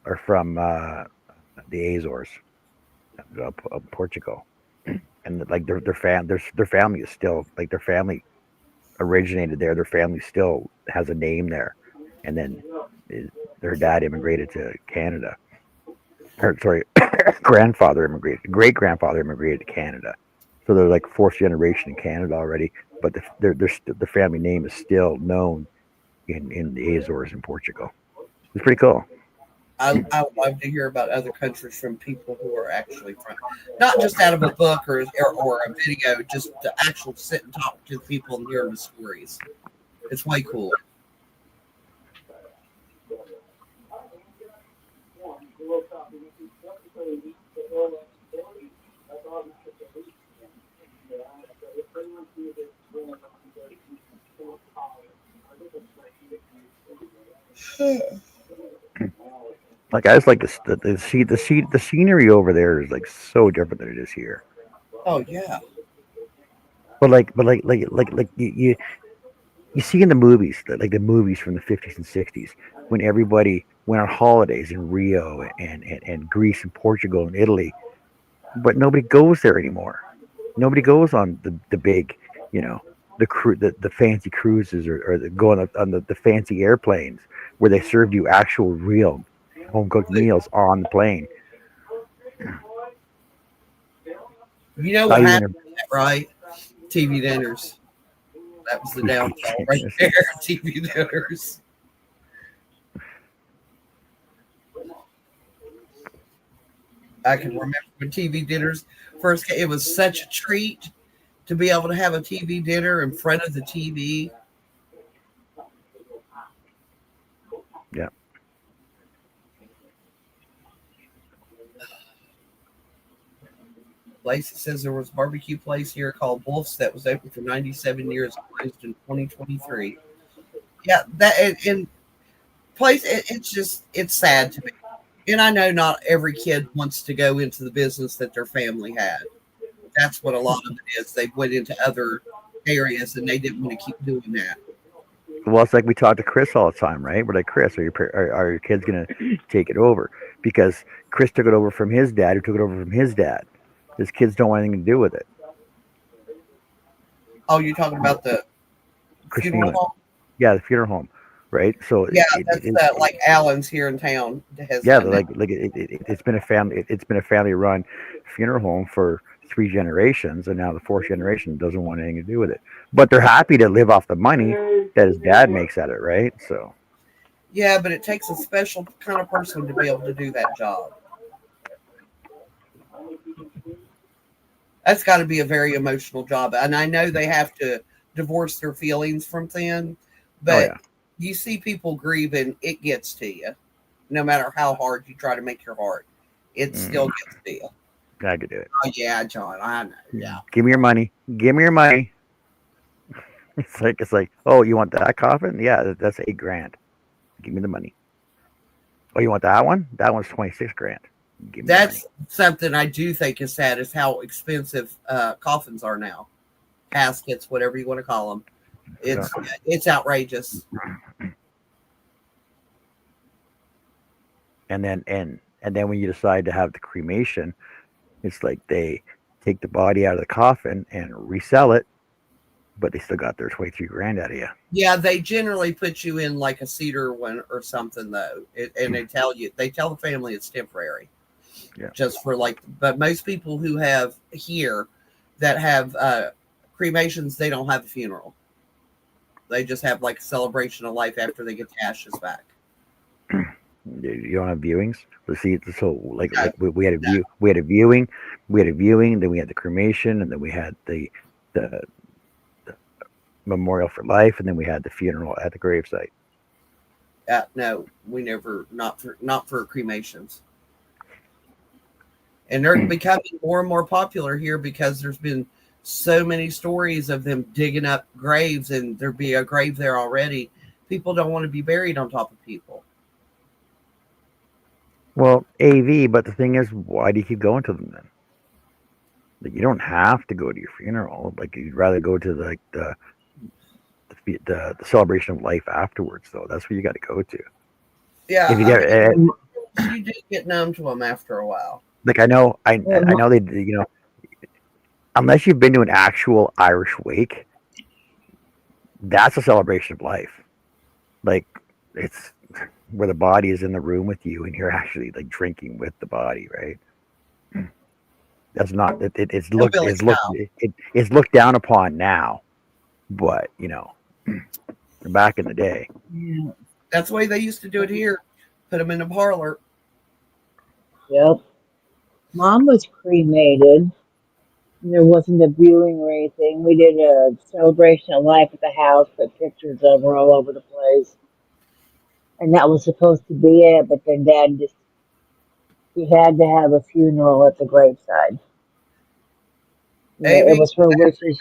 are from the Azores, Portugal, and like their family is still like their family originated there. Their family still has a name there, and then their dad immigrated to Canada. or sorry, grandfather immigrated, great grandfather immigrated to Canada. So they're like fourth generation in Canada already, but the family name is still known in the Azores in Portugal. It's pretty cool. I love to hear about other countries from people who are actually from, not just out of a book or a video, just to actually sit and talk to the people and hear the stories. It's way cool. Like I just like the scenery over there is like so different than it is here. Oh yeah. But you see in the movies, like the movies from the 50s and 60s, when everybody went on holidays in Rio and Greece and Portugal and Italy, but nobody goes there anymore. Nobody goes on the big, you know, the fancy cruises or going on the fancy airplanes where they served you actual real home cooked meals on the plane. You know what Not even happened, to that, right? TV dinners. That was the downfall right a, there. TV dinners. I can remember when TV dinners first came. It was such a treat to be able to have a TV dinner in front of the TV. yeah. Place, it says there was a barbecue place here called Wolf's that was open for 97 years, closed in 2023. Yeah, that and place. It's just it's sad to me, and I know not every kid wants to go into the business that their family had. That's what a lot of it is. They went into other areas and they didn't want to keep doing that. Well, it's like we talk to Chris all the time, right? We're like, Chris, are your kids gonna take it over? Because Chris took it over from his dad, who took it over from his dad. His kids don't want anything to do with it. Oh, you're talking about the Chris funeral Nealon, home? yeah, the funeral home, right? So Yeah, that's like Allen's here in town has yeah, that now. it's been a family, it's been a family run funeral home for three generations, and now the fourth generation doesn't want anything to do with it. But they're happy to live off the money that his dad makes at it, right? So Yeah, but it takes a special kind of person to be able to do that job. That's got to be a very emotional job. And I know they have to divorce their feelings from thin, oh but yeah, you see people grieving, it gets to you. No matter how hard you try to make your heart, it still mm, gets to you. I could do it. Oh, yeah, John, I know. Yeah. Give me your money. Give me your money. It's like, oh, you want that coffin? Yeah, that's 8 grand. Give me the money. Oh, you want that one? That one's 26 grand. Give me the money. That's something I do think is sad is how expensive coffins are now. Caskets, whatever you want to call them. Yeah. It's outrageous. And then when you decide to have the cremation, it's like they take the body out of the coffin and resell it, but they still got their 23 grand out of you. Yeah, they generally put you in like a cedar one or something though, and they tell the family it's temporary, Yeah. just for like. But most people who have here that have cremations, they don't have a funeral. They just have like a celebration of life after they get the ashes back. You don't have viewings. Let's see. So No, we had a no. view. We had a viewing. Then we had the cremation, and then we had the memorial for life, and then we had the funeral at the gravesite. No, we never not for cremations. And they're becoming more and more popular here because there's been so many stories of them digging up graves and there be a grave there already. People don't want to be buried on top of people. Well, AV, but the thing is, why do you keep going to them then? Like, you don't have to go to your funeral. Like, you'd rather go to the celebration of life afterwards, though. That's what you got to go to. Yeah, If you I get mean, you do get numb to them after a while. like, I know, Well, I know they, unless you've been to an actual Irish wake, that's a celebration of life. Like, it's where the body is in the room with you and you're actually like drinking with the body, right? That's not Hillbilly style. it's looked down upon now, but back in the day. Yeah. That's the way they used to do it here. Put them in a parlor. Yep. Mom was cremated. There wasn't a viewing or anything. We did a celebration of life at the house, put pictures of her all over the place. And that was supposed to be it, but then Dad just, he had to have a funeral at the graveside. It Avi, was her wishes.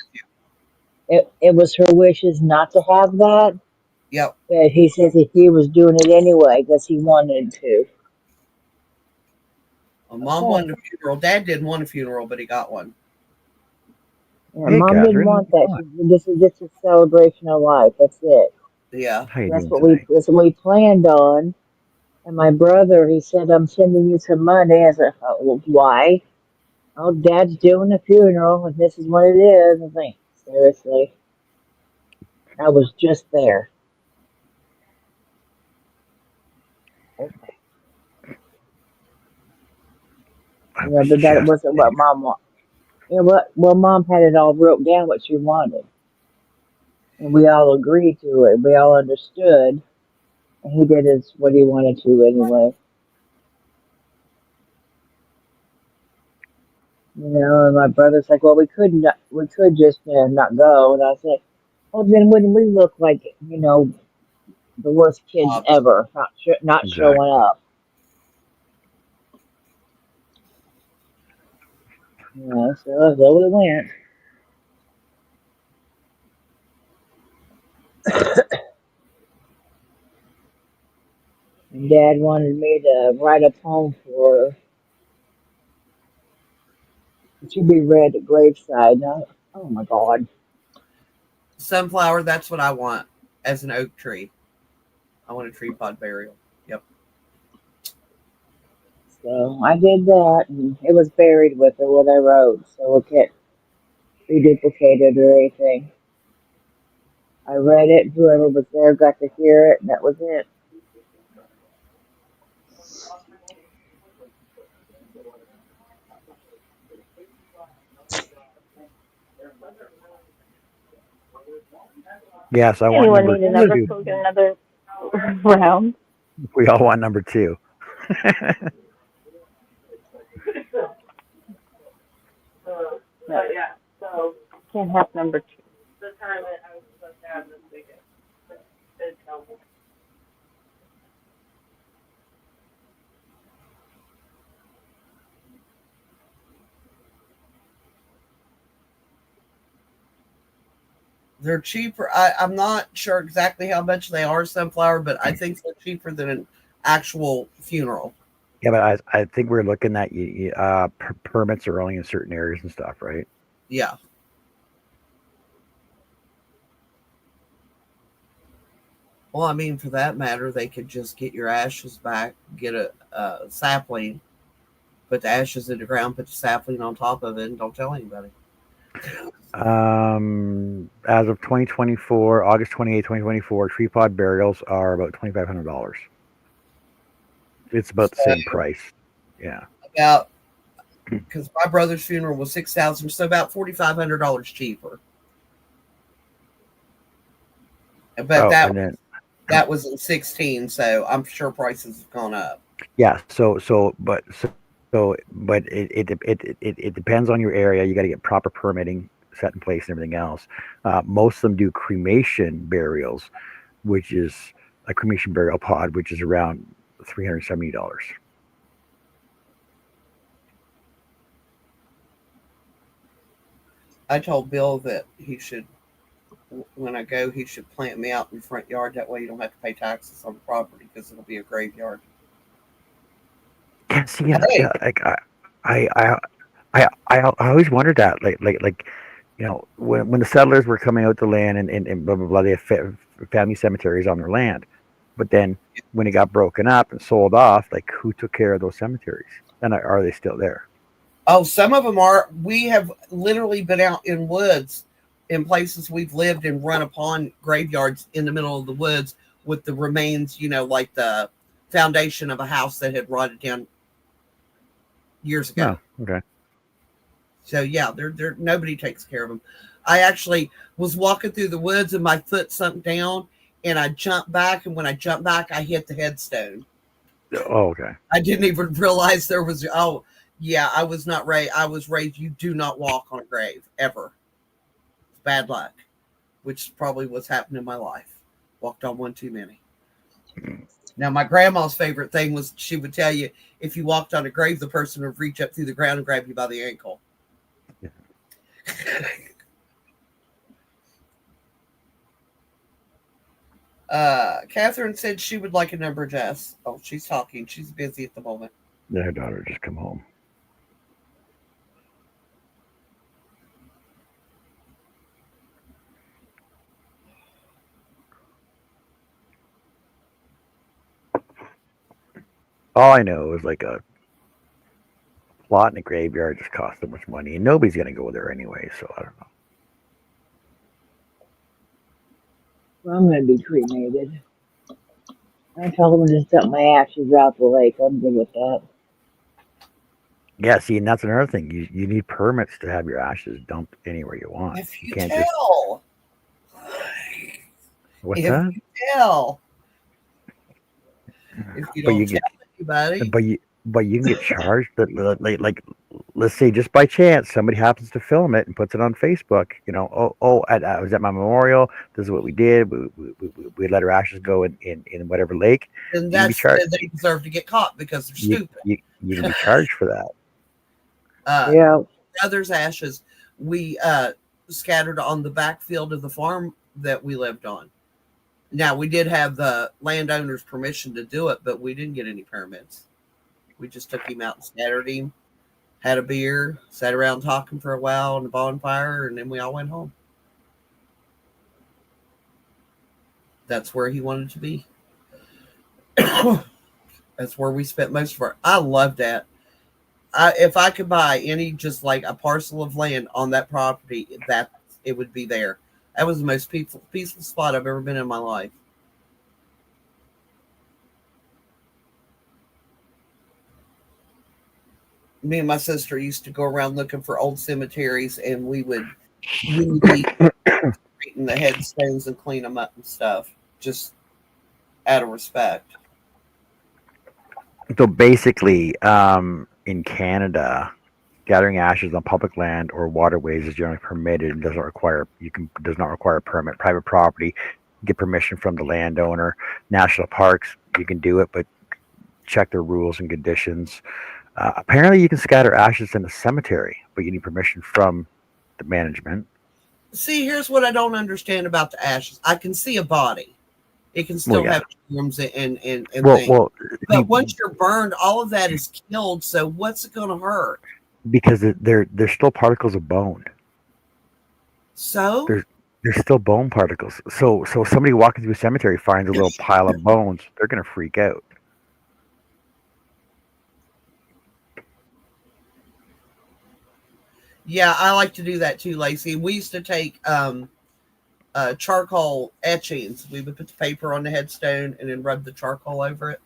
It was her wishes not to have that, yep. but he says if he was doing it anyway because he wanted to. Well, Mom Okay. wanted a funeral. Dad didn't want a funeral, but he got one. Yeah, Hey, Mom didn't Catherine, how's want it that. going? She, this is just a celebration of life. That's it. Yeah. How you doing tonight? That's what we planned on. And my brother, he said, I'm sending you some money. I said, oh, well, why? Oh, Dad's doing a funeral, and this is what it is. I think, seriously, I was just there. Okay. I Yeah, was but that just wasn't what Mom wanted. You know what? Well, Mom had it all wrote down what she wanted, and we all agreed to it. We all understood, and he did what he wanted to anyway. And my brother's like, well, we could just not go. And I said, well, then wouldn't we look like, the worst kids Bobs. ever, not showing exactly. up? So we went. And Dad wanted me to write a poem for her. It should be read at graveside. Now, oh my God. Sunflower, that's what I want as an oak tree. I want a tree pod burial. Yep. So I did that, and it was buried with her what I wrote, so it can't be duplicated or anything. I read it, whoever was there got to hear it, and that was it. Yes, I want Anyone number need another two. so we get another round? We all want number two. No, can't have number two. They're cheaper. I'm not sure exactly how much they are, Sunflower, but I think they're cheaper than an actual funeral. Yeah, but I think we're looking at permits are only in certain areas and stuff, right? Yeah. Well, I mean, for that matter, they could just get your ashes back, get a sapling, put the ashes in the ground, put the sapling on top of it, and don't tell anybody. As of 2024, August 2024, tree pod burials are about $2,500. It's about the So same price. Yeah. about because my brother's funeral was 6,000, so about $4,500 cheaper. But Oh, that and then that was in 16, so I'm sure prices have gone up. yeah. But it depends on your area. You got to get proper permitting set in place and everything else. Most of them do cremation burials, which is a cremation burial pod, which is around $370. I told Bill that he should, when I go, he should plant me out in the front yard. That way you don't have to pay taxes on the property because it'll be a graveyard. Yeah, see, yeah, Hey, yeah. Like I, I, I always wondered that, when the settlers were coming out the land and blah blah blah, they had family cemeteries on their land, but then when it got broken up and sold off, like who took care of those cemeteries, and are they still there? oh, some of them are. We have literally been out in woods in places we've lived and run upon graveyards in the middle of the woods with the remains, like the foundation of a house that had rotted down years ago. Oh, okay. So yeah, they're nobody takes care of them. I actually was walking through the woods and my foot sunk down and I jumped back, and when I jumped back I hit the headstone. Oh, okay. I didn't even realize there was I was not raised. I was raised you do not walk on a grave ever. It's bad luck, which is probably what's happened in my life. Walked on one too many. Now, my grandma's favorite thing was she would tell you if you walked on a grave, the person would reach up through the ground and grab you by the ankle. Catherine said she would like a number, Jess. Oh, she's talking. She's busy at the moment. Yeah, her daughter just come home. All I know is like a plot in a graveyard just costs so much money, and nobody's gonna go there anyway. So I don't know. Well, I'm going to be cremated. I told them to just dump my ashes out the lake. I'm good with that. Yeah, see, and that's another thing. You need permits to have your ashes dumped anywhere you want. If You you can't tell, What's if that? you tell, if you But don't you tell anybody, but you can get charged. Like, let's say just by chance somebody happens to film it and puts it on Facebook. You know, I was at my memorial. This is what we did. We let our ashes go in whatever lake. then You can be charged. they deserve to get caught because they're stupid. You can be charged for that. Yeah. Brother's ashes we scattered on the backfield of the farm that we lived on. Now, we did have the landowner's permission to do it, but we didn't get any permits. We just took him out and scattered him, had a beer, sat around talking for a while on the bonfire, and then we all went home. That's where he wanted to be. That's where we spent most of our. I love that. If I could buy any, just like a parcel of land on that property, that it would be there. That was the most peaceful spot I've ever been in my life. Me and my sister used to go around looking for old cemeteries, and we would be treating the headstones and clean them up and stuff, just out of respect. So basically, in Canada, gathering ashes on public land or waterways is generally permitted and does not require a permit. Private property, get permission from the landowner. National parks, you can do it, but check their rules and conditions. Apparently, you can scatter ashes in a cemetery, but you need permission from the management. See, here's what I don't understand about the ashes. I can see a body. It can still have germs and things. But once you're burned, all of that is killed. So what's it going to hurt? Because they're still particles of bone. So There's still bone particles. So somebody walking through a cemetery finds a little pile of bones, they're going to freak out. yeah, I like to do that too, Lacey. We used to take charcoal etchings. We would put the paper on the headstone and then rub the charcoal over it.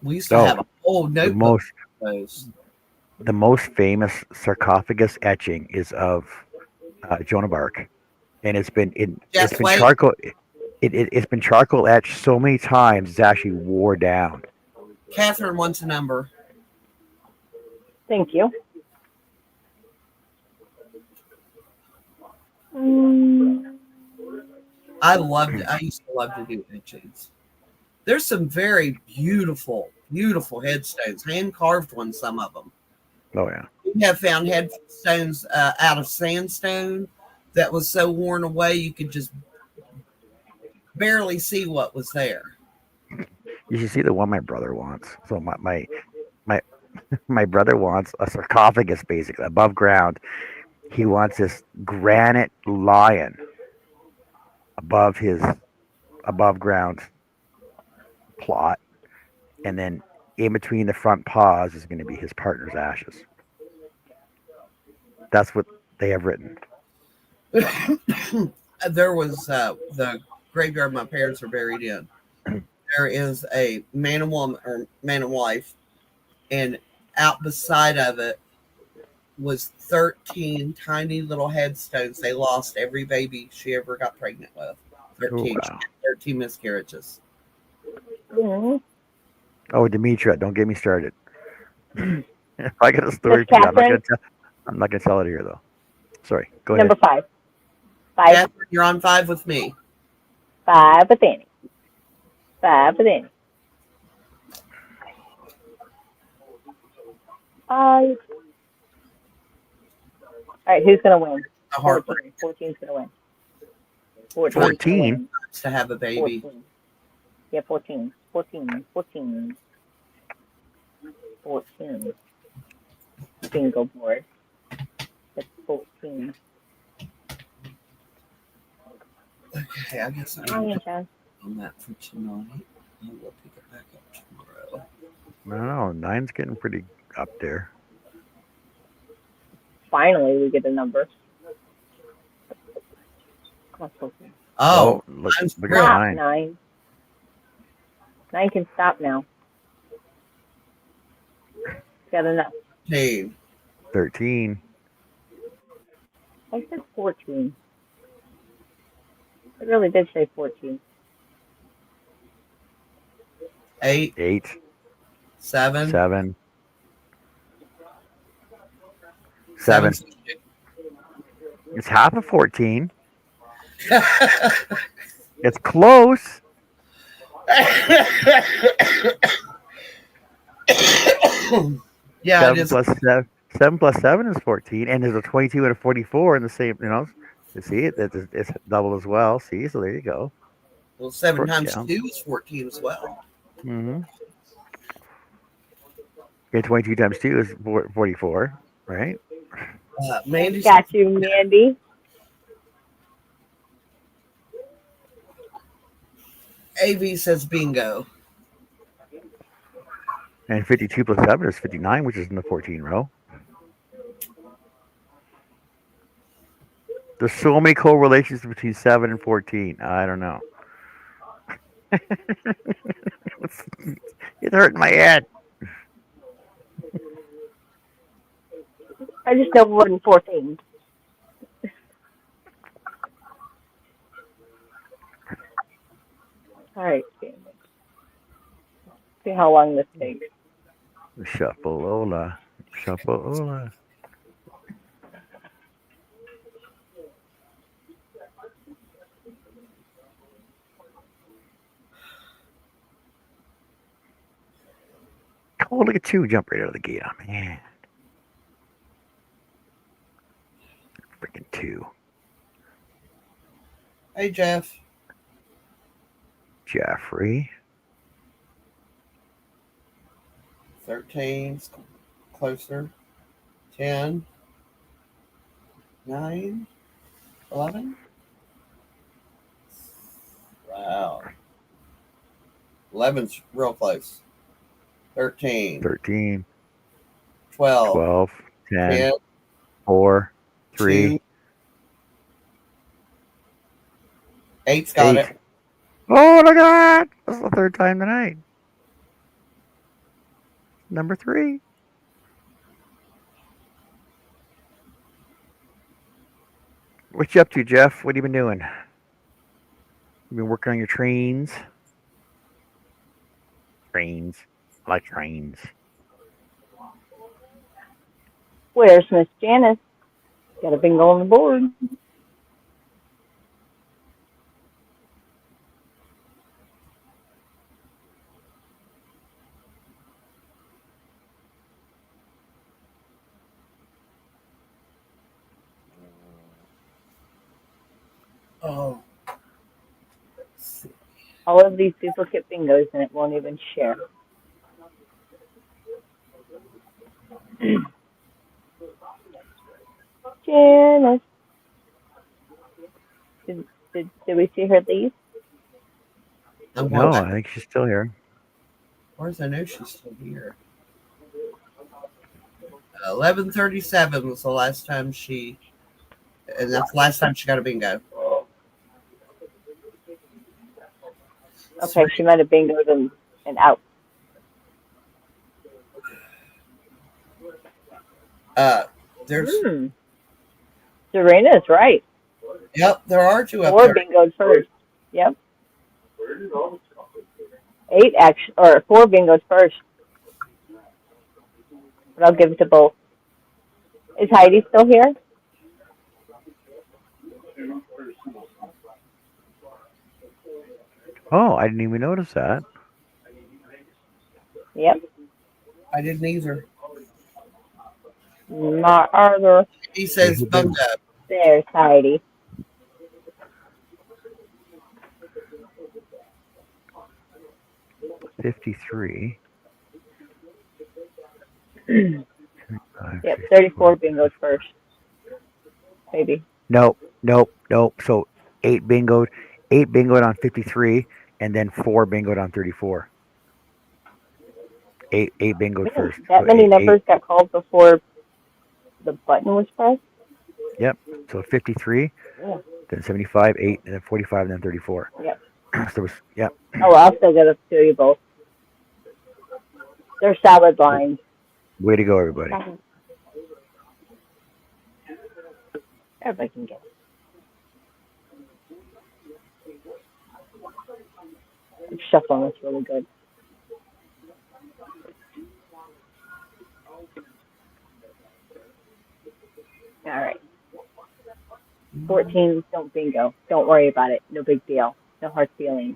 We used to have a whole notebook of those. The most famous sarcophagus etching is of Joan of Arc, and it's been charcoal. It's been charcoal etched so many times it's actually wore down. Catherine wants a number. Thank you. I used to love to do etchings. There's some very beautiful, beautiful headstones, hand carved ones, some of them. Oh yeah. We have found headstones out of sandstone that was so worn away you could just barely see what was there. You should see the one my brother wants. So my brother wants a sarcophagus, basically above ground. He wants this granite lion above his above ground plot, and then in between the front paws is going to be his partner's ashes. That's what they have written. There was the graveyard my parents were buried in. there is a man and woman or man and wife, and out beside of it was 13 tiny little headstones. They lost every baby she ever got pregnant with. 13. wow. 13 miscarriages. Mhm. Oh, Demetria, don't get me started. If I got a story Miss for you, Catherine, I'm not gonna tell it here though. Sorry, go number ahead. 5. 5. Catherine, you're on 5 with me. 5 with Annie. 5 with Annie. 5. All right, who's going to win? The heartbreak 14. 14's going to win. 14's going to 14. win. to have a baby. 14. Yeah, 14. 14. 14. 14. Bingo board. That's 14. Okay, I guess I'm Oh, yeah, John. on that for tonight. I will pick it back up tomorrow. I don't know. 9's getting pretty up there. Finally, we get a number. That's 14. Oh, look mine's at Stop, 9. 9. 9 can stop now. Got enough. 13. 13. I said 14. I really did say 14. 8, 8. 7. 7. 7. 7. It's half of 14. It's close. Yeah, 7 it is. plus 7. 7 plus 7 is 14, and there's a 22 and a 44 in the same. You see it? It's double as well. See, so there you go. Well, 7 Works times out. 2 is 14 as well. Mm-hmm. And 22 times 2 is 44, right? Mandy Got you, Mandy. AV says bingo. And 52 plus 7 is 59, which is in the 14 row. There's so many correlations between 7 and 14. I don't know. It's hurting my head. I just know more than 14. All right, see how long this takes. Shuffle-ola. Shuffle-ola. Oh, look at 2 jump right out of the gate on me. Yeah. Freaking 2. Hey, Jeff. Jeffrey. 13. Closer. 10. 9. 11. Wow. 11's real close. 13. 13. 12. 12. 10. 10. 4. 3. 2. 8's got 8. it. Oh, look at that. That's the 3rd time tonight. Number 3. What you up to, Jeff? What have you been doing? You been working on your trains? Trains. I like trains. Where's Miss Janice? Got a bingo on the board. Oh. All of these duplicate bingos, and it won't even share. Janice. Did we see her leave? No, I think she's still here. Of course, I know she's still here. 11:37 was the last time she, and that's the last time she got a bingo. Okay, she might have bingoed and out. There's Serena's right. yep, there are two up 4 there. bingoed first. Yep. 4 bingoed first. But I'll give it to both. Is Heidi still here? Oh, I didn't even notice that. Yep. I didn't either. Not Arthur. He says bungo. There's Heidi. $53. Yep, 34 bingoed first. Maybe. Nope. So 8 bingoed on 53, and then 4 bingoed on 34. Eight bingoed Man, first. that So many eight. numbers got called before the button was pressed? Yep. So 53, Yeah. then 75, 8, and then 45, and then 34. Yep. So it was, yep. Oh, well, I'll still get to show you both. They're solid lines. Way to go, everybody. Everybody can get it. I'm shuffling this really good. All right. 14, don't bingo. Don't worry about it. No big deal. No hard feelings.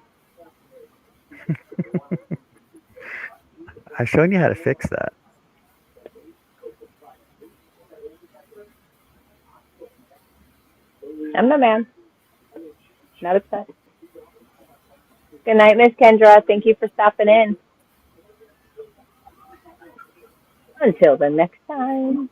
I've shown you how to fix that. I'm the man. Not upset. Good night, Miss Kendra. Thank you for stopping in. Until the next time.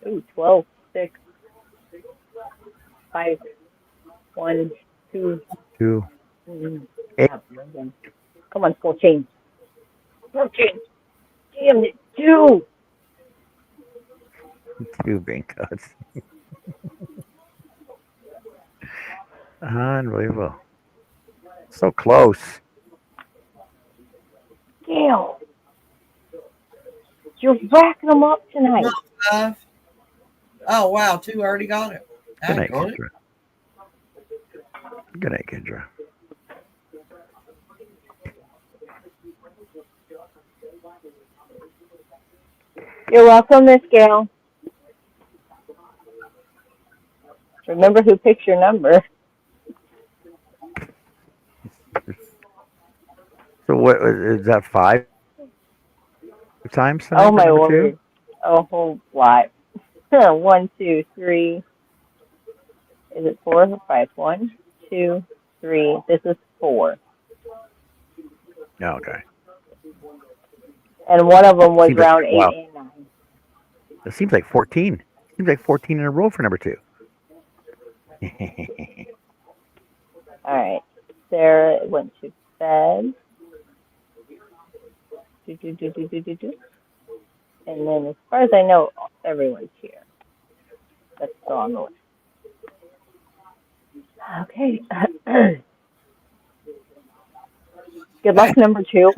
Ooh, 12, 6, 5, 1, 2. 2. Yeah, come on, 14. 14. Damn it, 2. 2 bingos. Unbelievable. So close. Damn. You're racking them up tonight. Oh wow, 2 already got it. Good night, Kendra. Good night, Kendra. You're welcome, Miss Gail. Remember who picks your number. So what is that, 5 times tonight? Oh, my number word. 2? A whole lot. 1, 2, 3. Is it 4 or 5? 1, 2, 3. This is 4. Oh, okay. And one of them was Seems round 8 wow. and 9. It seems like 14. Seems like 14 in a row for number 2. All right. Sarah went to bed. And then, as far as I know, everyone's here. That's still on the list. Okay. Good luck, number 2.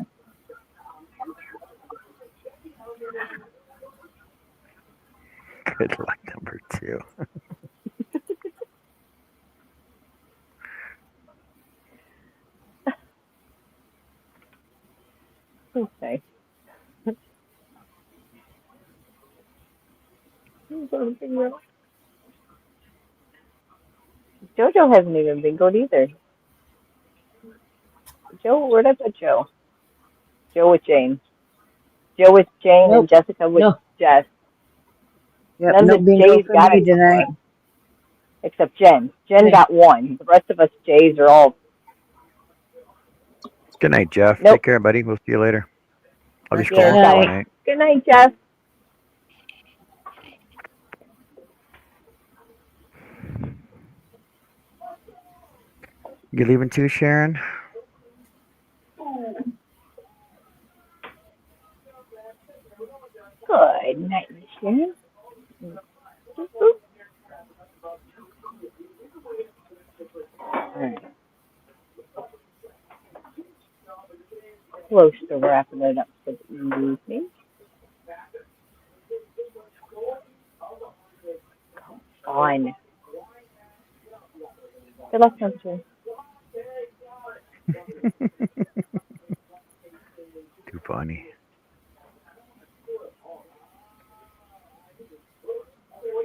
Good luck, number 2. Okay. Jojo hasn't even bingoed either. Joe, where'd I put Joe? Joe with Jane. Joe with Jane Nope. and Jessica with No. Jess. Yep, None no of the bingo J's for got me it so tonight. far, except Jen. Jen Okay. got 1. The rest of us J's are all. Good night, Jeff. Nope. Take care, buddy. We'll see you later. I'll be Good scrolling night. all night. Good night, Jeff. You leaving too, Sharon? Good night, Miss Sharon. All right. Close to wrapping it up for the evening. On. Good luck, Hunter. Too funny.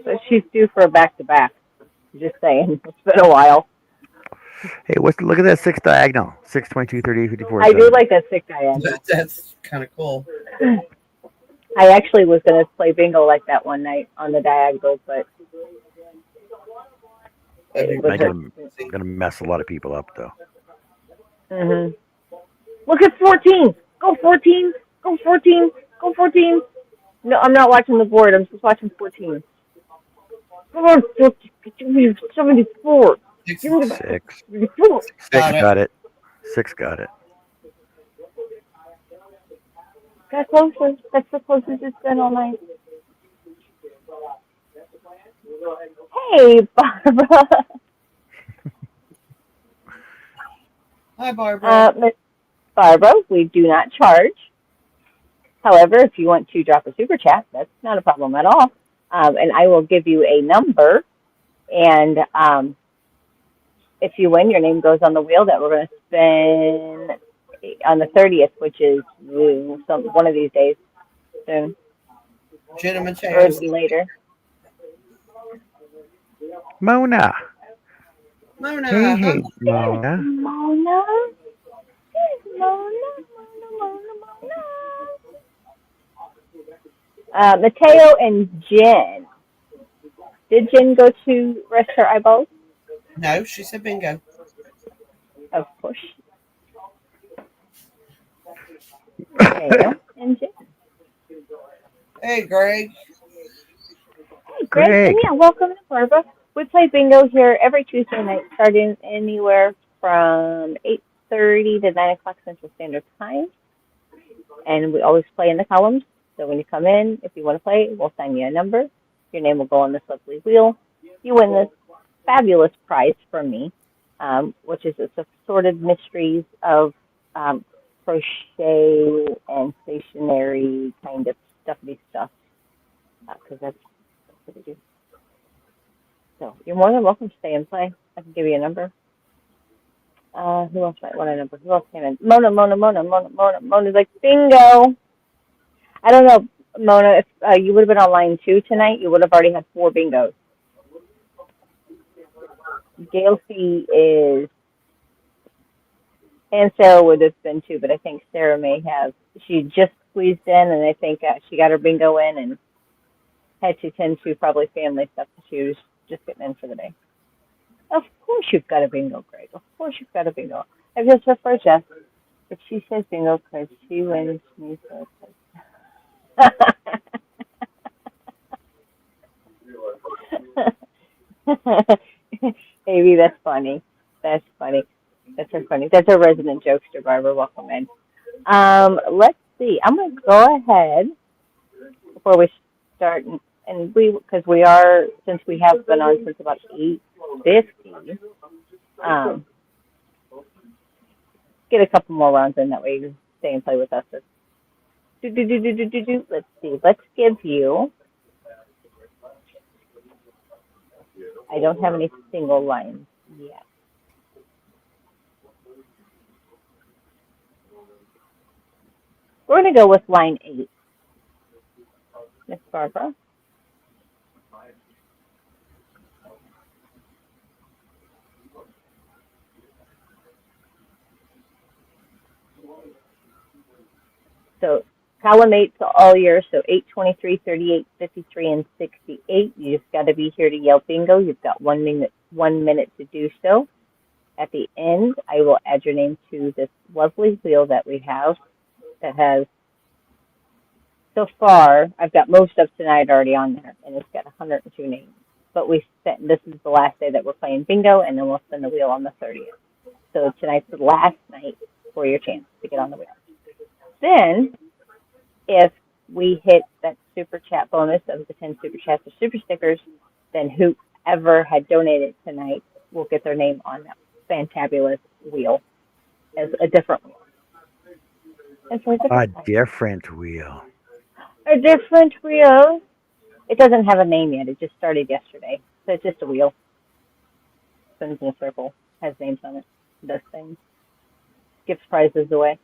So she's due for a back-to-back. Just saying. It's been a while. Hey, look at that six diagonal. 6, 22, 38, 54, I do 7. like that sick diagonal. That's kind of cool. I actually was going to play bingo like that one night on the diagonal, but That'd be it I'm was really gonna, interesting. gonna mess a lot of people up though. hmm Look at 14. Go 14. Go 14. Go 14. No, I'm not watching the board. I'm just watching 14. Come on, 14. Give me 74. Six, Give me the 6. 74. 6 got it. got it. 6 got it. Got closer. That's the closest it's been all night. Hey, Barbara. Hi, Barbara. Miss Barbara, we do not charge. However, if you want to drop a super chat, that's not a problem at all. And I will give you a number. And if you win, your name goes on the wheel that we're going to spin on the 30th, which is one of these days soon Jenna or Mateo's. later. Mona. Mona, Hey, hi. hey, Mona. Mona. Mona. Mona. Mona. Mateo and Jen. Did Jen go to rest her eyeballs? No, she said bingo. Of course. Mateo and Jen. Hey, Greg. Hey, Greg, and Greg. yeah, welcome to Barbara. We play bingo here every Tuesday night, starting anywhere from 8:30 to 9 o'clock Central Standard Time. And we always play in the columns. So when you come in, if you want to play, we'll send you a number. Your name will go on this lovely wheel. You win this fabulous prize from me, which is it's assorted mysteries of crochet and stationery kind of stuffy stuff, because that's what we do. So you're more than welcome to stay and play. I can give you a number. Who else might want a number? Who else came in? Mona. Mona's like, bingo. I don't know, Mona, if you would have been on line 2 tonight, you would have already had 4 bingos. Gail C is, and Sarah would have been too, but I think Sarah may have. She just squeezed in, and I think she got her bingo in and had to tend to probably family stuff. She was just getting in for the day. Of course you've got a bingo, Greg. Of course you've got a bingo. I just referred Jess. If she says bingo because she wins me for Maybe that's funny. That's funny. That's so funny. That's a resident jokester, Barbara. Welcome in. Let's see. I'm going to go ahead before we start, and because we are, since we have been on since about 8:50, get a couple more rounds in. That way you can stay and play with us. Let's see. Let's give you. I don't have any single lines yet. We're going to go with line 8, Miss Barbara. So column 8's all yours. So 8, 23, 38, 53, and 68. You just got to be here to yell bingo. You've got 1 minute to do so. At the end, I will add your name to this lovely wheel that we have that has, so far, I've got most of tonight already on there, and it's got 102 names. But this is the last day that we're playing bingo, and then we'll spin the wheel on the 30th. So tonight's the last night for your chance to get on the wheel. Then, if we hit that super chat bonus of the 10 super chats or super stickers, then whoever had donated tonight will get their name on that fantabulous wheel as a different wheel. And so it's A different wheel. a different wheel. It doesn't have a name yet. It just started yesterday. So it's just a wheel. Spins in a circle. Has names on it. Does things. Gives prizes away.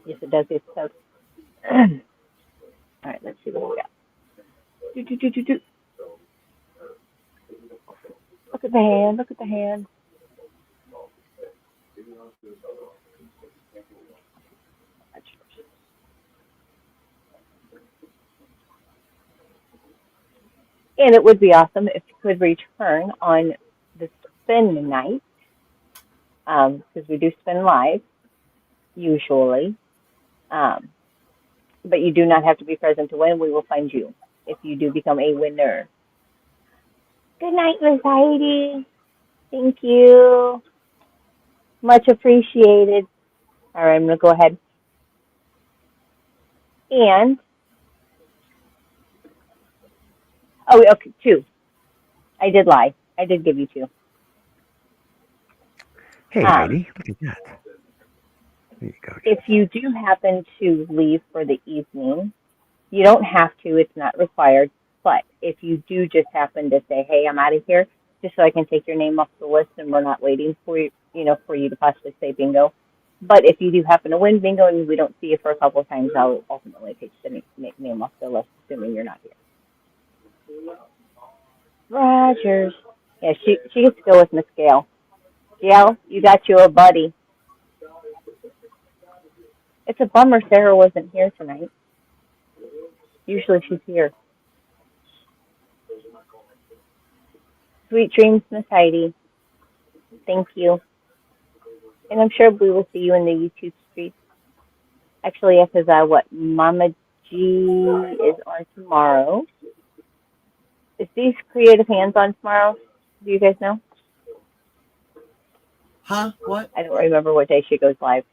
Yes, it does. It's so. All right, let's see what we got. Do. Look at the hand. Look at the hand. And it would be awesome if you could return on the spin night, because we do spin live, usually. Um, but you do not have to be present to win. We will find you if you do become a winner. Good night, Miss Heidi. Thank you. Much appreciated. All right, I'm going to go ahead. And, oh, okay, 2. I did lie. I did give you 2. Hey, Heidi, look at that. There you go. If you do happen to leave for the evening, you don't have to. It's not required. But if you do just happen to say, hey, I'm out of here, just so I can take your name off the list and we're not waiting for you, for you to possibly say bingo. But if you do happen to win bingo and we don't see you for a couple of times, I'll ultimately take the name off the list, assuming you're not here. Rogers. Yeah, she gets to go with Miss Gail. Gail, you got you a buddy. It's a bummer Sarah wasn't here tonight. Usually she's here. Sweet dreams, Miss Heidi. Thank you. And I'm sure we will see you in the YouTube streets. Actually, because Mama G is on tomorrow. Is these creative hands on tomorrow? Do you guys know? Huh? What? I don't remember what day she goes live.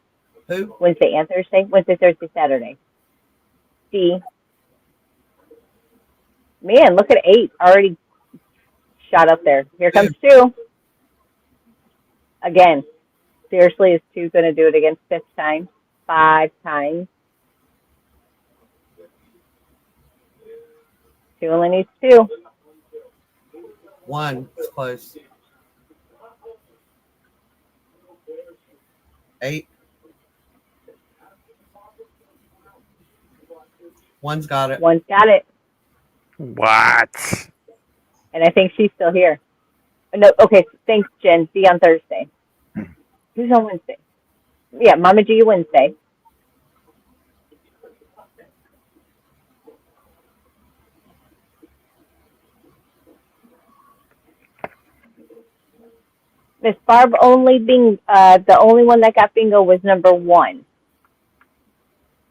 Who? Wednesday and Thursday? Wednesday, Thursday, Saturday. D. Man, look at 8. Already shot up there. Here comes 2. Again. Seriously, is 2 going to do it again 5th time? 5 times? 2 only needs 2. 1. It's close. 8. 1's got it. 1's got it. What? And I think she's still here. No, okay, thanks, Jen. See you on Thursday. Who's on Wednesday? Yeah, Mama G Wednesday. Miss Barb the only one that got bingo was number 1.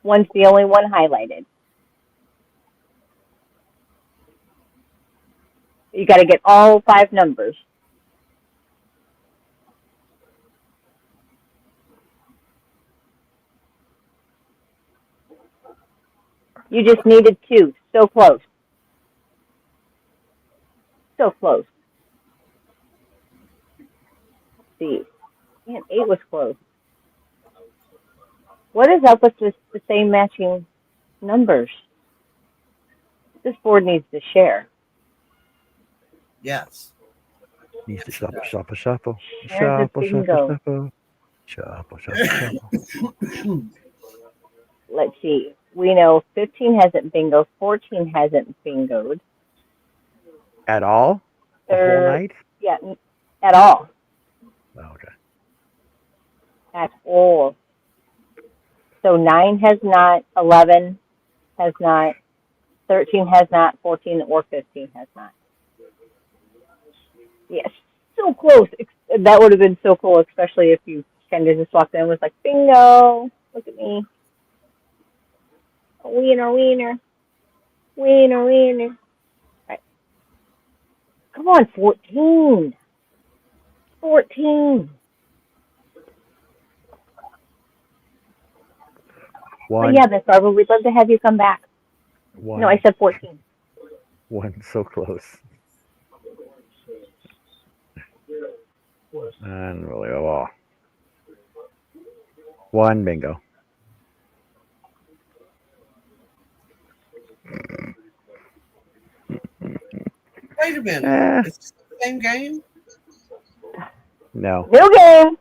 1's the only one highlighted. You got to get all 5 numbers. You just needed 2. So close. So close. Let's see. Man, 8 was close. What is up with the same matching numbers? This board needs to share. Yes. Needs to shuffle, shuffle, shuffle. There's Shuffle, the shuffle, bingo. shuffle. Shuffle, shuffle, shuffle. Let's see. We know 15 hasn't bingoed. 14 hasn't bingoed. At all? The whole night? Yeah, at all. Oh, okay. At all. So 9 has not, 11 has not, 13 has not, 14 or 15 has not. Yes, so close. That would have been so cool, especially if you kind of just walked in and was like, bingo, look at me. Wiener, wiener. Wiener, wiener. All right. Come on, 14. 14. But One. yeah, Miss Barbara, we'd love to have you come back. One. No, I said 14. One. So close. Unbelievable. One bingo. Wait a minute. Eh, It's the same game? no. New game.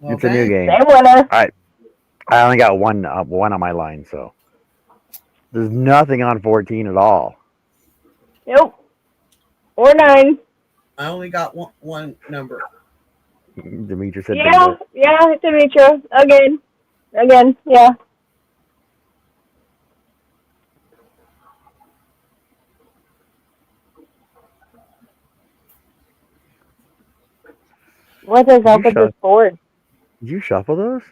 Well, It's a new dang. game. Same winner. I only got one on my line, so there's nothing on 14 at all. Nope. Or 9. I only got one number. Demetra said Yeah, bingo. yeah, Demetra. Again, yeah. What is up with this board? Did you shuffle those?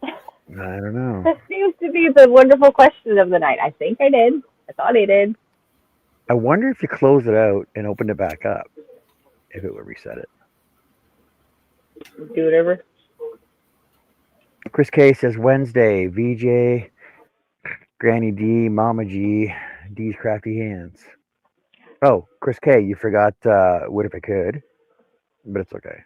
I don't know. This seems to be the wonderful question of the night. I think I did. I thought I did. I wonder if you close it out and opened it back up, if it would reset it. Do whatever. Chris K says Wednesday, VJ, Granny D, Mama G, D's crafty hands. Oh, Chris K, you forgot What If I Could, but it's okay.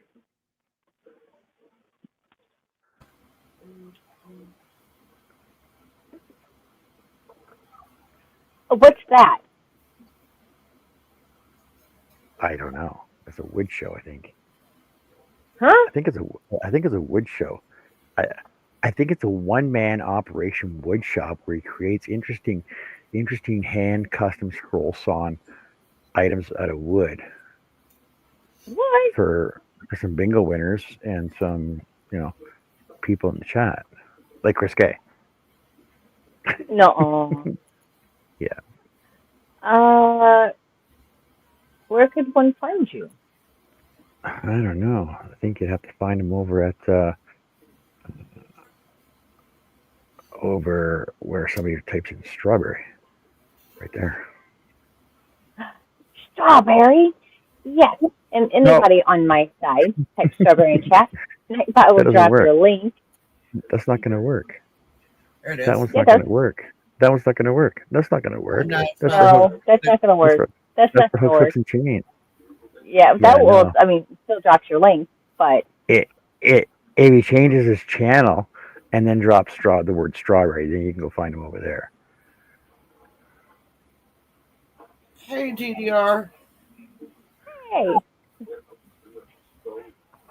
What's that? I don't know. It's a wood show, I think. Huh? I think it's a wood show. I think it's a one-man operation wood shop where he creates interesting hand custom scroll sawn items out of wood. What? For some bingo winners and some, people in the chat, like Chris K. No. Yeah. Where could one find you? I don't know. I think you'd have to find him over at over where somebody types in strawberry, right there. Strawberry? Yes. And anybody on my side, type strawberry in chat. I will drop your link. That's not going to work. There it is. That one's not going to work. That one's not going to work. That's not going to work. No, that's not going to work. That's not going to work. Hooks and chain. Yeah, that will. I mean, still drops your link, but if he changes his channel and then drops the word strawberry, then you can go find him over there. Hey, DDR. Hey.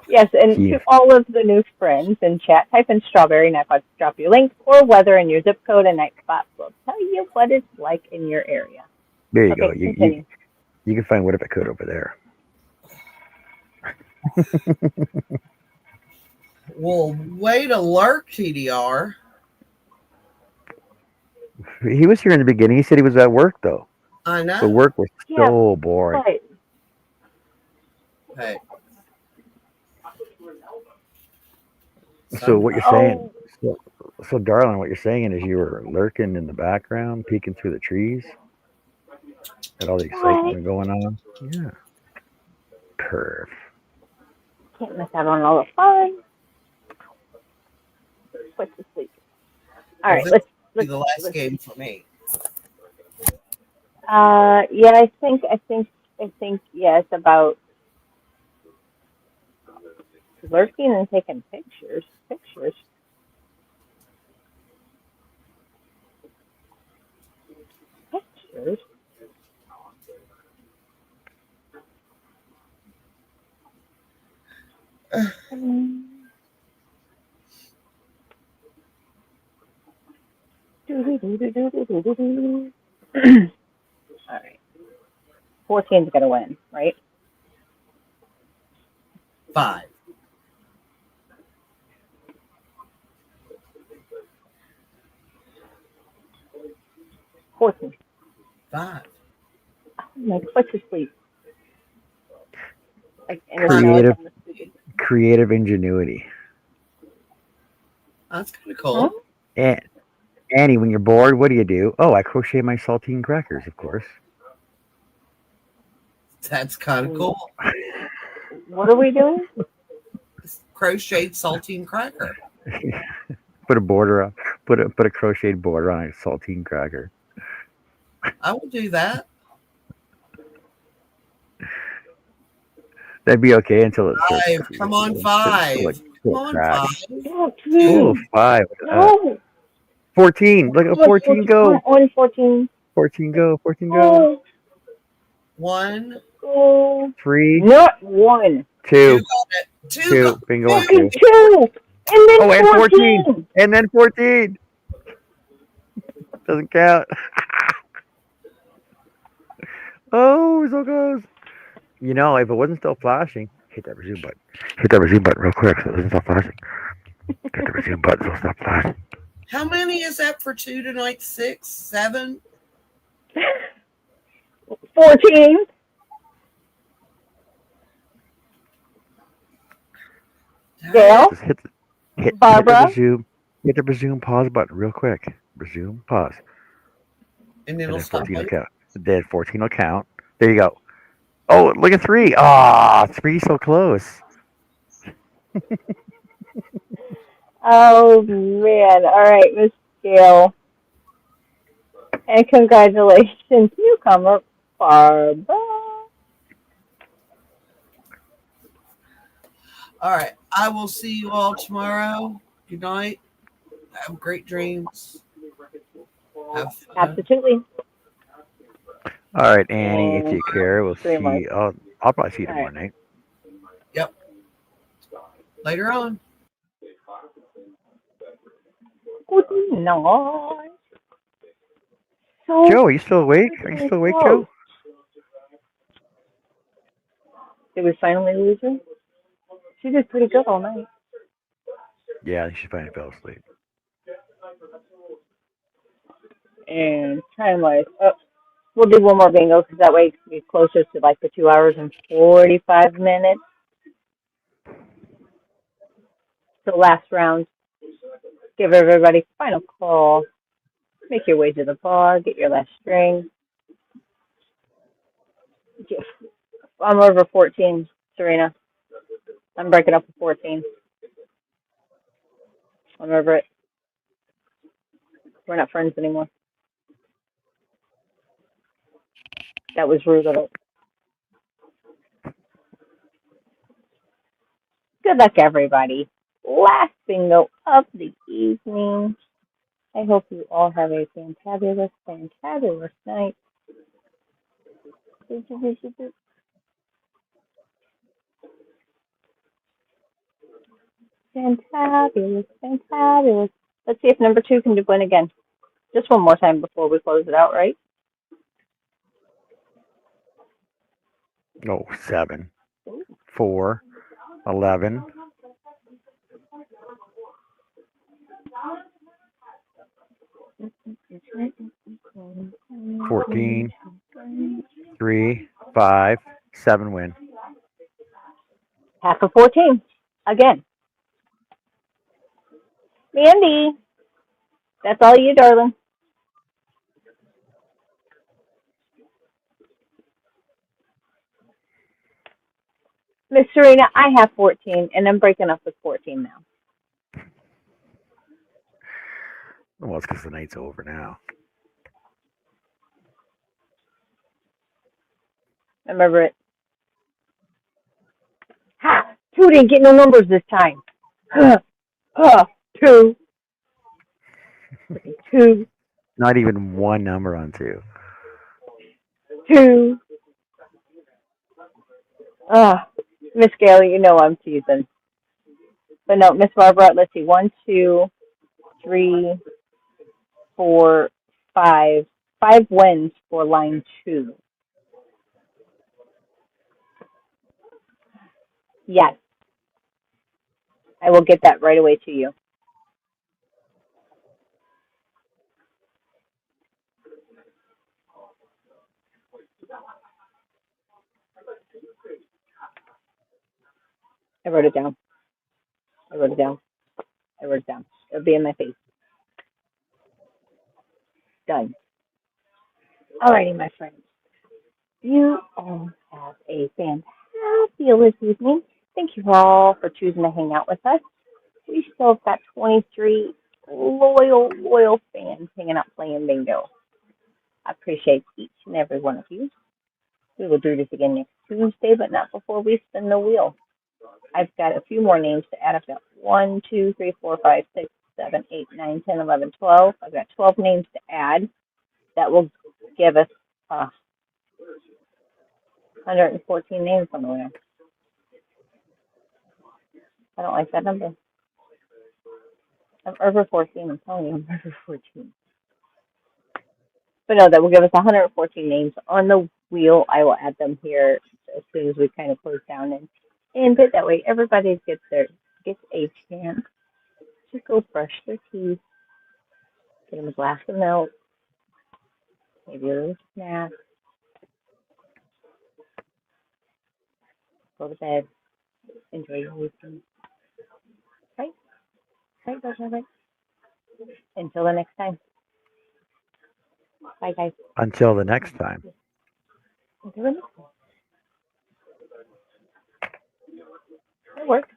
Yes, and to all of the new friends in chat, type in strawberry, Nightbot drop your link, or weather and your zip code, and Nightbot will tell you what it's like in your area. There you go. You can find What If I Could over there. Well, way to lurk, TDR. He was here in the beginning. He said he was at work, though. I know. The work was so boring. Right. Hey. So what you're saying, so darling, what you're saying is you were lurking in the background, peeking through the trees, and all the excitement going on. Yeah. Perf. Can't miss out on all the fun. Put to sleep. All right, let's be the last game for me. Yeah, I think, yes, about lurking and taking pictures. Pictures. All right. 14's gonna win, right? 5. $14. 5. Oh, my foot's asleep. Like, creative ingenuity. That's kind of cool. Huh? Annie, when you're bored, what do you do? Oh, I crochet my saltine crackers, of course. That's kind of And cool. what are we doing? Crocheted saltine cracker. Put a border on, put a crocheted border on a saltine cracker. I will do that. That'd be okay until it starts, Five. Come on, five. Come until it on, five. cracks. Oh, Oh, Two. 5. Look at that. no. 14. Look at 14 go. 14. 14 go. 14 go. Oh, One. oh. 3, Not one. 2, Two got it. Two 2. got Bingo on Fucking 2. two. And then Oh, and 14. 14. And then 14. Doesn't count. Oh, so close. You know, if it wasn't still flashing, hit that resume button. Hit that resume button real quick so it doesn't stop flashing. Hit the resume button so it stop flashing. How many is that for two tonight? 6, 7? 14. Dale? Just hit the Barbara? resume. Hit the resume pause button real quick. Resume pause. And And it'll then stop 14 will waiting. count. Then 14 will count. There you go. Oh, look at 3. Ah, 3 so close. Oh, man. All right, Miss Gail. And congratulations, newcomer, Barbara. All right. I will see you all tomorrow. Good night. Have great dreams. Have fun. Absolutely. All right, Annie, if And you care, we'll pretty much. see. I'll probably see you All tomorrow right. night. Yep. Later on. Good night. So Joe, are you still awake? Are you still awake, Joe? Did we finally lose her? She did pretty good all night. Yeah, I think she finally fell asleep. And time-wise, we'll do one more bingo because that way it can be closer to like the 2 hours and 45 minutes. So last round, give everybody final call. Make your way to the bar, get your last string. I'm over 14, Serena. I'm breaking up with 14. I'm over it. We're not friends anymore. That was rude of it. Good luck, everybody. Last bingo of the evening. I hope you all have a fantabulous, fantabulous night. Fantabulous, fantabulous. Let's see if number 2 can win again. Just one more time before we close it out, right? Oh, 7, 4, 11, 14, 3, 5, 7 win. Half of 14. Again. Mandy, that's all you, darling. Miss Serena, I have 14, and I'm breaking up with 14 now. Well, it's because the night's over now. Remember it. Ha! 2 didn't get no numbers this time. 2. 2. Not even one number on 2. 2. Miss Gail, you know I'm teasing. But no, Miss Barbara, let's see. 1, 2, 3, 4, 5. 5 wins for line 2. Yes. I will get that right away to you. I wrote it down. I wrote it down. I wrote it down. It'll be in my face. Done. Alrighty, my friends. You all have a fabulous evening. Thank you all for choosing to hang out with us. We still have got 23 loyal fans hanging out playing bingo. I appreciate each and every one of you. We will do this again next Tuesday, but not before we spin the wheel. I've got a few more names to add. I've got 1, 2, 3, 4, 5, 6, 7, 8, 9, 10, 11, 12. I've got 12 names to add. That will give us 114 names on the wheel. I don't like that number. I'm over 14. I'm telling you, I'm over 14. But no, that will give us 114 names on the wheel. I will add them here as soon as we kind of close down and end it. That way, everybody gets a chance to go brush their teeth, get them a glass of milk, maybe a little snack, go to bed, enjoy your weekend. Right? Right. Until the next time. Bye, guys. Until the next time. Until the next time. That works.